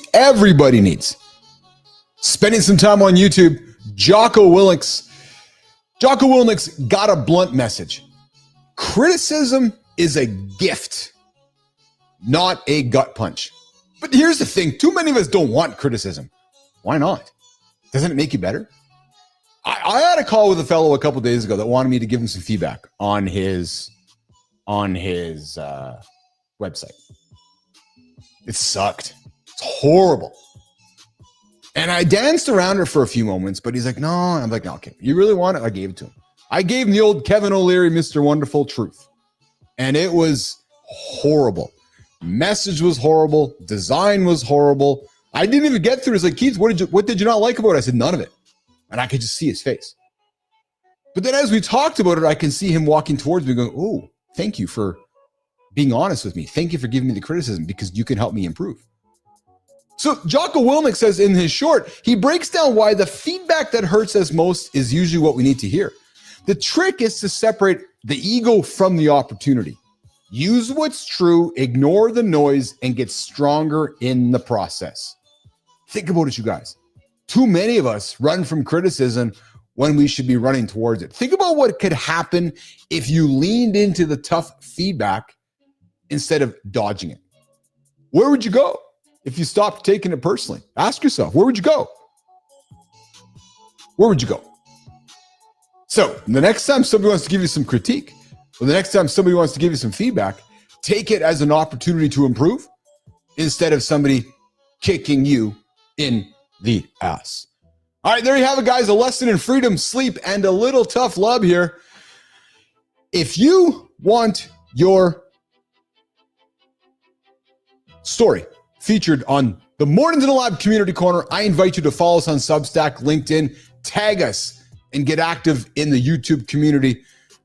Spending some time on YouTube, Jocko Willink got a blunt message. Criticism is a gift, not a gut punch. But here's the thing. Too many of us don't want criticism. Why not? Doesn't it make you better? I had a call with a fellow a couple days ago that wanted me to give him some feedback on his website. It sucked. It's horrible. And I danced around her for a few moments, but he's like, no. I'm like, no, okay. You really want it? I gave it to him. I gave him the old Kevin O'Leary, Mr. Wonderful truth. And it was horrible. Message was horrible. Design was horrible. I didn't even get through. It's like, Keith, what did you not like about it? I said, none of it. And I could just see his face. But then as we talked about it, I can see him walking towards me going, oh, thank you for being honest with me. Thank you for giving me the criticism because you can help me improve. So Jocko Willink says in his short, he breaks down why the feedback that hurts us most is usually what we need to hear. The trick is to separate the ego from the opportunity. Use what's true, ignore the noise, and get stronger in the process. Think about it, you guys. Too many of us run from criticism when we should be running towards it. Think about what could happen if you leaned into the tough feedback instead of dodging it. Where would you go if you stopped taking it personally? Ask yourself, where would you go? Where would you go? So the next time somebody wants to give you some critique, or the next time somebody wants to give you some feedback, take it as an opportunity to improve instead of somebody kicking you in the ass. All right, there you have it, guys. A lesson in freedom, sleep, and a little tough love here. If you want your story featured on the Mornings in the Lab Community Corner, I invite you to follow us on Substack, LinkedIn, tag us, and get active in the YouTube community.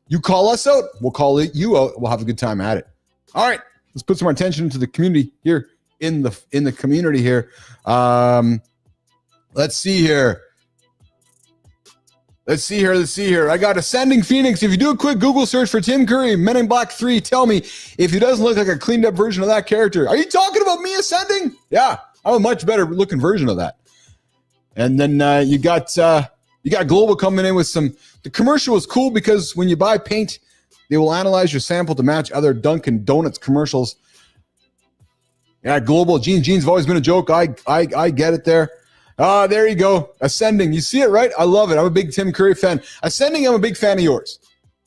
You call us out, we'll call you out. We'll have a good time at it. All right, let's put some more attention into the community here in the community here. Let's see here. Let's see here. I got Ascending Phoenix. If you do a quick Google search for Tim Curry, Men in Black 3, tell me if he doesn't look like a cleaned up version of that character. Are you talking about me, Ascending? Yeah, I'm a much better looking version of that. And then you got Global coming in with the commercial was cool because when you buy paint, they will analyze your sample to match other Dunkin' Donuts commercials. Yeah, Global. Gene's always been a joke. I get it there. There you go. Ascending. You see it, right? I love it. I'm a big Tim Curry fan. Ascending, I'm a big fan of yours.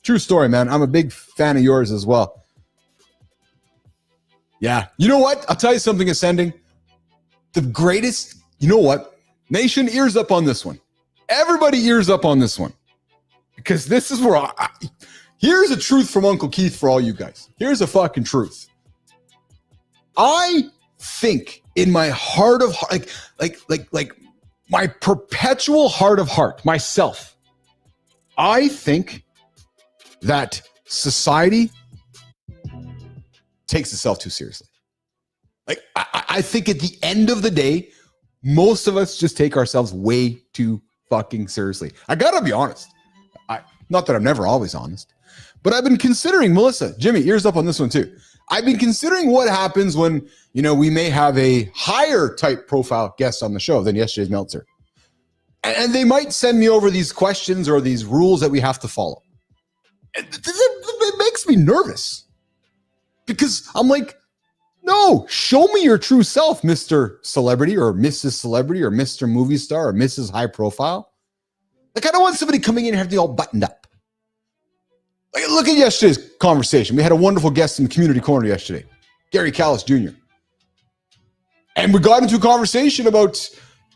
True story, man. I'm a big fan of yours as well. Yeah. You know what? I'll tell you something, Ascending. The greatest, you know what? Nation, ears up on this one. Everybody ears up on this one. Because this is where here's a truth from Uncle Keith for all you guys. Here's a fucking truth. I think in my heart of heart, like my perpetual heart of heart, myself, I think that society takes itself too seriously. Like, I think at the end of the day, most of us just take ourselves way too fucking seriously. I gotta be honest. Not that I'm never always honest, but I've been considering, Melissa, Jimmy, ears up on this one too. I've been considering what happens when, we may have a higher type profile guest on the show than yesterday's Meltzer. And they might send me over these questions or these rules that we have to follow. It makes me nervous because I'm like, no, show me your true self, Mr. Celebrity or Mrs. Celebrity or Mr. Movie Star or Mrs. High Profile. Like, I don't want somebody coming in and having it all buttoned up. Like, look at yesterday's conversation. We had a wonderful guest in the community corner yesterday, Gary Callis Jr. And we got into a conversation about,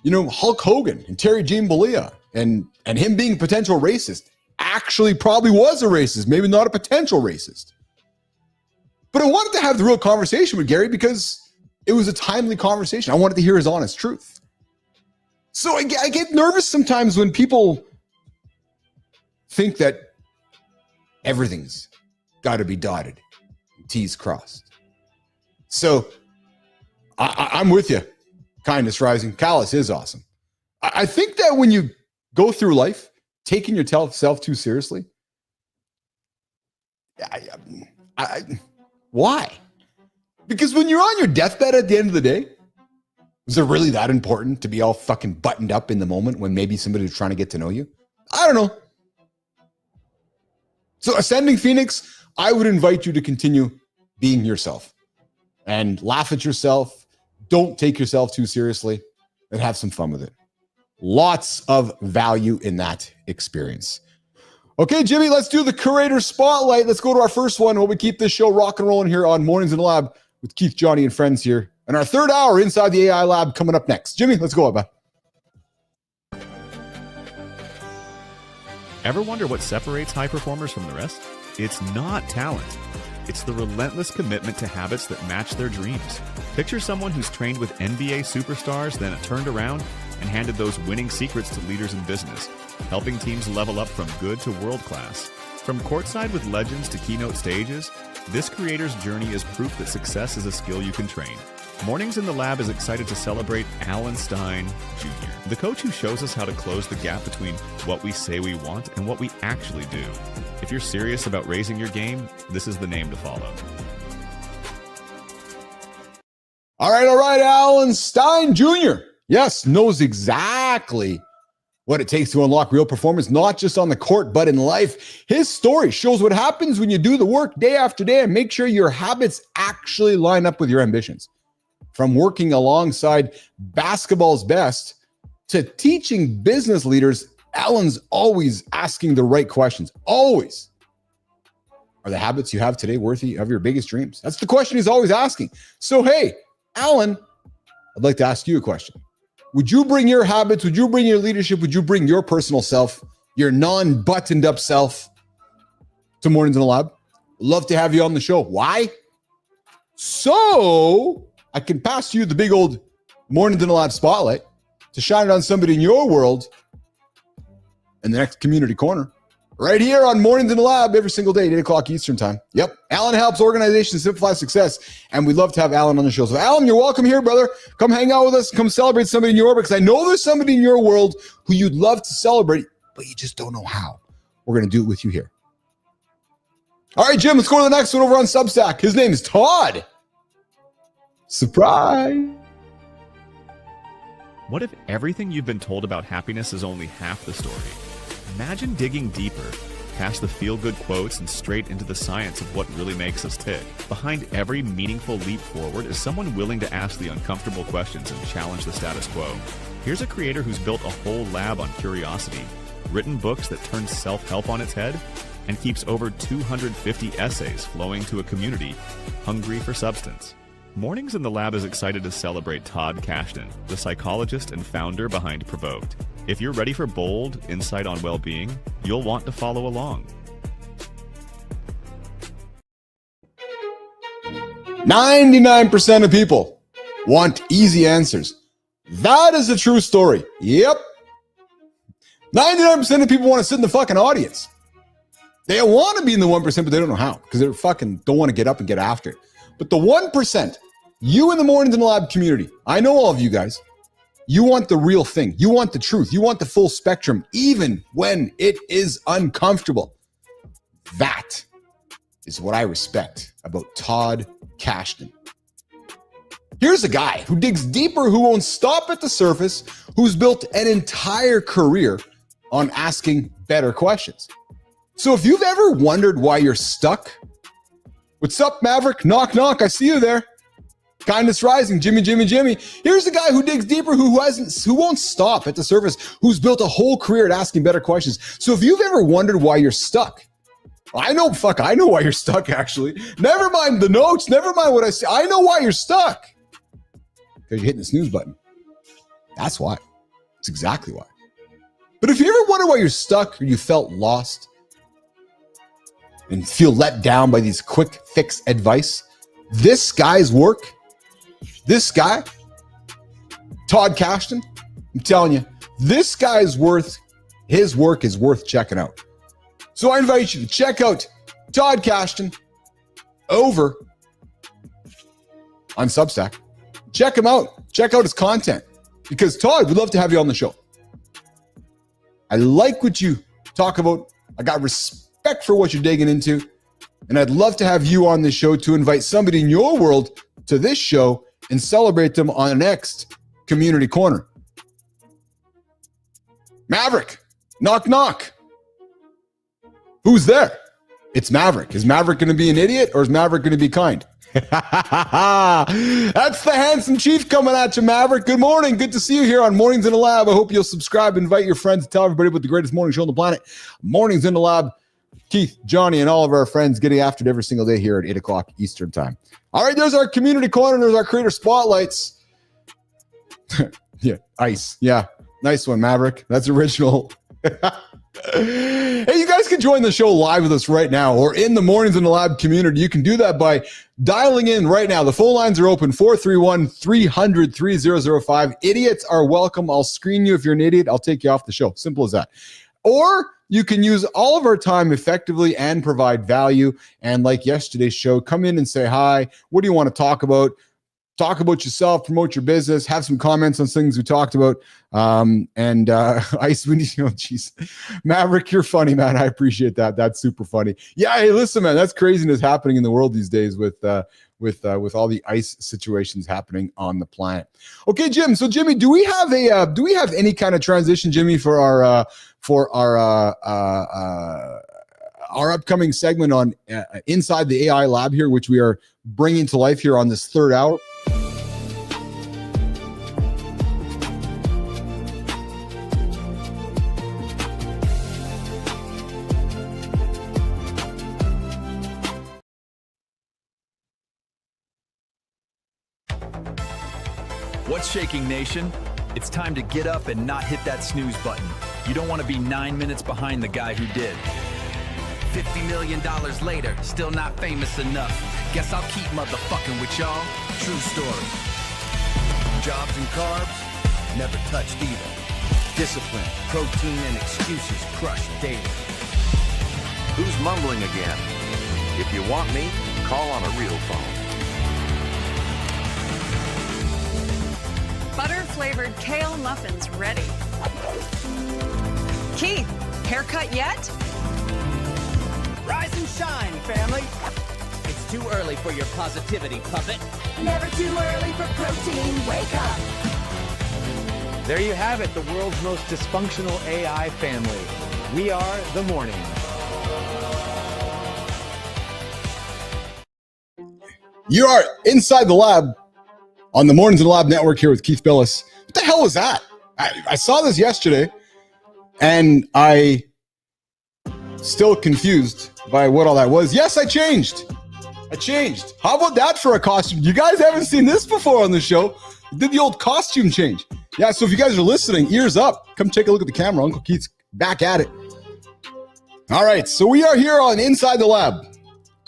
Hulk Hogan and Terry Jean Bollea and him being a potential racist. Actually probably was a racist, maybe not a potential racist. But I wanted to have the real conversation with Gary because it was a timely conversation. I wanted to hear his honest truth. So I get nervous sometimes when people think that everything's got to be dotted, T's crossed. So I'm with you. Kindness Rising. Callus is awesome. I think that when you go through life taking yourself too seriously, why? Because when you're on your deathbed at the end of the day, is it really that important to be all fucking buttoned up in the moment when maybe somebody's trying to get to know you? I don't know. So Ascending Phoenix, I would invite you to continue being yourself and laugh at yourself. Don't take yourself too seriously and have some fun with it. Lots of value in that experience. Okay, Jimmy, let's do the Curator Spotlight. Let's go to our first one while we keep this show rock and rolling here on Mornings in the Lab with Keith, Johnny, and friends here. And our third hour inside the AI Lab coming up next. Jimmy, let's go, bud. Ever wonder what separates high performers from the rest? It's not talent. It's the relentless commitment to habits that match their dreams. Picture someone who's trained with NBA superstars, then turned around and handed those winning secrets to leaders in business, helping teams level up from good to world class. From courtside with legends to keynote stages, this creator's journey is proof that success is a skill you can train. Mornings in the Lab is excited to celebrate Alan Stein Jr., the coach who shows us how to close the gap between what we say we want and what we actually do. If you're serious about raising your game, this is the name to follow. All right, Alan Stein Jr. Yes, knows exactly what it takes to unlock real performance, not just on the court, but in life. His story shows what happens when you do the work day after day and make sure your habits actually line up with your ambitions. From working alongside basketball's best to teaching business leaders, Alan's always asking the right questions. Always. Are the habits you have today worthy of your biggest dreams? That's the question he's always asking. So, hey, Alan, I'd like to ask you a question. Would you bring your habits? Would you bring your leadership? Would you bring your personal self, your non-buttoned up self to Mornings in the Lab? Love to have you on the show. Why? So I can pass you the big old Mornings in the Lab spotlight to shine it on somebody in your world in the next community corner. Right here on Mornings in the Lab every single day at 8 o'clock Eastern time. Yep. Alan helps organizations simplify success, and we'd love to have Alan on the show. So, Alan, you're welcome here, brother. Come hang out with us. Come celebrate somebody in your world, because I know there's somebody in your world who you'd love to celebrate, but you just don't know how. We're going to do it with you here. All right, Jim, let's go to the next one over on Substack. His name is Todd. Surprise. What if everything you've been told about happiness is only half the story? Imagine digging deeper, past the feel-good quotes and straight into the science of what really makes us tick. Behind every meaningful leap forward is someone willing to ask the uncomfortable questions and challenge the status quo. Here's a creator who's built a whole lab on curiosity, written books that turn self-help on its head, and keeps over 250 essays flowing to a community hungry for substance. Mornings in the Lab is excited to celebrate Todd Kashdan, the psychologist and founder behind Provoked. If you're ready for bold insight on well-being, you'll want to follow along. 99% of people want easy answers. That is a true story. Yep. 99% of people want to sit in the fucking audience. They want to be in the 1%, but they don't know how, because they fucking don't want to get up and get after it. But the 1%, you in the Mornings in the Lab community, I know all of you guys, you want the real thing. You want the truth. You want the full spectrum, even when it is uncomfortable. That is what I respect about Todd Kashdan. Here's a guy who digs deeper, who won't stop at the surface, who's built an entire career on asking better questions. So if you've ever wondered why you're stuck, what's up, Maverick? Knock, knock. I see you there. Kindness rising, Jimmy. Here's a guy who digs deeper, who won't stop at the surface, who's built a whole career at asking better questions. So if you've ever wondered why you're stuck, I know why you're stuck, actually. Never mind the notes, never mind what I say. I know why you're stuck. Because you're hitting the snooze button. That's why. That's exactly why. But if you ever wonder why you're stuck, or you felt lost, and feel let down by these quick fix advice, this guy's work, this guy, Todd Kashdan, I'm telling you, this guy's his work is worth checking out. So I invite you to check out Todd Kashdan over on Substack. Check him out. Check out his content, because Todd, we'd love to have you on the show. I like what you talk about. I got respect for what you're digging into. And I'd love to have you on the show to invite somebody in your world to this show and celebrate them on the next Community Corner. Maverick, knock, knock. Who's there? It's Maverick. Is Maverick going to be an idiot, or is Maverick going to be kind? That's the handsome chief coming at you, Maverick. Good morning. Good to see you here on Mornings in the Lab. I hope you'll subscribe, invite your friends, tell everybody about the greatest morning show on the planet. Mornings in the Lab. Keith, Johnny, and all of our friends getting after it every single day here at 8 o'clock Eastern time. All right, there's our community corner. There's our creator spotlights. Yeah, ice. Yeah, nice one, Maverick. That's original. Hey, you guys can join the show live with us right now, or in the Mornings in the Lab community. You can do that by dialing in right now. The phone lines are open, 431-300-3005. Idiots are welcome. I'll screen you if you're an idiot. I'll take you off the show. Simple as that. Or you can use all of our time effectively and provide value. And like yesterday's show, come in and say hi. What do you want to talk about? Talk about yourself, promote your business, have some comments on things we talked about. Ice, we need, geez. Maverick, you're funny, man. I appreciate that. That's super funny. Yeah, hey, listen, man, that's craziness happening in the world these days with all the ice situations happening on the planet. Okay, Jim. So, Jimmy, do we have any kind of transition, Jimmy, for our upcoming segment on Inside the AI Lab here, which we are bringing to life here on this third hour? What's shaking, nation? It's time to get up and not hit that snooze button. You don't want to be 9 minutes behind the guy who did. $50 million later, still not famous enough. Guess I'll keep motherfucking with y'all. True story. Jobs and carbs, never touched either. Discipline, protein, and excuses crushed daily. Who's mumbling again? If you want me, call on a real phone. Butter-flavored kale muffins ready. Keith, haircut yet? Rise and shine, family. It's too early for your positivity, puppet. Never too early for protein. Wake up. There you have it, the world's most dysfunctional AI family. We are the morning. You are inside the lab on the Mornings in the Lab Network here with Keith Bilous. What the hell was that? I saw this yesterday, and I still confused by what all that was. Yes, I changed. How about that for a costume? You guys haven't seen this before on the show. Did the old costume change? Yeah, so if you guys are listening, ears up. Come take a look at the camera. Uncle Keith's back at it. All right, so we are here on Inside the Lab,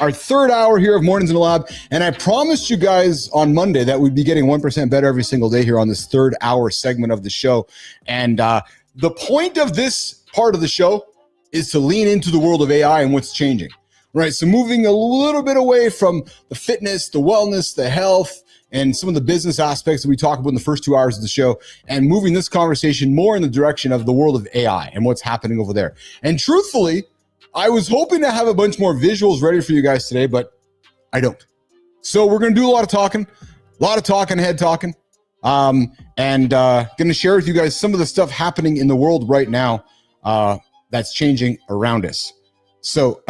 our third hour here of Mornings in the Lab. And I promised you guys on Monday that we'd be getting 1% better every single day here on this third hour segment of the show. And the point of this part of the show is to lean into the world of AI and what's changing. Right, so moving a little bit away from the fitness, the wellness, the health, and some of the business aspects that we talk about in the first 2 hours of the show, and moving this conversation more in the direction of the world of AI and what's happening over there. And truthfully, I was hoping to have a bunch more visuals ready for you guys today, but I don't. So we're going to do a lot of talking, head talking, and going to share with you guys some of the stuff happening in the world right now that's changing around us. So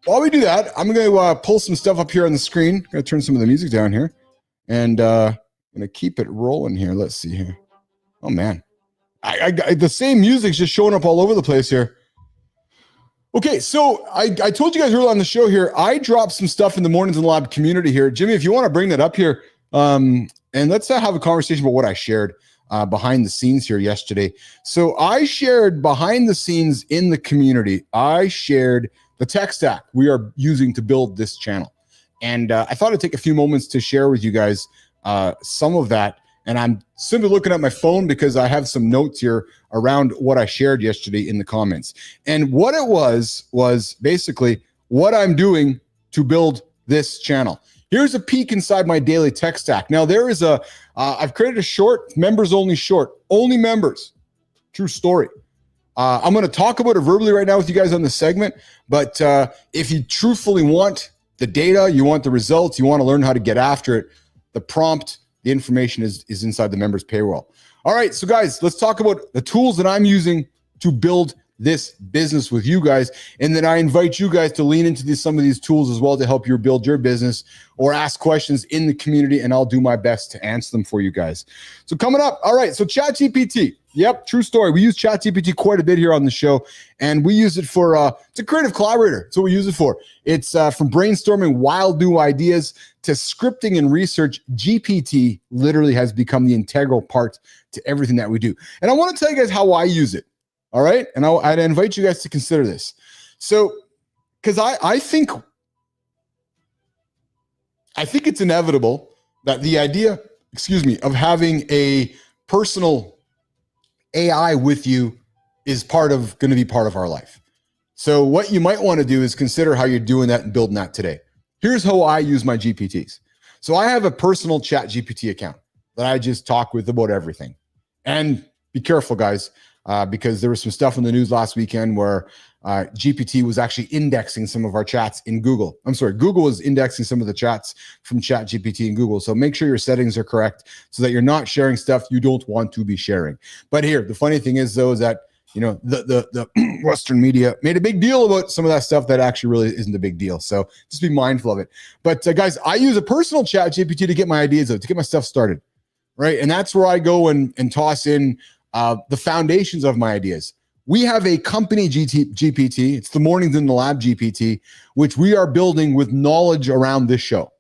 while we do that, I'm going to pull some stuff up here on the screen. I'm going to turn some of the music down here, and I'm going to keep it rolling here. Let's see here. Oh, man. The same music's just showing up all over the place here. Okay, so I told you guys earlier on the show here, I dropped some stuff in the Mornings in the Lab community here. Jimmy, if you want to bring that up here, and let's have a conversation about what I shared behind the scenes here yesterday. So I shared behind the scenes in the community, I shared the tech stack we are using to build this channel. And I thought I'd take a few moments to share with you guys some of that. And I'm simply looking at my phone because I have some notes here around what I shared yesterday in the comments. And what it was basically what I'm doing to build this channel. Here's a peek inside my daily tech stack. Now there is I've created a short, members only short, only members. True story. I'm going to talk about it verbally right now with you guys on the segment, but if you truthfully want the data, you want the results, you want to learn how to get after it, the prompt, the information is inside the members payroll. All right, so guys, let's talk about the tools that I'm using to build this business with you guys, and then I invite you guys to lean into some of these tools as well to help you build your business or ask questions in the community, and I'll do my best to answer them for you guys. So coming up, all right, so ChatGPT. Yep, true story. We use ChatGPT quite a bit here on the show, and we use it for, it's a creative collaborator. That's what we use it for. It's from brainstorming wild new ideas to scripting and research. GPT literally has become the integral part to everything that we do. And I want to tell you guys how I use it, all right? And I'd invite you guys to consider this. So, because I think it's inevitable that the idea, of having a personal AI with you is going to be part of our life. So what you might want to do is consider how you're doing that and building that today. Here's how I use my GPTs. So I have a personal ChatGPT account that I just talk with about everything. And be careful, guys, because there was some stuff in the news last weekend where GPT was actually indexing some of our chats in Google. I'm sorry, Google was indexing some of the chats from ChatGPT in Google. So make sure your settings are correct so that you're not sharing stuff you don't want to be sharing. But here, the funny thing is, though, is that the Western media made a big deal about some of that stuff that actually really isn't a big deal. So just be mindful of it. But guys, I use a personal ChatGPT to get my ideas out, to get my stuff started, right? And that's where I go and toss in the foundations of my ideas. We have a company GPT. It's the Mornings in the Lab GPT, which we are building with knowledge around this show.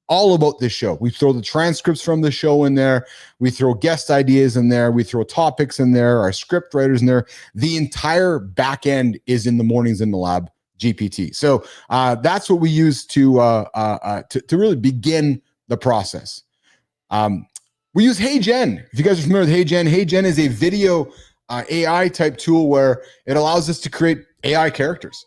all about this show. We throw the transcripts from the show in there. We throw guest ideas in there. We throw topics in there, our script writers in there. The entire back end is in the Mornings in the Lab GPT. So that's what we use to really begin the process. We use HeyGen. If you guys are familiar with HeyGen, HeyGen is a video AI type tool where it allows us to create AI characters.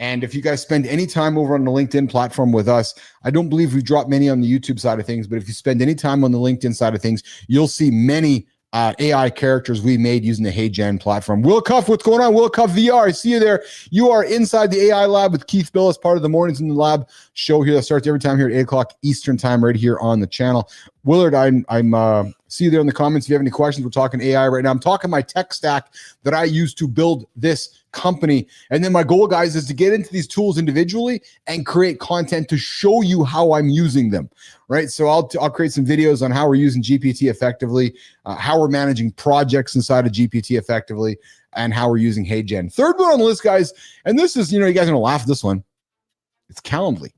And if you guys spend any time over on the LinkedIn platform with us, I don't believe we've dropped many on the YouTube side of things, but if you spend any time on the LinkedIn side of things, you'll see many AI characters we made using the HeyGen platform. Will Cuff, what's going on? Will Cuff VR, I see you there. You are inside the AI lab with Keith Bilous, part of the Mornings in the Lab show here that starts every time here at 8 o'clock Eastern time, right here on the channel. Willard, I'm see you there in the comments. If you have any questions, we're talking AI right now. I'm talking my tech stack that I use to build this company. And then my goal, guys, is to get into these tools individually and create content to show you how I'm using them, right? So I'll create some videos on how we're using GPT effectively, how we're managing projects inside of GPT effectively, and how we're using HeyGen. Third one on the list, guys, and this is, you guys are going to laugh at this one. It's Calendly.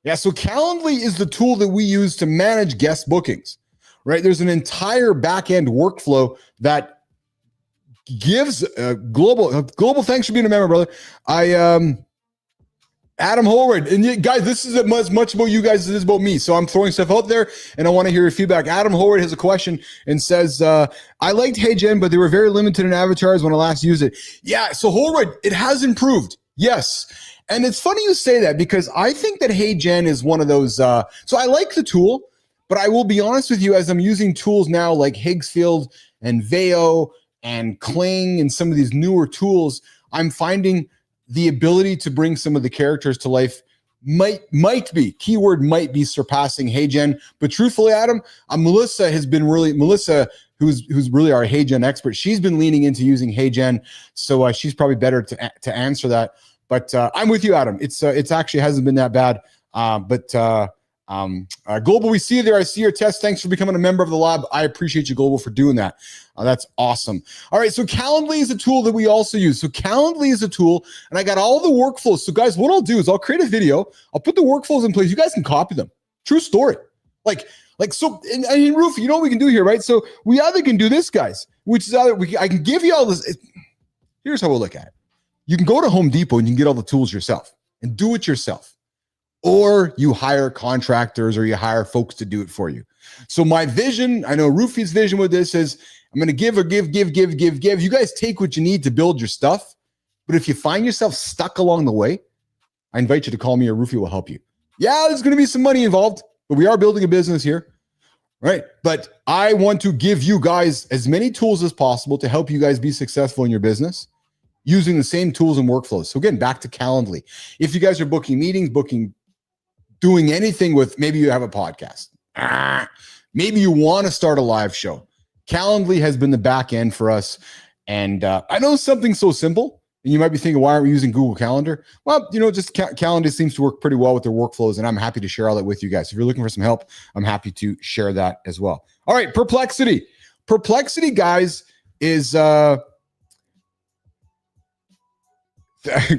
Yeah, so Calendly is the tool that we use to manage guest bookings, right? There's an entire back-end workflow that gives global thanks for being a member, brother. Adam Holroyd, and guys, this is as much about you guys as it is about me. So I'm throwing stuff out there, and I want to hear your feedback. Adam Holroyd has a question and says, I liked HeyGen, but they were very limited in avatars when I last used it. Yeah, so Holroyd, it has improved. Yes. And it's funny you say that because I think that HeyGen is one of those. So I like the tool, but I will be honest with you, as I'm using tools now like Higgsfield and Veo and Kling and some of these newer tools, I'm finding the ability to bring some of the characters to life might be surpassing HeyGen. But truthfully, Adam, Melissa, who's really our HeyGen expert, she's been leaning into using HeyGen, so she's probably better to answer that. But I'm with you, Adam. It's actually hasn't been that bad. Global, we see you there. I see your test. Thanks for becoming a member of the lab. I appreciate you, Global, for doing that. That's awesome. All right, so Calendly is a tool that we also use. So Calendly is a tool, and I got all the workflows. So guys, what I'll do is I'll create a video. I'll put the workflows in place. You guys can copy them. True story. So, and Roof, you know what we can do here, right? So we either can do this, guys, which is I can give you all this. Here's how we'll look at it. You can go to Home Depot and you can get all the tools yourself and do it yourself. Or you hire contractors or you hire folks to do it for you. So my vision, I know Roofy's vision with this is I'm going to give. You guys take what you need to build your stuff. But if you find yourself stuck along the way, I invite you to call me or Roofy will help you. Yeah, there's going to be some money involved, but we are building a business here, right? But I want to give you guys as many tools as possible to help you guys be successful in your business using the same tools and workflows. So again, back to Calendly. If you guys are booking meetings, doing anything with, maybe you have a podcast, maybe you want to start a live show, Calendly has been the back end for us. And I know something so simple, and you might be thinking, why aren't we using Google Calendar? Well, just Calendly seems to work pretty well with their workflows, and I'm happy to share all that with you guys. If you're looking for some help, I'm happy to share that as well. All right, Perplexity. Perplexity, guys, is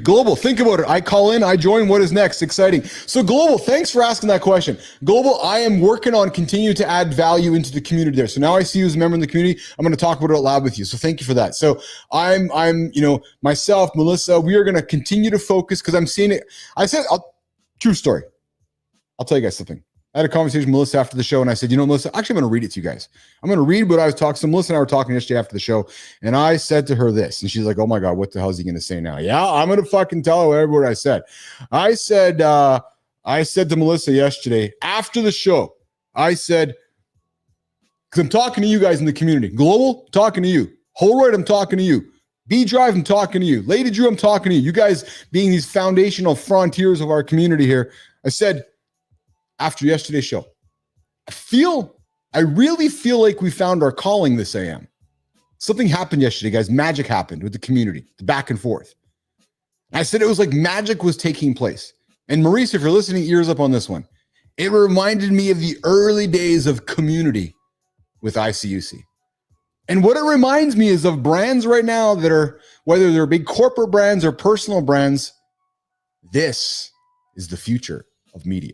Global, think about it. I call in, I join. What is next? Exciting. So Global, thanks for asking that question. Global, I am working on continuing to add value into the community there. So now I see you as a member in the community. I'm going to talk about it out loud with you. So thank you for that. So I'm myself, Melissa, we are going to continue to focus because I'm seeing it. True story. I'll tell you guys something. I had a conversation with Melissa after the show, and I said, Melissa, actually, I'm going to read it to you guys. I'm going to read what I was talking. So Melissa and I were talking yesterday after the show, and I said to her this, and she's like, oh my God, what the hell is he going to say now? Yeah, I'm going to fucking tell her whatever I said. I said to Melissa yesterday after the show, I said, because I'm talking to you guys in the community. Global, talking to you. Holroyd, I'm talking to you. B-Drive, I'm talking to you. Lady Drew, I'm talking to you. You guys being these foundational frontiers of our community here. I said, after yesterday's show, I really feel like we found our calling this AM. Something happened yesterday, guys. Magic happened with the community, the back and forth. I said it was like magic was taking place. And Maurice, if you're listening, ears up on this one. It reminded me of the early days of community with ICUC. And what it reminds me is of brands right now that are, whether they're big corporate brands or personal brands, this is the future of media.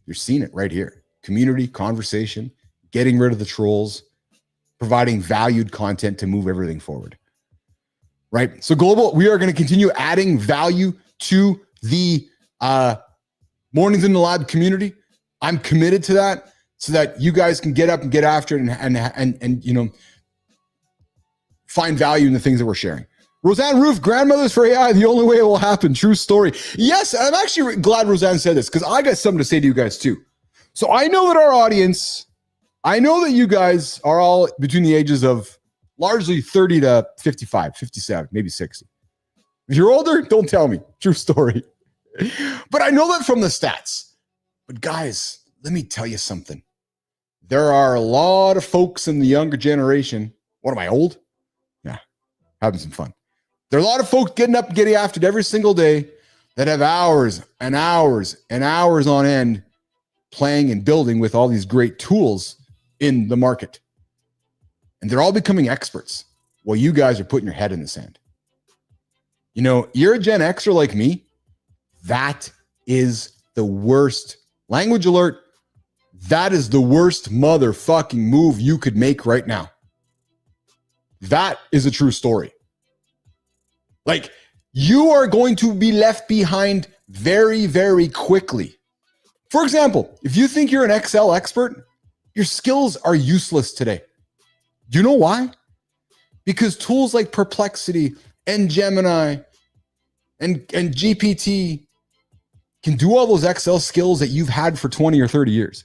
You're seeing it right here. community, conversation, getting rid of the trolls, providing valued content to move everything forward. Right? So Global, we are going to continue adding value to the Mornings in the Lab community. I'm committed to that so that you guys can get up and get after it and you know, find value in the things that we're sharing. Roseanne Roof, grandmothers for AI, the only way it will happen. True story. Yes, I'm actually glad Roseanne said this because I got something to say to you guys too. So I know that our audience, I know that you guys are all between the ages of largely 30 to 55, 57, maybe 60. If you're older, don't tell me. True story. But I know that from the stats. But guys, let me tell you something. There are a lot of folks in the younger generation. What am I, old? Yeah, having some fun. There are a lot of folks getting up and getting after it every single day that have hours and hours and hours on end playing and building with all these great tools in the market. And they're all becoming experts while you guys are putting your head in the sand. You know, you're a Gen Xer like me. That is the worst. Language alert. That is the worst motherfucking move you could make right now. That is a true story. Like, you are going to be left behind very, very quickly. For example, if you think you're an Excel expert, your skills are useless today. Do you know why? Because tools like Perplexity and Gemini and GPT can do all those Excel skills that you've had for 20 or 30 years.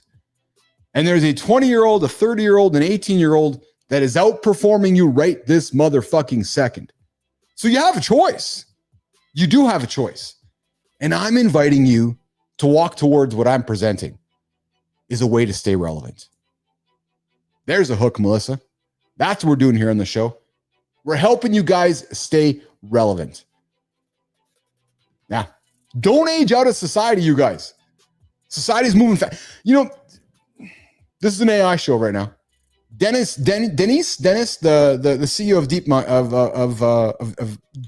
And there's a 20-year-old, a 30-year-old, an 18-year-old that is outperforming you right this motherfucking second. So you have a choice. You do have a choice. And I'm inviting you to walk towards what I'm presenting is a way to stay relevant. There's a hook, Melissa. That's what we're doing here on the show. We're helping you guys stay relevant. Now, don't age out of society, you guys. Society's moving fast. You know, this is an AI show right now. Dennis, the CEO of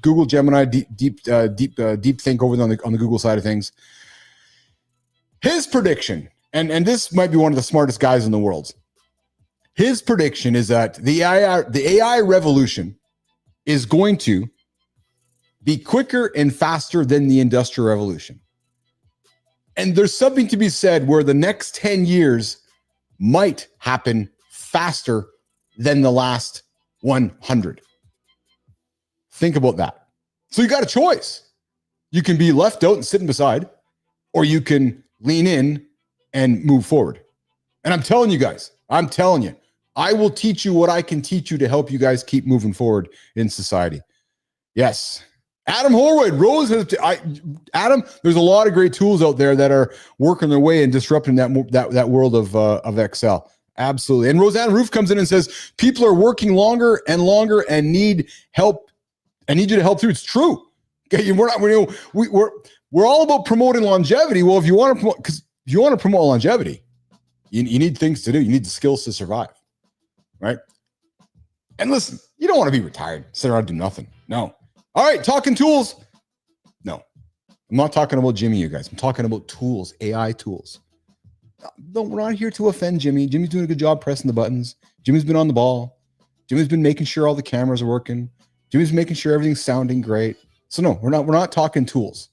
Google Gemini, Deep Think over on the Google side of things. His prediction, and this might be one of the smartest guys in the world. His prediction is that the AI revolution is going to be quicker and faster than the Industrial Revolution. And there's something to be said where the next 10 years might happen faster than the last 100. Think about that. So you got a choice. You can be left out and sitting beside, or you can lean in and move forward. And I'm telling you guys, I will teach you what I can teach you to help you guys keep moving forward in society. Yes. Adam Horwood, Adam, there's a lot of great tools out there that are working their way and disrupting that world of Excel. Absolutely. And Roseanne Roof comes in and says, people are working longer and longer and need help. I need you to help through. It's true. Okay, we're all about promoting longevity. Well, if you want to promote longevity, you need things to do. You need the skills to survive, right? And listen, you don't want to be retired, sit around and do nothing. No. All right, talking tools. No, I'm not talking about Jimmy, you guys. I'm talking about tools, AI tools. No, we're not here to offend Jimmy. Jimmy's doing a good job pressing the buttons. Jimmy's been on the ball. Jimmy's been making sure all the cameras are working. Jimmy's making sure everything's sounding great. So no, we're not talking tools.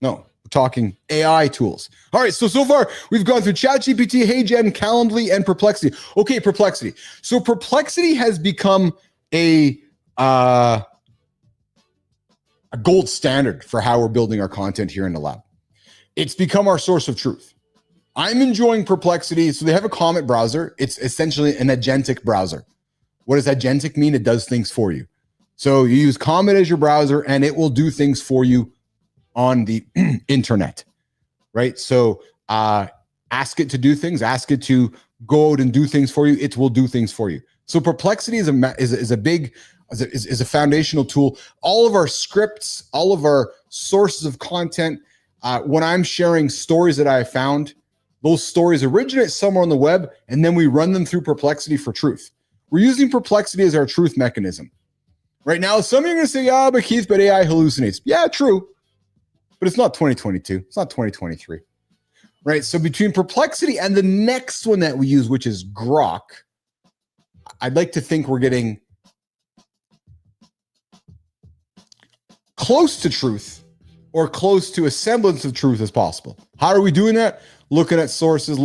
No, we're talking AI tools. All right, so far we've gone through ChatGPT, HeyGen, Calendly, and Perplexity. Okay, Perplexity. So Perplexity has become a gold standard for how we're building our content here in the lab. It's become our source of truth. I'm enjoying Perplexity. So they have a comment browser. It's essentially an agentic browser. What does agentic mean? It does things for you. So you use Comet as your browser and it will do things for you on the internet, right? So ask it to do things, ask it to go out and do things for you. It will do things for you. So Perplexity is a foundational tool. All of our scripts, all of our sources of content, when I'm sharing stories that I found, those stories originate somewhere on the web, and then we run them through Perplexity for truth. We're using Perplexity as our truth mechanism. Right now, some of you are going to say, but Keith, AI hallucinates. Yeah, true. But it's not 2022. It's not 2023. right? So between Perplexity and the next one that we use, which is Grok, I'd like to think we're getting close to truth or close to a semblance of truth as possible. How are we doing that? Looking at sources,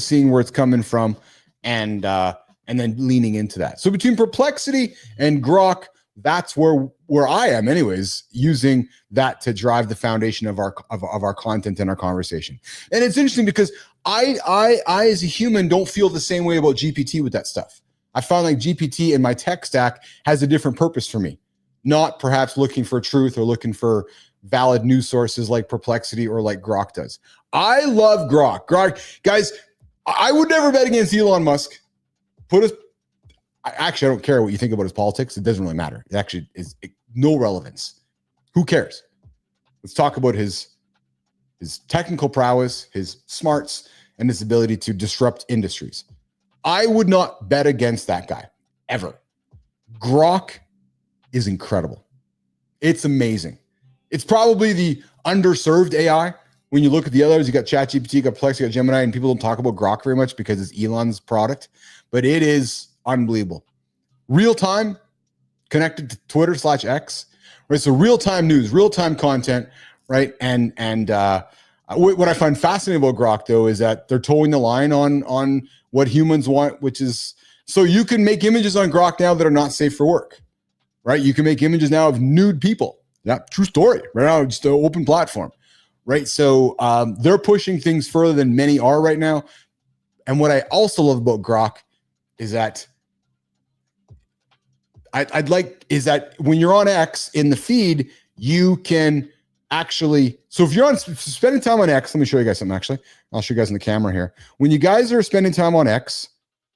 seeing where it's coming from, and then leaning into that. So between Perplexity and Grok, that's where I am anyways, using that to drive the foundation of our content and our conversation. And it's interesting because I as a human don't feel the same way about GPT with that stuff. I found like GPT in my tech stack has a different purpose for me, not perhaps looking for truth or looking for valid news sources like Perplexity or like Grok does. I love Grok. Grok, guys, I would never bet against Elon Musk. Actually, I don't care what you think about his politics. It doesn't really matter. It actually is no relevance. Who cares? Let's talk about his technical prowess, his smarts, and his ability to disrupt industries. I would not bet against that guy, ever. Grok is incredible. It's amazing. It's probably the underserved AI. When you look at the others, you got ChatGPT, you got Plex, you got Gemini, and people don't talk about Grok very much because it's Elon's product, but it is unbelievable. Real time, connected to Twitter/X, right? So real time news, real time content, right? And what I find fascinating about Grok though is that they're towing the line on what humans want, which is so you can make images on Grok now that are not safe for work, right? You can make images now of nude people. Yeah, true story. Right now, just an open platform, right? So they're pushing things further than many are right now. And what I also love about Grok is that is that when you're on X in the feed, you can actually, so if you're spending time on X, let me show you guys something actually. I'll show you guys in the camera here. When you guys are spending time on X,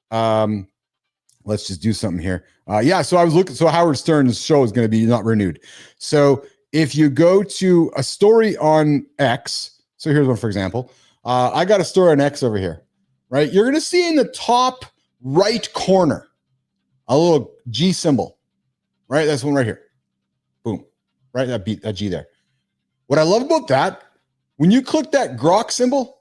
let's just do something here. So I was looking, so Howard Stern's show is going to be not renewed. So if you go to a story on X, so here's one, for example, I got a story on X over here, right? You're going to see in the top right corner, a little G symbol, right? That's one right here. Boom, right? That G there. What I love about that, when you click that Grok symbol,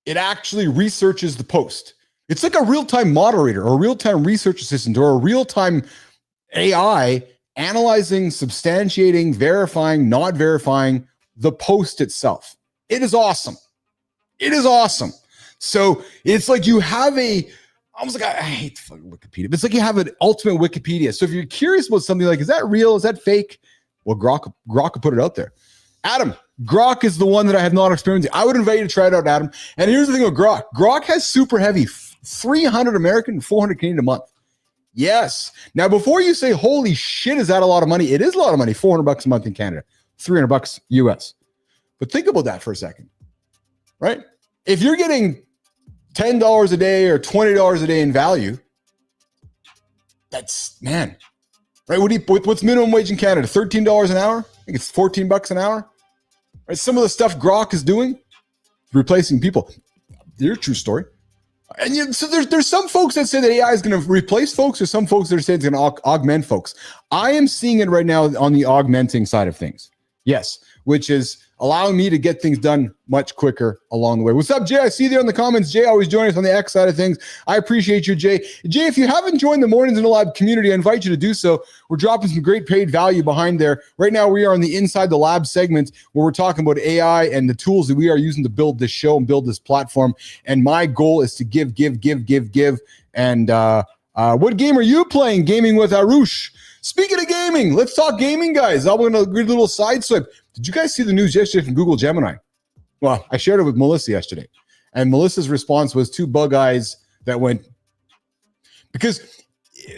it actually researches the post. It's like a real-time moderator or a real-time research assistant or a real-time AI analyzing, substantiating, verifying, not verifying the post itself. It is awesome. It is awesome. So it's like you have almost like I hate fucking Wikipedia, but it's like you have an ultimate Wikipedia. So if you're curious about something like, is that real? Is that fake? Well, Grok could put it out there. Adam, Grok is the one that I have not experienced. I would invite you to try it out, Adam. And here's the thing with Grok. Grok has super heavy, 300 American, 400 Canadian a month. Yes. Now, before you say, holy shit, is that a lot of money? It is a lot of money, $400 a month in Canada, $300 US. But think about that for a second, right? If you're getting $10 a day or $20 a day in value, that's, man, right? What's minimum wage in Canada? $13 an hour? I think it's $14 an hour. Right? Some of the stuff Grok is doing, replacing people. They're a true story. And so there's some folks that say that AI is going to replace folks, or some folks that are saying it's going to augment folks. I am seeing it right now on the augmenting side of things. Yes, which is allowing me to get things done much quicker along the way. What's up, Jay? I see you there in the comments. Jay always joining us on the X side of things. I appreciate you, Jay. Jay, if you haven't joined the Mornings in the Lab community, I invite you to do so. We're dropping some great paid value behind there. Right now, we are on the Inside the Lab segment where we're talking about AI and the tools that we are using to build this show and build this platform. And my goal is to give. And what game are you playing? Gaming with Arush. Speaking of gaming, let's talk gaming, guys. I'm going to do a little side swipe. Did you guys see the news yesterday from Google Gemini? Well, I shared it with Melissa yesterday. And Melissa's response was two bug eyes that went. Because,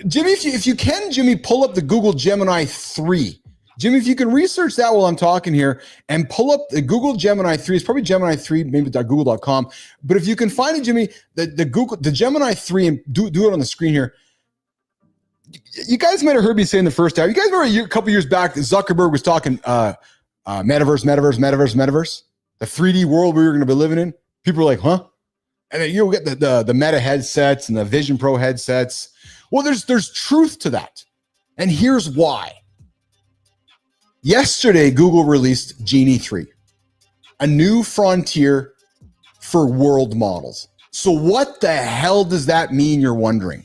Jimmy, if you can, Jimmy, pull up the Google Gemini 3. Jimmy, if you can research that while I'm talking here and pull up the Google Gemini 3. It's probably Gemini 3, maybe .google.com. But if you can find it, Jimmy, the Gemini 3, and do it on the screen here. You guys might have heard me say in the first half. You guys remember a couple years back, Zuckerberg was talking metaverse, the 3D world we were going to be living in. People were like, huh? And then we get the Meta headsets and the Vision Pro headsets. Well, there's truth to that. And here's why. Yesterday, Google released Genie 3, a new frontier for world models. So what the hell does that mean, you're wondering?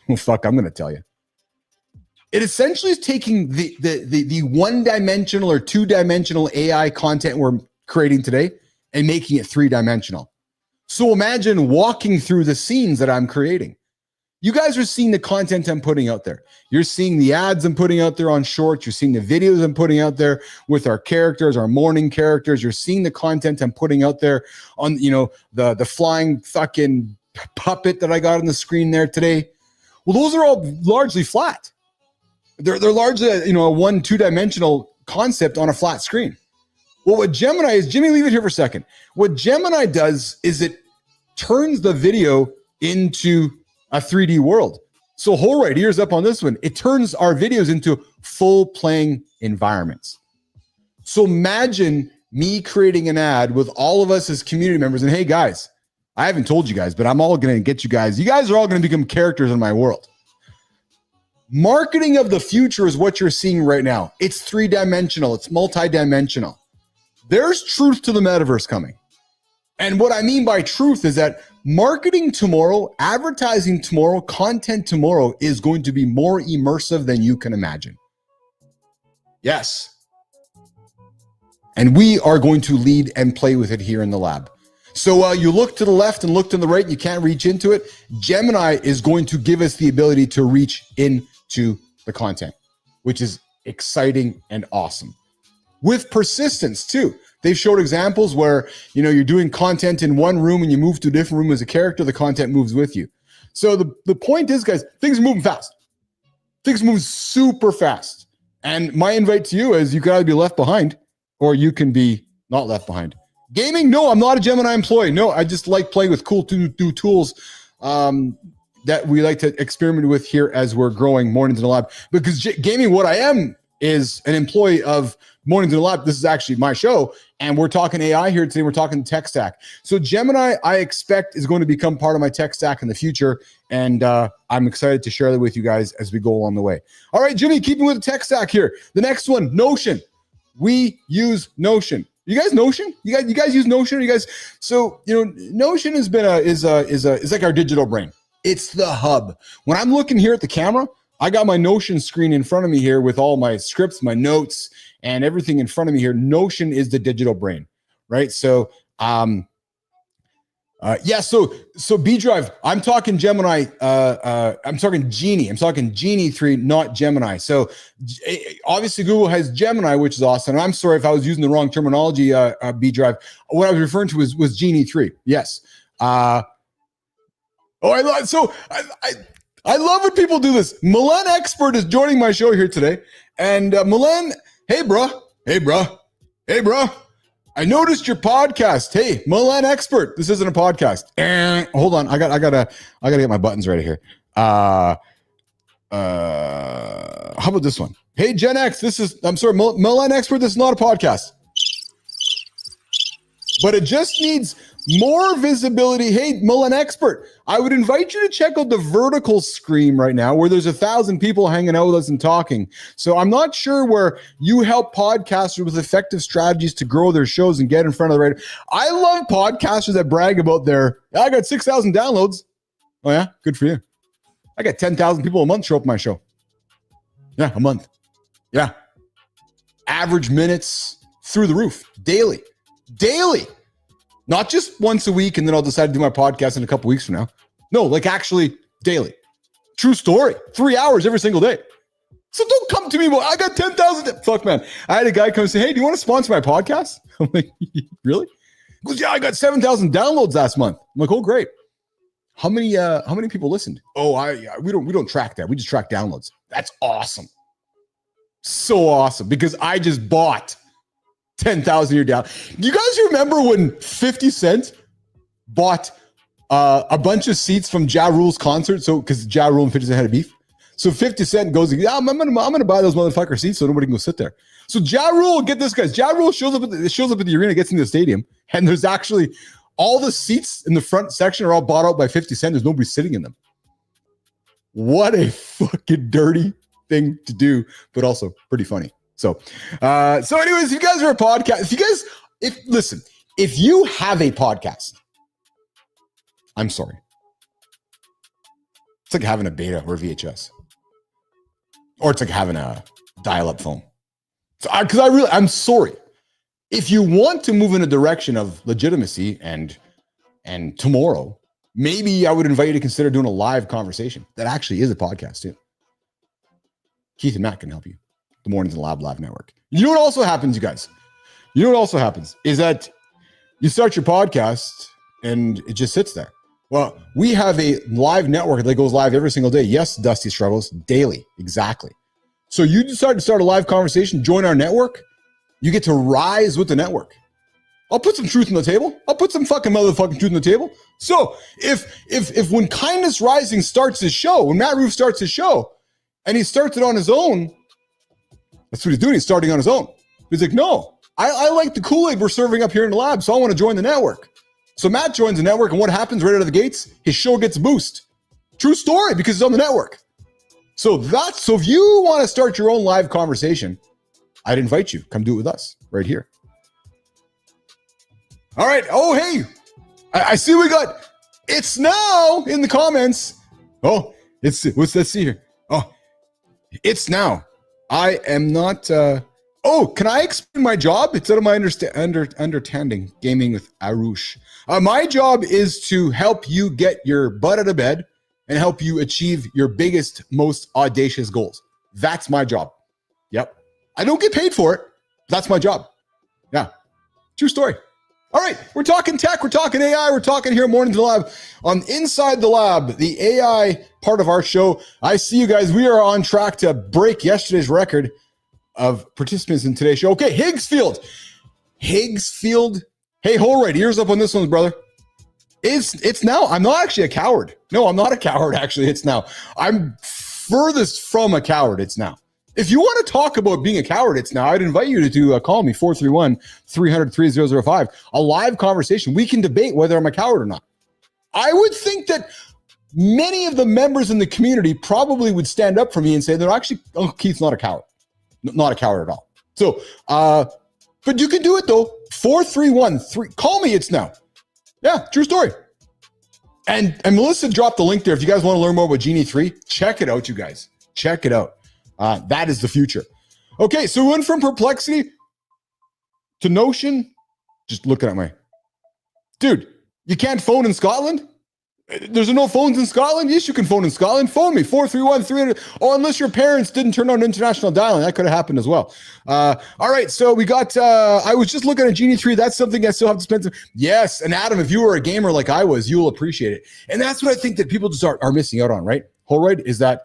Well, fuck, I'm going to tell you. It essentially is taking the one-dimensional or two-dimensional AI content we're creating today and making it three-dimensional. So imagine walking through the scenes that I'm creating. You guys are seeing the content I'm putting out there. You're seeing the ads I'm putting out there on shorts. You're seeing the videos I'm putting out there with our characters, our morning characters. You're seeing the content I'm putting out there on, the flying fucking puppet that I got on the screen there today. Well, those are all largely flat. They're largely, a 1-2-dimensional concept on a flat screen. Well, what Gemini is, Jimmy, leave it here for a second. What Gemini does is it turns the video into a 3D world. So hold right, ears up on this one. It turns our videos into full playing environments. So imagine me creating an ad with all of us as community members. And hey, guys, I haven't told you guys, but I'm all going to get you guys. You guys are all going to become characters in my world. Marketing of the future is what you're seeing right now. It's three-dimensional. It's multi-dimensional. There's truth to the metaverse coming. And what I mean by truth is that marketing tomorrow, advertising tomorrow, content tomorrow is going to be more immersive than you can imagine. Yes. And we are going to lead and play with it here in the lab. So you look to the left and look to the right, you can't reach into it. Gemini is going to give us the ability to reach into the content, which is exciting and awesome. With persistence too. They've showed examples where, you're doing content in one room and you move to a different room as a character, the content moves with you. So the point is, guys, things are moving fast. Things move super fast. And my invite to you is you can either be left behind or you can be not left behind. Gaming? No, I'm not a Gemini employee. No, I just like playing with cool new tools that we like to experiment with here as we're growing Mornings in the Lab. Because gaming, what I am is an employee of Mornings in the Lab. This is actually my show, and we're talking AI here today. We're talking tech stack. So Gemini, I expect, is going to become part of my tech stack in the future, and I'm excited to share that with you guys as we go along the way. All right, Jimmy, keeping with the tech stack here. The next one, Notion. We use Notion. You guys Notion? You guys use Notion? You guys? So Notion has been is like our digital brain. It's the hub. When I'm looking here at the camera, I got my Notion screen in front of me here with all my scripts, my notes, and everything in front of me here. Notion is the digital brain, right? So, So B Drive, I'm talking Gemini. I'm talking Genie. I'm talking Genie 3, not Gemini. So obviously Google has Gemini, which is awesome. And I'm sorry if I was using the wrong terminology, B Drive. What I was referring to was Genie 3. Yes. I love when people do this. Milan Expert is joining my show here today. And Milan, hey, bro. I noticed your podcast. Hey, Milan Expert. This isn't a podcast. Hold on. I gotta get my buttons ready here. How about this one? Hey, Gen X. Milan Expert. This is not a podcast. But it just needs more visibility. Hey, Milan Expert, I would invite you to check out the vertical stream right now where there's 1,000 people hanging out with us and talking. So I'm not sure where you help podcasters with effective strategies to grow their shows and get in front of the radio. I love podcasters that brag about I got 6,000 downloads. Oh yeah, good for you. I got 10,000 people a month show up my show. Yeah, a month. Yeah. Average minutes through the roof, daily. Not just once a week and then I'll decide to do my podcast in a couple weeks from now. No, like actually daily. True story. 3 hours every single day. So don't come to me. I got 10,000. Fuck, man. I had a guy come and say, hey, do you want to sponsor my podcast? I'm like, really? He goes, yeah, I got 7,000 downloads last month. I'm like, oh, great. How many people listened? Oh, we don't track that. We just track downloads. That's awesome. So awesome because I just bought 10,000 year down. Do you guys remember when 50 Cent bought a bunch of seats from Ja Rule's concert? So because Ja Rule and 50 Cent had a beef. So 50 Cent goes, yeah, I'm gonna buy those motherfucker seats so nobody can go sit there. So Ja Rule, get this, guys. Ja Rule shows up at the arena, gets into the stadium, and there's actually all the seats in the front section are all bought out by 50 Cent. There's nobody sitting in them. What a fucking dirty thing to do, but also pretty funny. So anyways, if you guys are a podcast, if you have a podcast I'm sorry. It's like having a beta or a VHS. Or it's like having a dial-up phone. So I'm sorry. If you want to move in a direction of legitimacy and tomorrow, maybe I would invite you to consider doing a live conversation. That actually is a podcast too. Keith and Matt can help you. The Mornings in the Lab Live Network. You know what also happens, you guys? You know what also happens is that you start your podcast and it just sits there. Well, we have a live network that goes live every single day. Yes, Dusty Struggles, daily. Exactly. So you decide to start a live conversation, join our network. You get to rise with the network. I'll put some truth on the table. I'll put some fucking motherfucking truth on the table. So if when Kindness Rising starts his show, when Matt Roof starts his show, and he starts it on his own, that's what he's doing. He's starting on his own. He's like, no, I like the Kool-Aid we're serving up here in the lab, so I want to join the network. So Matt joins the network, and what happens right out of the gates? His show gets a boost. True story, because it's on the network. So if you want to start your own live conversation, I'd invite you. Come do it with us right here. All right. Oh, hey, I see we got It's Now in the comments. Oh, let's see here. Oh, It's Now. I am not. Can I explain my job? It's out of my understanding. Gaming with Arush. My job is to help you get your butt out of bed and help you achieve your biggest, most audacious goals. That's my job. Yep. I don't get paid for it. That's my job. Yeah. True story. All right. We're talking tech. We're talking AI. We're talking here at Mornings in the Lab on Inside the Lab, the AI part of our show. I see you guys. We are on track to break yesterday's record of participants in today's show. Okay. Higgsfield. Hey, Holroyd, ears up on this one, brother. It's now. I'm not actually a coward. No, I'm not a coward, actually. It's now. I'm furthest from a coward. It's now. If you want to talk about being a coward, it's now. I'd invite you to call me, 431-300-3005. A live conversation. We can debate whether I'm a coward or not. I would think that many of the members in the community probably would stand up for me and say, they're actually, Uncle Keith's not a coward. Not a coward at all. So, but you can do it, though. 431-3. Call me, it's now. Yeah, true story. And Melissa dropped the link there. If you guys want to learn more about Genie 3, check it out, you guys. Check it out. That is the future. Okay, so we went from Perplexity to Notion. Just looking at my... Dude, you can't phone in Scotland? There's no phones in Scotland? Yes, you can phone in Scotland. Phone me, 431-300. Oh, unless your parents didn't turn on international dialing. That could have happened as well. All right, so we got... I was just looking at Genie 3. That's something I still have to spend some... Yes, and Adam, if you were a gamer like I was, you'll appreciate it. And that's what I think that people just are missing out on, right? Holroyd, is that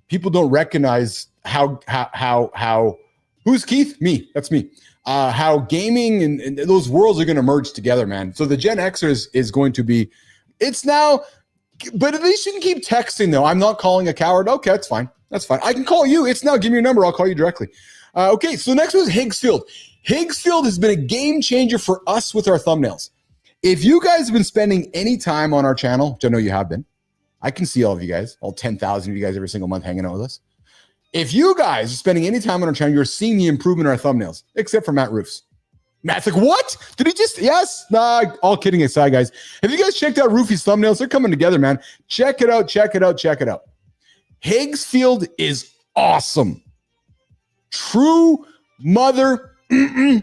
people don't recognize how... Who's Keith? Me. That's me. How gaming and those worlds are going to merge together, man. So the Gen Xers is going to be... It's now, but at least you can keep texting, though. I'm not calling a coward. Okay, that's fine. That's fine. I can call you. It's now. Give me your number. I'll call you directly. Okay, so next was Higgsfield. Higgsfield has been a game changer for us with our thumbnails. If you guys have been spending any time on our channel, which I know you have been, I can see all of you guys, all 10,000 of you guys every single month hanging out with us. If you guys are spending any time on our channel, you're seeing the improvement in our thumbnails, except for Matt Roofs. Matt's like, what? Did he just... Yes. Nah, all kidding aside, guys. Have you guys checked out Roofy's thumbnails? They're coming together, man. Check it out. Check it out. Check it out. Higgsfield is awesome. True mother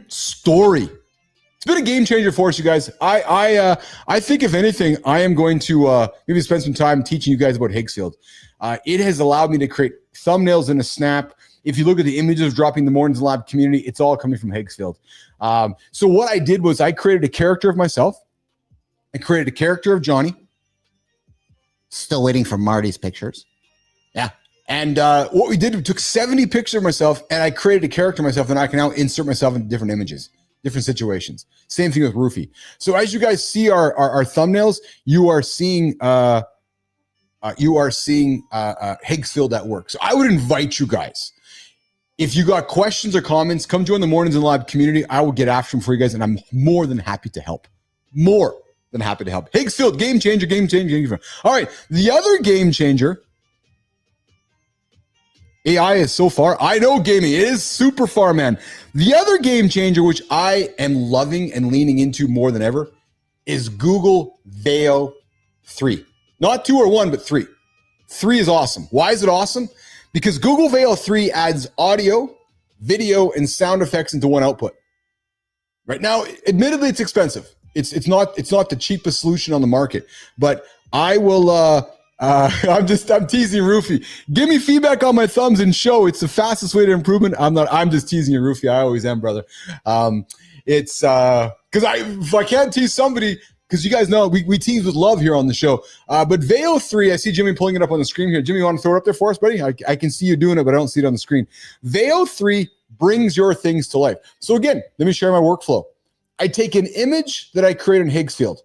story. It's been a game changer for us, you guys. I think, if anything, I am going to maybe spend some time teaching you guys about Higgsfield. It has allowed me to create thumbnails in a snap. If you look at the images dropping the Mornings Lab community, it's all coming from Higgsfield. So what I did was I created a character of myself. I created a character of Johnny. Still waiting for Marty's pictures. Yeah. And what we did, we took 70 pictures of myself and I created a character of myself, and I can now insert myself into different images, different situations. Same thing with Roofy. So as you guys see our thumbnails, you are seeing Higgsfield at work. So I would invite you guys, if you got questions or comments, come join the Mornings in the Lab community. I will get after them for you guys, and I'm more than happy to help. More than happy to help. Higgsfield, game changer, game changer. All right, the other game changer, AI is so far. I know gaming, it is super far, man. The other game changer, which I am loving and leaning into more than ever, is Google Veo 3. Not 2 or 1, but 3. 3 is awesome. Why is it awesome? Because Google Veo 3 adds audio, video, and sound effects into one output. Right now, admittedly, it's expensive. It's not the cheapest solution on the market, but I will. I'm teasing Roofy. Give me feedback on my thumbs and show. It's the fastest way to improvement. I'm just teasing you, Roofy. I always am, brother. It's because if I can't tease somebody, because you guys know we tease with love here on the show. But Veo 3, I see Jimmy pulling it up on the screen here. Jimmy, you want to throw it up there for us, buddy? I can see you doing it, but I don't see it on the screen. Veo 3 brings your things to life. So again, let me share my workflow. I take an image that I create in Higgsfield,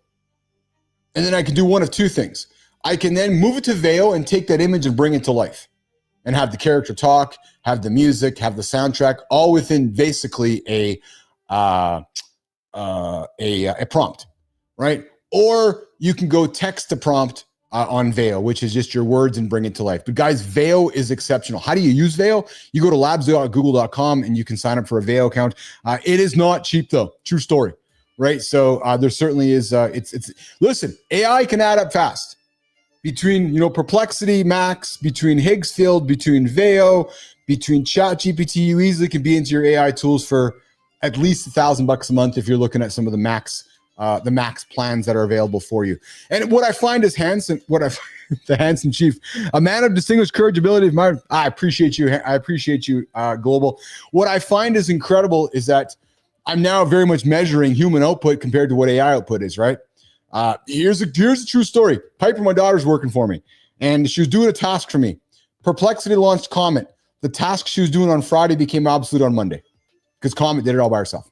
and then I can do one of two things. I can then move it to Veo and take that image and bring it to life and have the character talk, have the music, have the soundtrack, all within basically a prompt, right? Or you can go text to prompt on Veo, which is just your words and bring it to life. But guys, Veo is exceptional. How do you use Veo? You go to labs.google.com and you can sign up for a Veo account. It is not cheap though. True story, right? So there certainly is. Listen, AI can add up fast. Between Perplexity Max, between Higgsfield, between Veo, between ChatGPT, you easily can be into your AI tools for at least $1,000 a month if you're looking at some of the max plans that are available for you. And what I find is the Hanson Chief, a man of distinguished courage, ability of mind. I appreciate you. Global. What I find is incredible is that I'm now very much measuring human output compared to what AI output is, right? Here's a true story. Piper, my daughter's working for me, and she was doing a task for me. Perplexity launched Comet. The task she was doing on Friday became obsolete on Monday because Comet did it all by herself.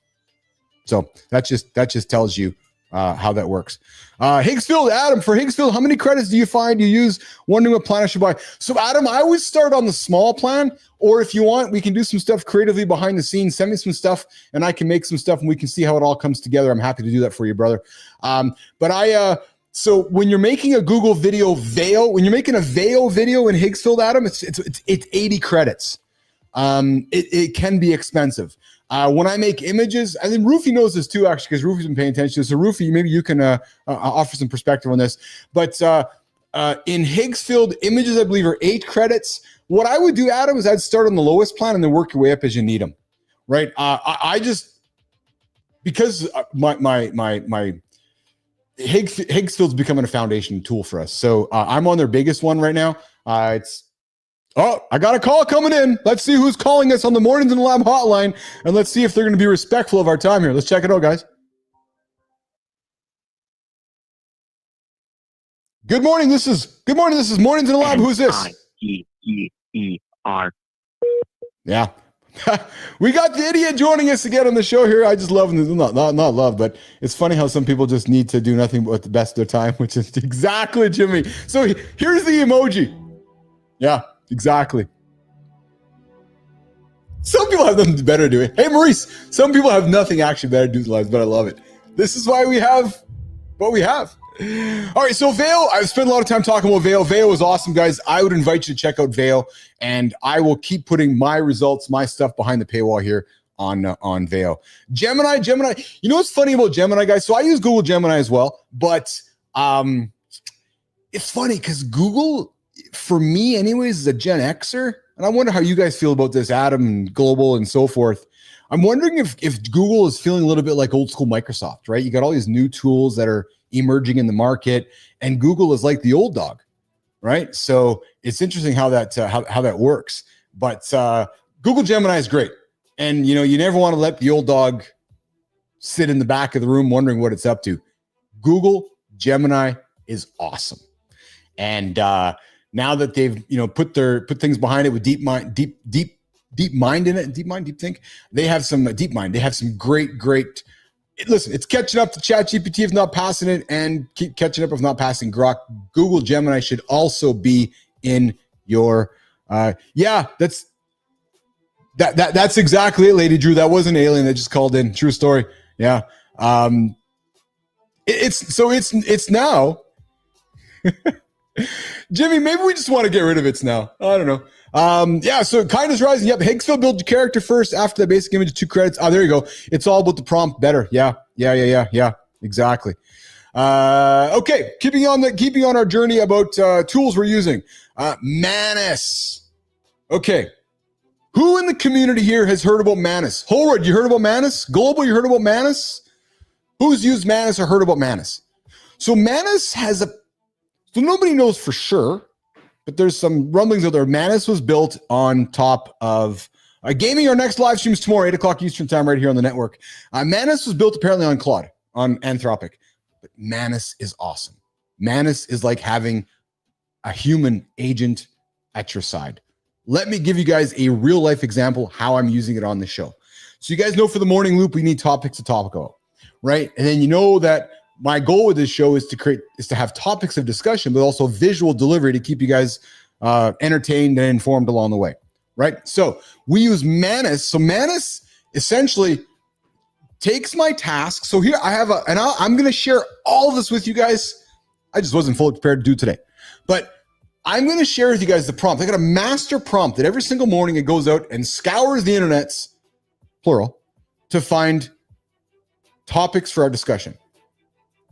So that just tells you how that works. Higgsfield, Adam, for Higgsfield, how many credits do you find you use? Wondering what plan I should buy. So Adam, I always start on the small plan, or if you want, we can do some stuff creatively behind the scenes. Send me some stuff and I can make some stuff and we can see how it all comes together. I'm happy to do that for you, brother. So when you're making a Google video Veo, when you're making a Veo video in Higgsfield, Adam, it's 80 credits. It can be expensive. When I make images, I think Roofy knows this too, actually, because Roofy's been paying attention to this. So Roofy, maybe you can offer some perspective on this. But in Higgsfield, images, I believe, are 8 credits. What I would do, Adam, is I'd start on the lowest plan and then work your way up as you need them, right? Because my Higgsfield's becoming a foundation tool for us. So I'm on their biggest one right now. I got a call coming in. Let's see who's calling us on the Mornings in the Lab hotline, and let's see if they're going to be respectful of our time here. Let's check it out, guys. Good morning. This is Mornings in the Lab. Who's this? N-I-E-E-E-R. Yeah. We got the idiot joining us again on the show here. I just love him. Not love, but it's funny how some people just need to do nothing but the best of their time, which is exactly Jimmy. So here's the emoji. Yeah, exactly. Some people have nothing better to do. Hey, Maurice, some people have nothing actually better to do in their lives, but I love it. This is why we have what we have. All right, so Veo, I've spent a lot of time talking about Veo. Veo is awesome, guys. I would invite you to check out Veo, and I will keep putting my results, my stuff behind the paywall here on Veo. Gemini. You know what's funny about Gemini, guys? So I use Google Gemini as well, but it's funny because Google, for me anyways, is a Gen Xer, and I wonder how you guys feel about this, Adam and Global and so forth. I'm wondering if Google is feeling a little bit like old school Microsoft, right? You got all these new tools that are emerging in the market, and Google is like the old dog, right? So it's interesting how that works. But Google Gemini is great, and you never want to let the old dog sit in the back of the room wondering what it's up to. Google Gemini is awesome, and now that they've put things behind it with DeepMind in it, DeepThink, they have some DeepMind. They have some great. Listen, it's catching up to ChatGPT if not passing it, and keep catching up if not passing Grok. Google Gemini should also be in your. That's exactly it, Lady Drew. That was an alien that just called in. True story. Yeah. It's now. Jimmy, maybe we just want to get rid of it now. I don't know. So kindness rising. Yep. Higgsfield, build your character first. After the basic image, 2 credits. Oh, there you go. It's all about the prompt better. Yeah. Exactly. Okay, keeping on our journey about tools we're using. Manus. Okay. Who in the community here has heard about Manus? Holroyd, you heard about Manus? Global, you heard about Manus? Who's used Manus or heard about Manus? So Manus has so nobody knows for sure, but there's some rumblings out there. Manus was built on top of gaming. Our next live stream is tomorrow, 8 o'clock Eastern time, right here on the network. Manus was built apparently on Claude, on Anthropic. But Manus is awesome. Manus is like having a human agent at your side. Let me give you guys a real life example how I'm using it on the show. So you guys know for the morning loop, we need topics to talk about, right? And then you know that my goal with this show is to have topics of discussion, but also visual delivery to keep you guys entertained and informed along the way, right? So we use Manus. So Manus essentially takes my task. So here I have I'm going to share all of this with you guys. I just wasn't fully prepared to do today, but I'm going to share with you guys the prompt. I got a master prompt that every single morning it goes out and scours the internets, plural, to find topics for our discussion.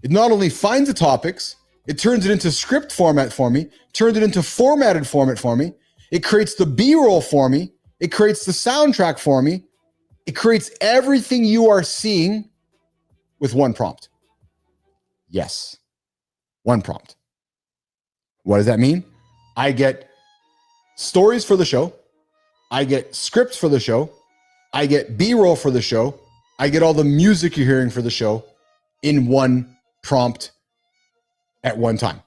It not only finds the topics, it turns it into script format for me, turns it into formatted format for me. It creates the B-roll for me. It creates the soundtrack for me. It creates everything you are seeing with one prompt. Yes, one prompt. What does that mean? I get stories for the show. I get scripts for the show. I get B-roll for the show. I get all the music you're hearing for the show in one prompt at one time.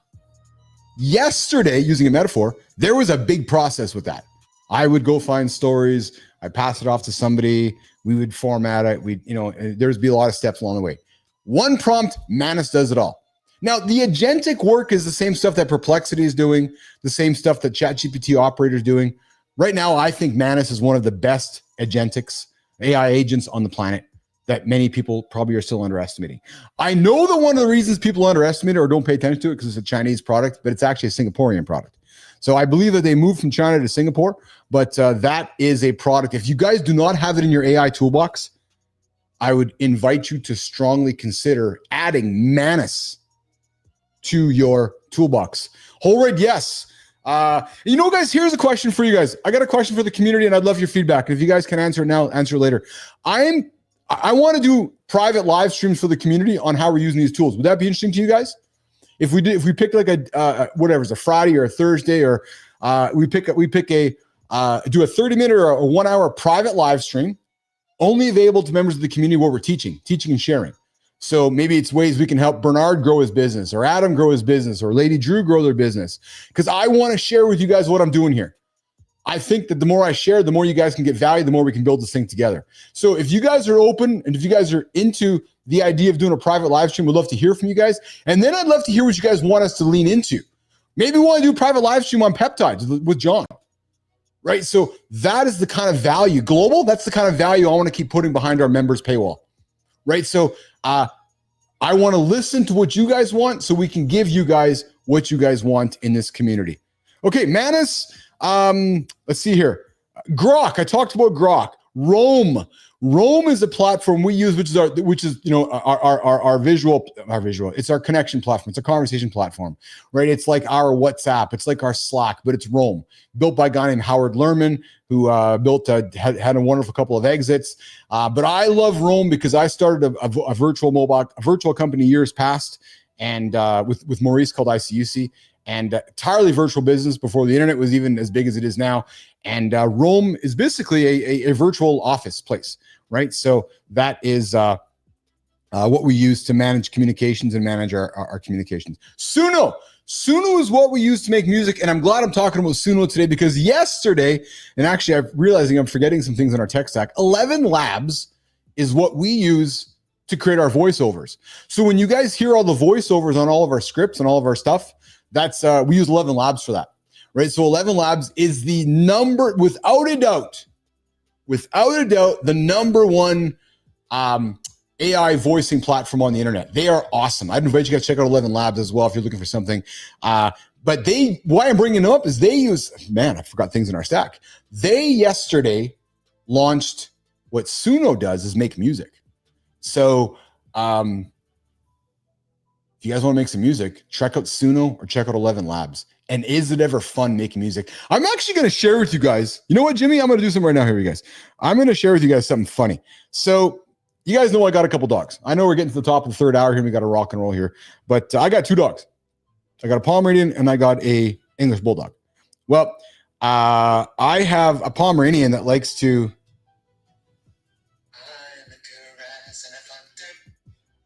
Yesterday, using a metaphor, there was a big process with that. I would go find stories. I pass it off to somebody. We would format it. There'd be a lot of steps along the way. One prompt, Manus does it all. Now, the agentic work is the same stuff that Perplexity is doing, the same stuff that ChatGPT operator is doing. Right now, I think Manus is one of the best agentics, AI agents on the planet that many people probably are still underestimating. I know that one of the reasons people underestimate it or don't pay attention to it because it's a Chinese product, but it's actually a Singaporean product. So I believe that they moved from China to Singapore, but that is a product. If you guys do not have it in your AI toolbox, I would invite you to strongly consider adding Manus to your toolbox. Holroyd, yes. Guys, here's a question for you guys. I got a question for the community, and I'd love your feedback. If you guys can answer it now, answer it later. I want to do private live streams for the community on how we're using these tools. Would that be interesting to you guys? If we pick like whatever, it's a Friday or a Thursday, or we do a 30-minute or a 1 hour private live stream, only available to members of the community where we're teaching and sharing. So maybe it's ways we can help Bernard grow his business, or Adam grow his business, or Lady Drew grow their business. Because I want to share with you guys what I'm doing here. I think that the more I share, the more you guys can get value, the more we can build this thing together. So if you guys are open and if you guys are into the idea of doing a private live stream, we'd love to hear from you guys. And then I'd love to hear what you guys want us to lean into. Maybe we want to do a private live stream on peptides with John, right? So that is the kind of value, global, that's the kind of value I want to keep putting behind our members' paywall, right? So I want to listen to what you guys want so we can give you guys what you guys want in this community. Okay, Manus, let's see here. Grok, I talked about Grok. Rome is a platform we use, which is our visual. It's our connection platform. It's a conversation platform, right? It's like our WhatsApp. It's like our Slack, but it's Rome, built by a guy named Howard Lerman, who had a wonderful couple of exits. But I love Rome because I started a virtual company years past, and with Maurice called ICUC, and entirely virtual business before the internet was even as big as it is now. And Rome is basically a virtual office place, right? So that is what we use to manage communications and manage our communications. Suno is what we use to make music. And I'm glad I'm talking about Suno today because yesterday, and actually I'm realizing I'm forgetting some things in our tech stack, 11 Labs is what we use to create our voiceovers. So when you guys hear all the voiceovers on all of our scripts and all of our stuff, that's we use 11 Labs for that, right? So 11 Labs is the number, without a doubt, the number one AI voicing platform on the internet. They are awesome. I'd invite you guys to check out 11 Labs as well if you're looking for something. But why I'm bringing them up is they use, I forgot things in our stack. They yesterday launched what Suno does is make music. So if you guys want to make some music, check out Suno or check out 11 Labs. And is it ever fun making music? I'm actually going to share with you guys. You know what, Jimmy? I'm going to do something right now here, you guys. I'm going to share with you guys something funny. So you guys know I got a couple dogs. I know we're getting to the top of the third hour here. And we got to rock and roll here. But I got two dogs. I got a Pomeranian and I got a English Bulldog. Well, I have a Pomeranian that likes to...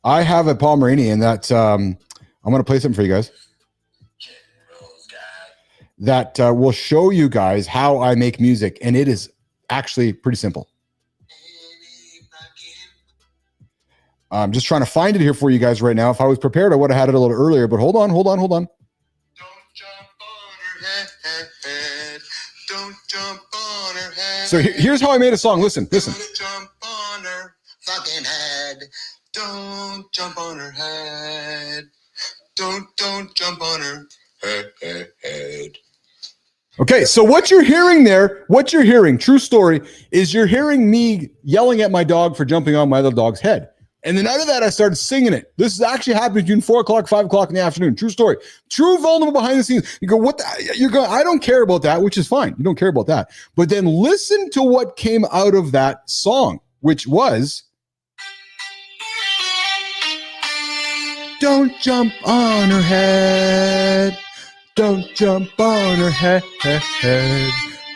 I have a Pomeranian that I'm going to play something for you guys. That will show you guys how I make music. And it is actually pretty simple. I'm just trying to find it here for you guys right now. If I was prepared, I would have had it a little earlier, but hold on. Don't jump on her head. Don't jump on her head. So here's how I made a song. Listen. Don't jump on her fucking head. Don't jump on her head. Don't jump on her head. Okay, so what you're hearing, true story, is you're hearing me yelling at my dog for jumping on my other dog's head. And then out of that, I started singing it. This is actually happening between 4 o'clock, 5 o'clock in the afternoon. True story. True vulnerable behind the scenes. You go, what? You're going, I don't care about that, which is fine. You don't care about that. But then listen to what came out of that song, which was... Don't jump on her head. Don't jump on her head.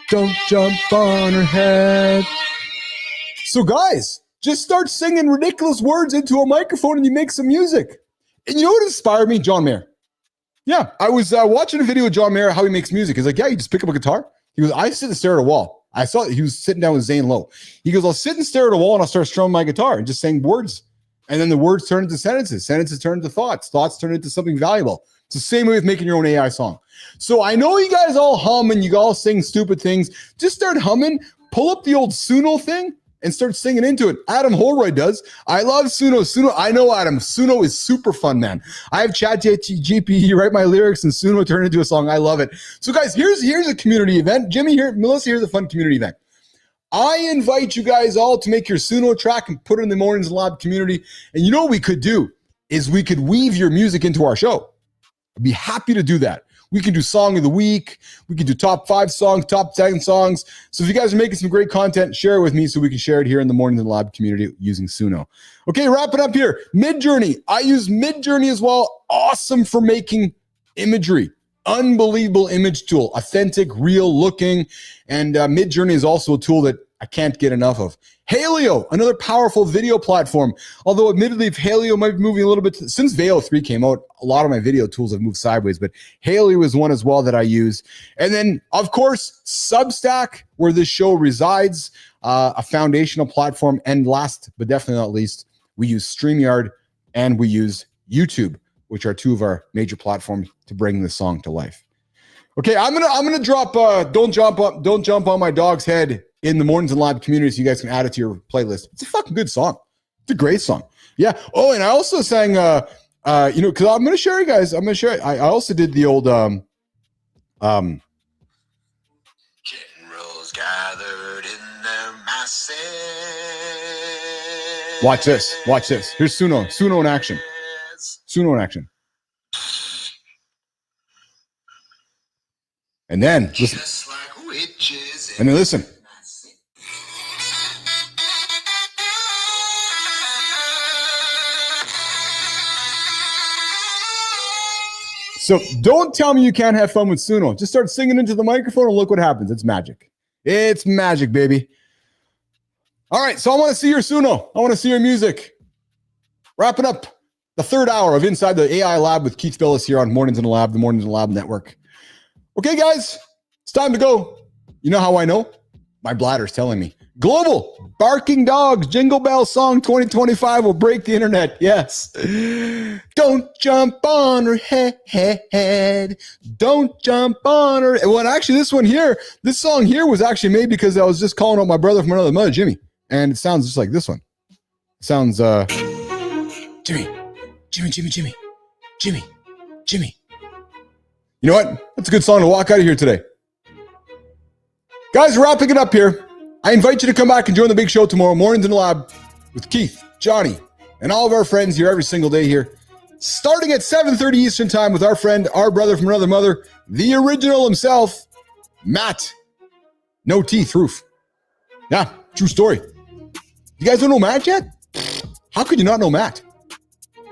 Don't jump on her head. So guys, just start singing ridiculous words into a microphone and you make some music. And you know what inspired me? John Mayer. Yeah, I was watching a video of John Mayer, how he makes music. He's like, yeah, you just pick up a guitar. He goes, I sit and stare at a wall. I saw he was sitting down with Zane Lowe. He goes, I'll sit and stare at a wall and I'll start strumming my guitar and just saying words. And then the words turn into sentences. Sentences turn into thoughts. Thoughts turn into something valuable. It's the same way with making your own AI song. So I know you guys all hum and you all sing stupid things. Just start humming. Pull up the old Suno thing and start singing into it. Adam Holroyd does. I love Suno. Suno, I know Adam. Suno is super fun, man. I have ChatGPT write my lyrics and Suno turn into a song. I love it. So guys, here's a community event. Jimmy here, Melissa, here's a fun community event. I invite you guys all to make your Suno track and put it in the Mornings Lab community. And you know what we could do is we could weave your music into our show. I'd be happy to do that. We can do song of the week. We can do top 5 songs, top 10 songs. So if you guys are making some great content, share it with me so we can share it here in the Mornings Lab community using Suno. Okay, wrapping up here. Midjourney. I use Midjourney as well. Awesome for making imagery. Unbelievable image tool, authentic, real looking. And Midjourney is also a tool that I can't get enough of. Haleo, another powerful video platform. Although admittedly, if Haleo might be moving a little bit, since Veo 3 came out, a lot of my video tools have moved sideways, but Haleo is one as well that I use. And then, of course, Substack, where this show resides, a foundational platform. And last, but definitely not least, we use StreamYard and we use YouTube, which are 2 of our major platforms to bring this song to life. Okay, I'm gonna drop Don't Jump on My Dog's Head in the Mornings and Lab community so you guys can add it to your playlist. It's a fucking good song. It's a great song. Yeah. Oh, and I also sang because I'm gonna share you guys. I'm gonna share it. I also did the old Generals gathered in their masses. Watch this. Here's Suno in action. Suno in action. And then listen. And then listen. So don't tell me you can't have fun with Suno. Just start singing into the microphone and look what happens. It's magic. It's magic, baby. All right, so I want to see your Suno. I want to see your music. Wrapping up the third hour of Inside the AI Lab with Keith Bilous here on Mornings in the Lab, the Mornings in the Lab Network. Okay, guys, it's time to go. You know how I know? My bladder's telling me. Global Barking Dogs Jingle Bell Song 2025 will break the internet. Yes. Don't jump on her head. Don't jump on her. Well, actually, this song here was actually made because I was just calling out my brother from another mother, Jimmy. And it sounds just like this one. It sounds, Jimmy. You know what? That's a good song to walk out of here today. Guys, wrapping it up here. I invite you to come back and join the big show tomorrow, Mornings in the Lab, with Keith, Johnny, and all of our friends here every single day here. starting at 7:30 Eastern time with our friend, our brother from another mother, the original himself, Matt. No teeth, Roof. Yeah, true story. You guys don't know Matt yet? How could you not know Matt?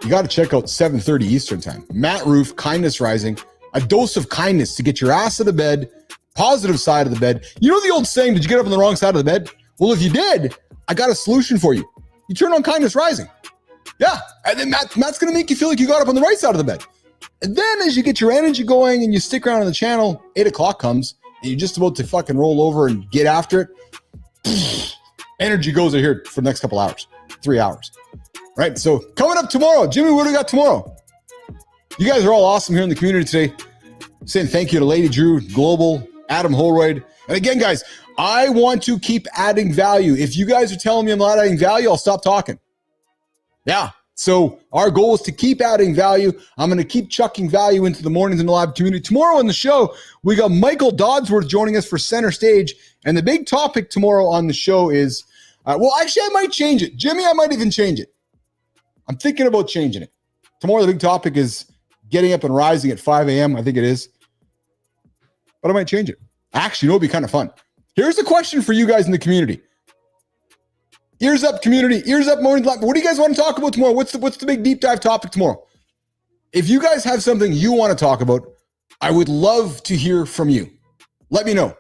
You got to check out 7:30 Eastern time. Matt Roof, Kindness Rising, a dose of kindness to get your ass out of bed, positive side of the bed. You know the old saying, did you get up on the wrong side of the bed? Well, if you did, I got a solution for you. You turn on Kindness Rising. Yeah, and then Matt's going to make you feel like you got up on the right side of the bed. And then as you get your energy going and you stick around on the channel, 8 o'clock comes, and you're just about to fucking roll over and get after it. Energy goes in here for the next couple hours, 3 hours. Right, so coming up tomorrow, Jimmy, what do we got tomorrow? You guys are all awesome here in the community today. Saying thank you to Lady Drew, Global, Adam Holroyd. And again, guys, I want to keep adding value. If you guys are telling me I'm not adding value, I'll stop talking. Yeah, so our goal is to keep adding value. I'm going to keep chucking value into the Mornings in the Lab community. Tomorrow on the show, we got Michael Dodsworth joining us for Center Stage. And the big topic tomorrow on the show is, well, actually, I might change it. Jimmy, I might even change it. I'm thinking about changing it. Tomorrow, the big topic is getting up and rising at 5 a.m. I think it is. But I might change it. Actually, you know, it'd be kind of fun. Here's a question for you guys in the community. Ears up, community. Ears up, Morning Lab. What do you guys want to talk about tomorrow? What's the big deep dive topic tomorrow? If you guys have something you want to talk about, I would love to hear from you. Let me know.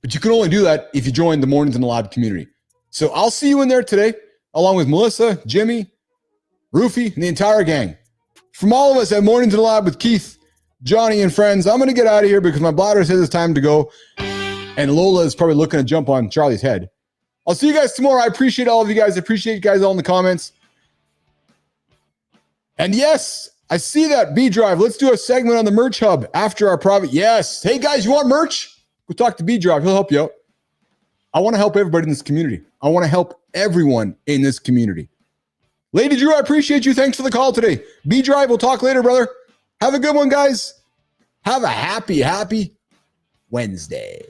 But you can only do that if you join the Mornings in the Lab community. So I'll see you in there today, along with Melissa, Jimmy, Roofy, and the entire gang. From all of us at Mornings in the Lab with Keith, Johnny, and friends, I'm going to get out of here because my bladder says it's time to go. And Lola is probably looking to jump on Charlie's head. I'll see you guys tomorrow. I appreciate all of you guys. I appreciate you guys all in the comments. And yes, I see that B-Drive. Let's do a segment on the merch hub after our private. Yes. Hey, guys, you want merch? Go talk to B-Drive. He'll help you out. I want to help everybody in this community. I want to help everyone in this community. Lady Drew, I appreciate you. Thanks for the call today. B-Drive, we'll talk later, brother. Have a good one, guys. Have a happy Wednesday.